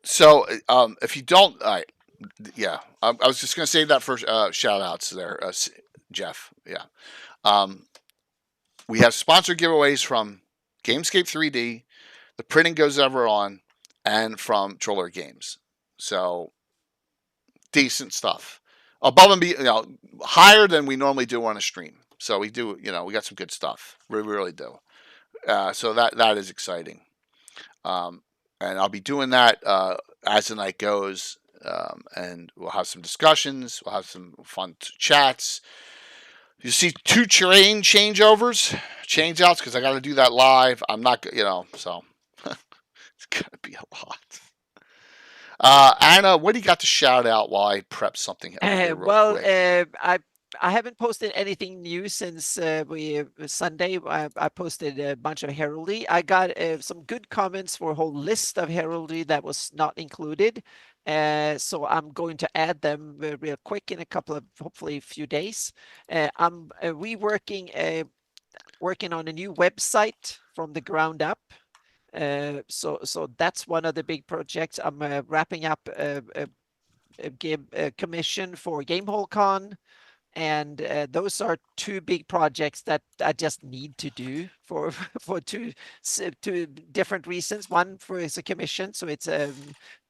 So if you don't, all right, yeah, I was just gonna save that for shout outs there, Jeff. Yeah, we have sponsored giveaways from Gamescape 3D, The Printing Goes Ever On, and from Troller Games. So decent stuff, above and beyond, higher than we normally do on a stream. So we do, we got some good stuff. We really do. So that is exciting. And I'll be doing that as the night goes, and we'll have some discussions. We'll have some fun chats. You see 2 train change outs because I got to do that live. I'm not, so it's gonna be a lot. Anna, what do you got to shout out while I prep something? I haven't posted anything new since Sunday. I posted a bunch of heraldry. I got some good comments for a whole list of heraldry that was not included. So I'm going to add them real quick in a couple of, hopefully a few days. I'm reworking, working on a new website from the ground up. So that's one of the big projects. I'm wrapping up a commission for Gamehole Con. And those are 2 big projects that I just need to do for two different reasons. One is a commission, so it's a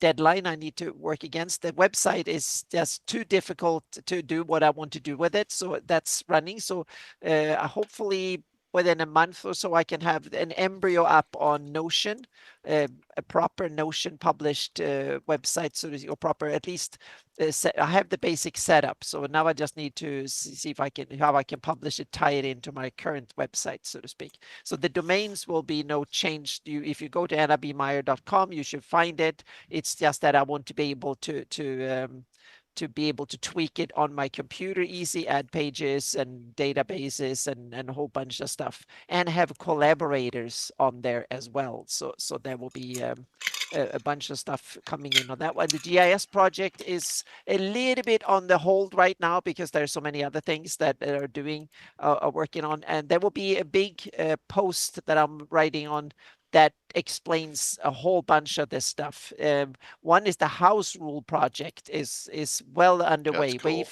deadline I need to work against. The website is just too difficult to do what I want to do with it, so that's running. So hopefully within a month or so, I can have an embryo up on Notion, a proper Notion published website, so to, or proper, at least I have the basic setup. So now I just need to see if how I can publish it, tie it into my current website, so to speak. So the domains will be no change. If you go to annabmeyer.com, you should find it. It's just that I want to be able to be able to tweak it on my computer easy, add pages and databases and a whole bunch of stuff, and have collaborators on there as well. So there will be a bunch of stuff coming in on that one. The GIS project is a little bit on the hold right now because there's so many other things that are working on, and there will be a big post that I'm writing on that explains a whole bunch of this stuff. One is the house rule project is well underway, cool.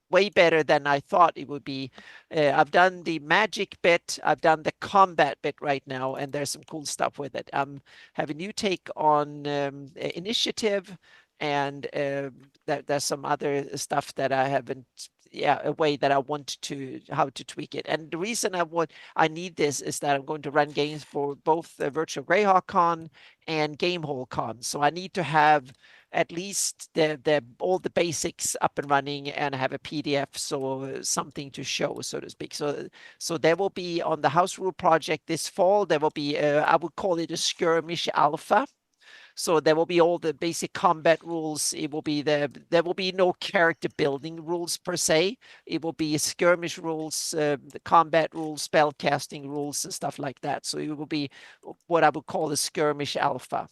way better than I thought it would be. I've done the magic bit, I've done the combat bit right now, and there's some cool stuff with it. Have a new take on initiative, and there's some other stuff that I haven't, a way that I want how to tweak it. And the reason I need this is that I'm going to run games for both the virtual Greyhawk Con and Gamehole Con. So I need to have at least all the basics up and running and have a PDF, so something to show, so to speak. So there will be on the house rule project this fall, there will be I would call it a skirmish alpha. So there will be all the basic combat rules. It will be there will be no character building rules per se. It will be skirmish rules, the combat rules, spell casting rules, and stuff like that. So it will be what I would call a skirmish alpha,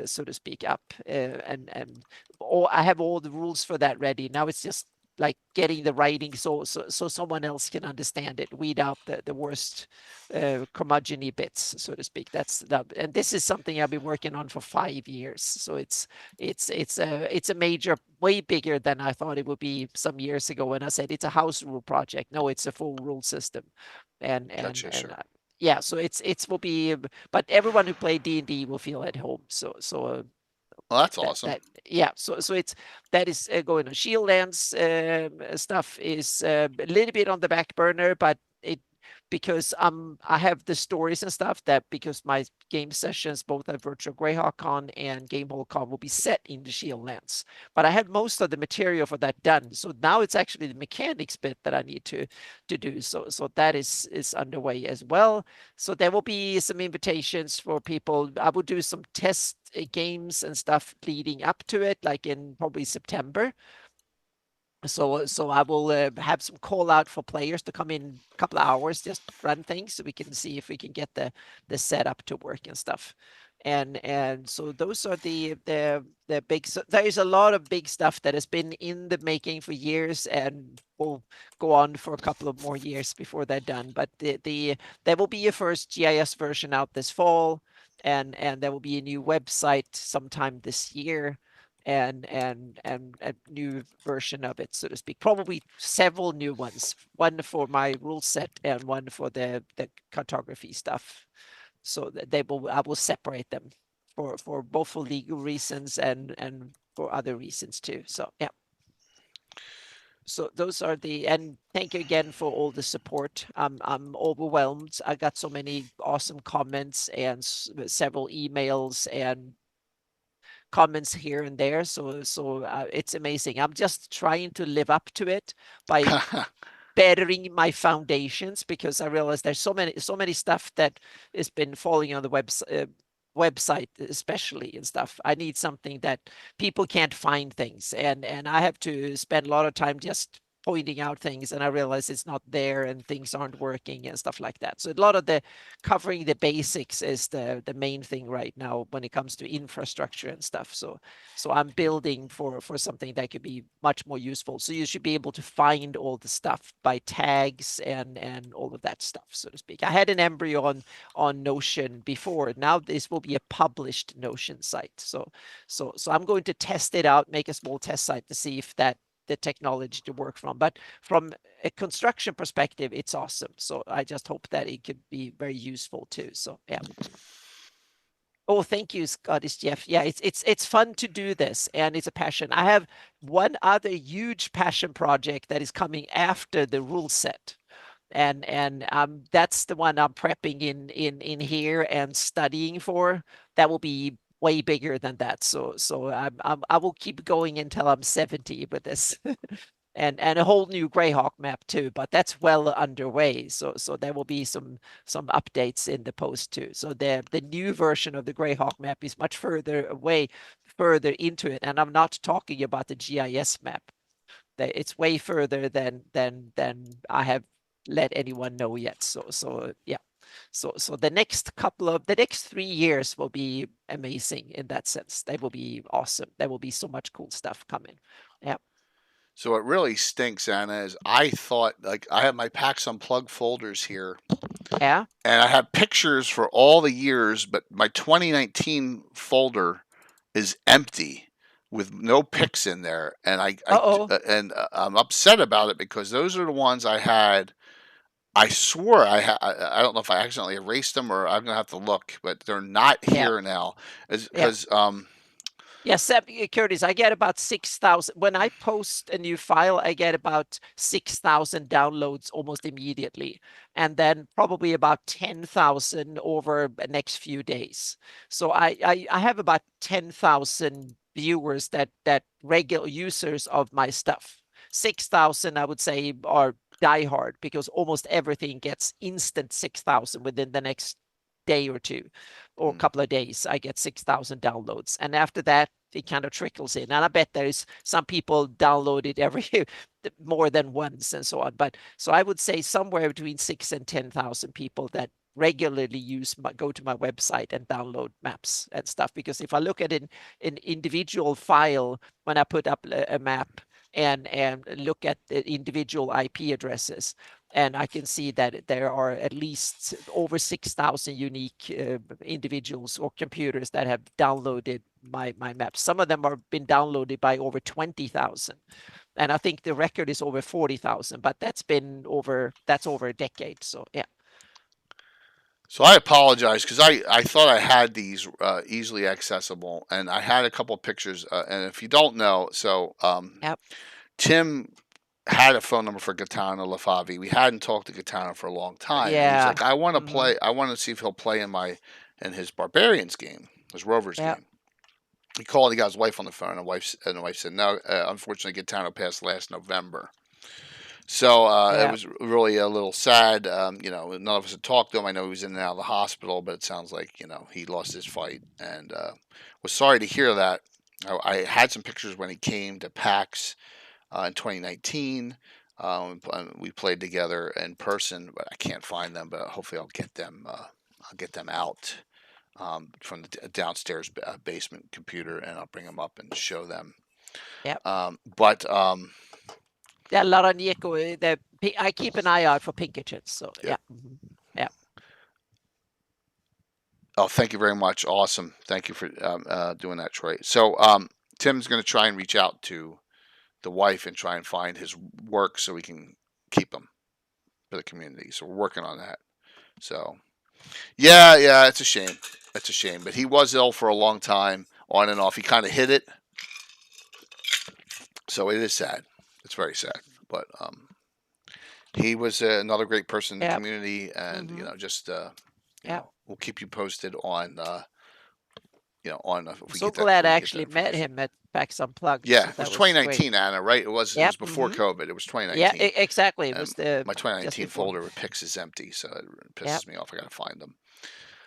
so to speak, up. And I have all the rules for that ready. Now it's just like getting the writing so someone else can understand it, weed out the worst curmudgeon-y bits, so to speak. And this is something I've been working on for 5 years. So it's a major, way bigger than I thought it would be some years ago when I said it's a house rule project. No, it's a full rule system. Gotcha, sure. Yeah, so it will be, but everyone who played D&D will feel at home. So well, that's awesome. Yeah, so that is going on. Shieldlands stuff is a little bit on the back burner, but because I have the stories and stuff that because my game sessions both at Virtual Greyhawk Con and Game Hall Con will be set in the Shieldlands. But I have most of the material for that done. So now it's actually the mechanics bit that I need to do. So that is underway as well. So there will be some invitations for people. I will do some test games and stuff leading up to it, like in probably September. So I will have some call out for players to come in a couple of hours, just run things so we can see if we can get the setup to work and stuff. And so those are the big. So there is a lot of big stuff that has been in the making for years and will go on for a couple of more years before they're done. But there will be a first GIS version out this fall, and there will be a new website sometime this year. And a new version of it, so to speak. Probably several new ones. One for my rule set and one for the cartography stuff. So I will separate them for both for legal reasons and for other reasons too. So yeah. So those are and thank you again for all the support. I'm overwhelmed. I got so many awesome comments and several emails and comments here and there. So it's amazing. I'm just trying to live up to it by bettering my foundations, because I realize there's so many stuff that has been falling on the website especially and stuff. I need something that people can't find things, and I have to spend a lot of time just pointing out things, and I realize it's not there and things aren't working and stuff like that. So a lot of the covering the basics is the main thing right now when it comes to infrastructure and stuff. So I'm building for something that could be much more useful. So you should be able to find all the stuff by tags and all of that stuff, so to speak. I had an embryo on Notion before. Now this will be a published Notion site. So I'm going to test it out, make a small test site to see if the technology to work from. But from a construction perspective, it's awesome. So I just hope that it could be very useful too. So yeah. Oh, thank you, Scottish Jeff. Yeah, it's fun to do this, and it's a passion. I have one other huge passion project that is coming after the rule set. And that's the one I'm prepping in here and studying for. That will be way bigger than that. So I will keep going until I'm 70 with this. and a whole new Greyhawk map too, but that's well underway. So there will be some updates in the post too. So the new version of the Greyhawk map is much further into it, and I'm not talking about the GIS map. It's way further than I have let anyone know yet. So yeah. So the next 3 years will be amazing in that sense. They will be awesome. There will be so much cool stuff coming. Yeah. So what really stinks, Anna, is I thought, like, I have my PAX Unplugged folders here. Yeah. And I have pictures for all the years, but my 2019 folder is empty with no pics in there. And I'm upset about it because those are the ones I had. I swore I don't know if I accidentally erased them or I'm gonna have to look, but they're not here now. Because Yes, Curtis, I get about 6,000. When I post a new file, I get about 6,000 downloads almost immediately, and then probably about 10,000 over the next few days. So I have about 10,000 viewers that regular users of my stuff. 6,000, I would say, are diehard, because almost everything gets instant 6,000 within the next day or two, or a couple of days. I get 6,000 downloads, and after that it kind of trickles in. And I bet there's some people download it every more than once and so on. But so I would say somewhere between 6,000 and 10,000 people that regularly go to my website and download maps and stuff. Because if I look at an individual file when I put up a map and look at the individual IP addresses, and I can see that there are at least over 6,000 unique individuals or computers that have downloaded my maps. Some of them are been downloaded by over 20,000. And I think the record is over 40,000, but that's over a decade. So yeah. So I apologize, because I thought I had these easily accessible, and I had a couple of pictures. And if you don't know, so Yep. Tim had a phone number for Gaetano Lafavi. We hadn't talked to Gaetano for a long time. Yeah. And he's like, I want to play. I want to see if he'll play in his Barbarians game, his Rovers game. He called. He got his wife on the phone, and the wife said, no, unfortunately, Gaetano passed last November. So it was really a little sad. None of us had talked to him. I know he was in and out of the hospital, but it sounds like, he lost his fight, and was sorry to hear that. I had some pictures when he came to PAX in 2019. We played together in person, but I can't find them. But hopefully, I'll get them. I'll get them out from the downstairs basement computer, and I'll bring them up and show them. Yep. Yeah, a lot of Nico. I keep an eye out for Pinkertons. So yeah. Yeah. Oh, thank you very much. Awesome. Thank you for doing that, Troy. So Tim's going to try and reach out to the wife and try and find his work so we can keep him for the community. So we're working on that. So yeah, it's a shame. It's a shame. But he was ill for a long time, on and off. He kind of hid it. So it is sad. It's very sad. But he was another great person in the community, and we'll keep you posted on if we so get that. Glad I actually met him at PAX Unplugged. Yeah, so it was 2019, Anna, right? It was before COVID. It was 2019. Yeah, exactly. It was my 2019 folder with pics is empty, so it pisses me off. I gotta find them.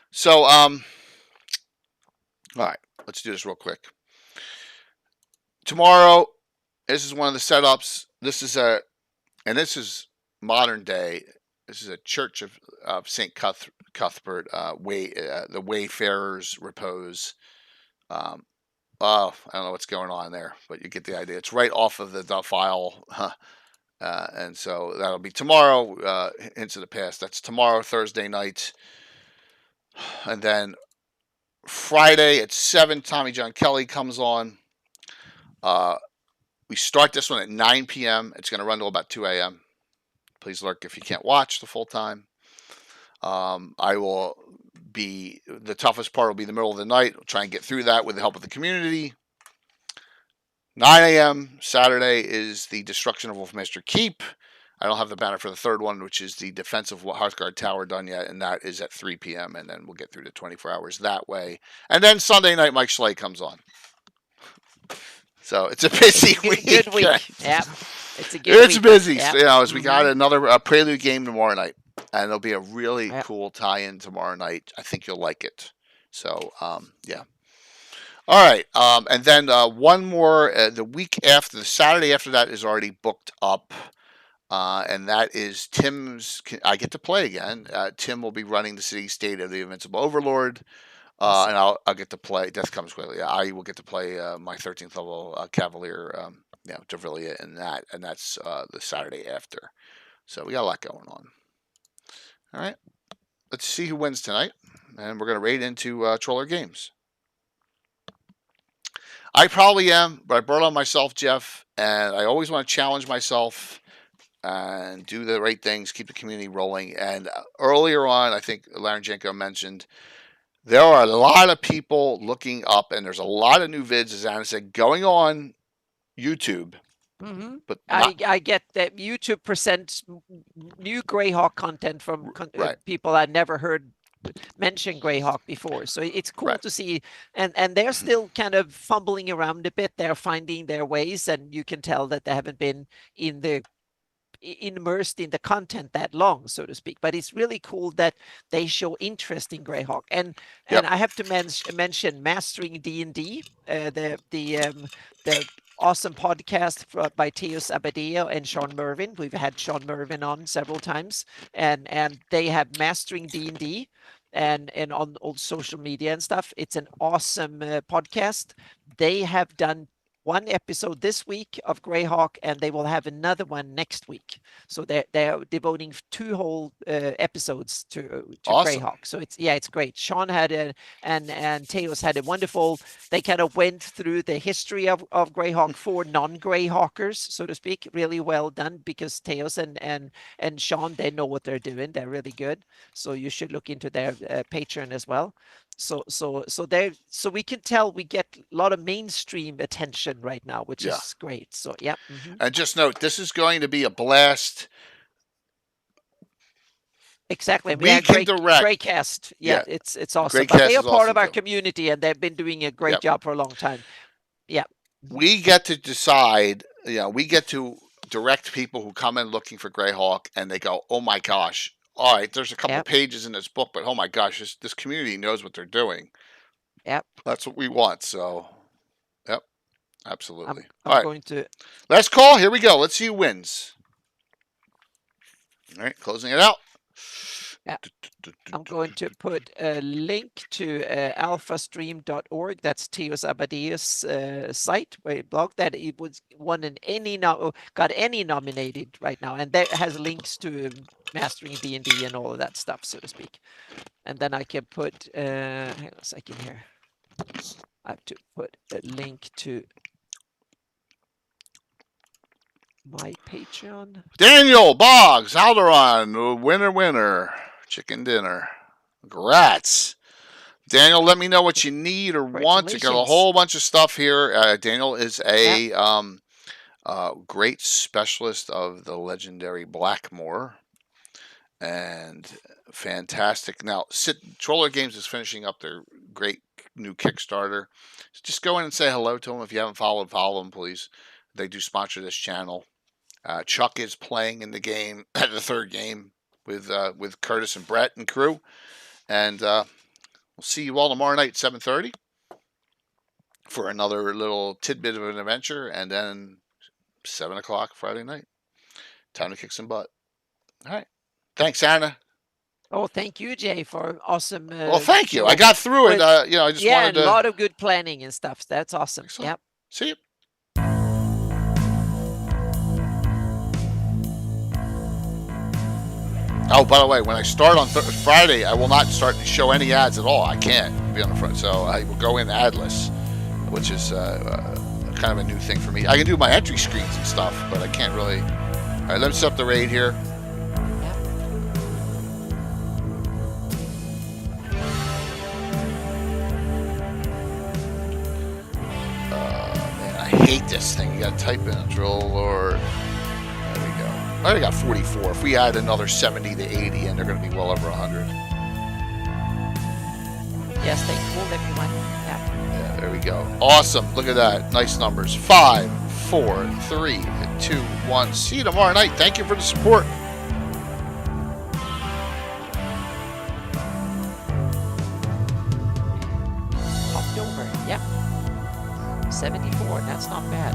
So all right, let's do this real quick. Tomorrow, this is one of the setups. This is modern day. This is a church of St. Cuthbert, the Wayfarers Repose. I don't know what's going on there, but you get the idea. It's right off of the file, and so that'll be tomorrow. Hints of the past. That's tomorrow, Thursday night, and then Friday at 7. Tommy John Kelly comes on. We start this one at 9 p.m. It's going to run till about 2 a.m. Please lurk if you can't watch the full time. The toughest part will be the middle of the night. We'll try and get through that with the help of the community. 9 a.m. Saturday is the destruction of Wolfmaster Keep. I don't have the banner for the third one, which is the defense of Hearthguard Tower, done yet, and that is at 3 p.m. And then we'll get through the 24 hours that way. And then Sunday night, Mike Schley comes on. So it's a busy week. Good week. Yeah. It's busy. Yeah. As we got another Prelude game tomorrow night. And there'll be a really cool tie-in tomorrow night. I think you'll like it. So, yeah. All right. And then one more. The week after, the Saturday after that is already booked up. And that is Tim's. I get to play again. Tim will be running the City State of the Invincible Overlord. And I'll get to play. Death Comes Quickly. I will get to play my 13th level Cavalier, Dervilia in that. And that's the Saturday after. So we got a lot going on. All right, let's see who wins tonight, and we're going to raid into Troller Games. I probably am, but I brought on myself, Jeff, and I always want to challenge myself and do the right things, keep the community rolling. And earlier on, I think Larenjenko mentioned, there are a lot of people looking up, and there's a lot of new vids, as Anna said, going on YouTube. Mm-hmm. But I get that YouTube presents new Greyhawk content from people I never heard mentioned Greyhawk before. So it's cool Right. to see, and they're still kind of fumbling around a bit. They're finding their ways, and you can tell that they haven't been immersed in the content that long, so to speak. But it's really cool that they show interest in Greyhawk. And I have to mention Mastering D&D, the awesome podcast by Teos Abadeo and Sean Mervin. We've had Sean Mervin on several times, and they have Mastering D&D and on all social media and stuff. It's an awesome podcast. They have done one episode this week of Greyhawk, and they will have another one next week. So they're devoting 2 whole episodes to Awesome. Greyhawk. So it's great. Sean had and Teos had a wonderful. They kind of went through the history of Greyhawk for non-Greyhawkers, so to speak. Really well done, because Teos and Sean, they know what they're doing. They're really good. So you should look into their Patreon as well. So we can tell we get a lot of mainstream attention right now, which is great. So yeah. And just note, this is going to be a blast. Exactly. We can direct. Greycast. Yeah, it's awesome. Greycast, but they are part of our community, and they've been doing a great job for a long time. Yeah. We get to decide. We get to direct people who come in looking for Greyhawk, and they go, "Oh my gosh. All right, there's a couple of pages in this book, but oh my gosh, this community knows what they're doing." Yep. That's what we want. So, yep, absolutely. I'm going to. Last call. Here we go. Let's see who wins. All right, closing it out. Yeah. I'm going to put a link to alphastream.org. That's Teos Abadeo's site, blog, that it was got any nominated right now, and that has links to Mastering D&D and all of that stuff, so to speak. And then I can put hang on a second here. I have to put a link to my Patreon. Daniel Boggs, Alderon, winner, chicken dinner. Congrats. Daniel, let me know what you need or want. You got a whole bunch of stuff here. Daniel is a great specialist of the legendary Blackmore. And fantastic. Now, Troller Games is finishing up their great new Kickstarter. Just go in and say hello to them. If you haven't follow them, please. They do sponsor this channel. Chuck is playing in the game, the 3rd game, with Curtis and Brett and crew. And we'll see you all tomorrow night at 7:30 for another little tidbit of an adventure. And then 7 o'clock Friday night. Time to kick some butt. All right. Thanks, Anna. Oh, thank you, Jay, for awesome. Well, thank you. I got through it. I just wanted to. A lot of good planning and stuff. That's awesome. Excellent. Yep. See you. Oh, by the way, when I start on Friday, I will not start to show any ads at all. I can't be on the front, so I will go in adless, which is kind of a new thing for me. I can do my entry screens and stuff, but I can't really. All right, let's set up the raid here. Man, I hate this thing. You got to type in a drill lord. There we go. I already got 44. If we add another 70 to 80, and they're going to be well over 100. Yes, they fooled everyone. Yeah, there we go. Awesome. Look at that. Nice numbers. 5, 4, 3, 2, 1. See you tomorrow night. Thank you for the support. October. Yep. 74. That's not bad.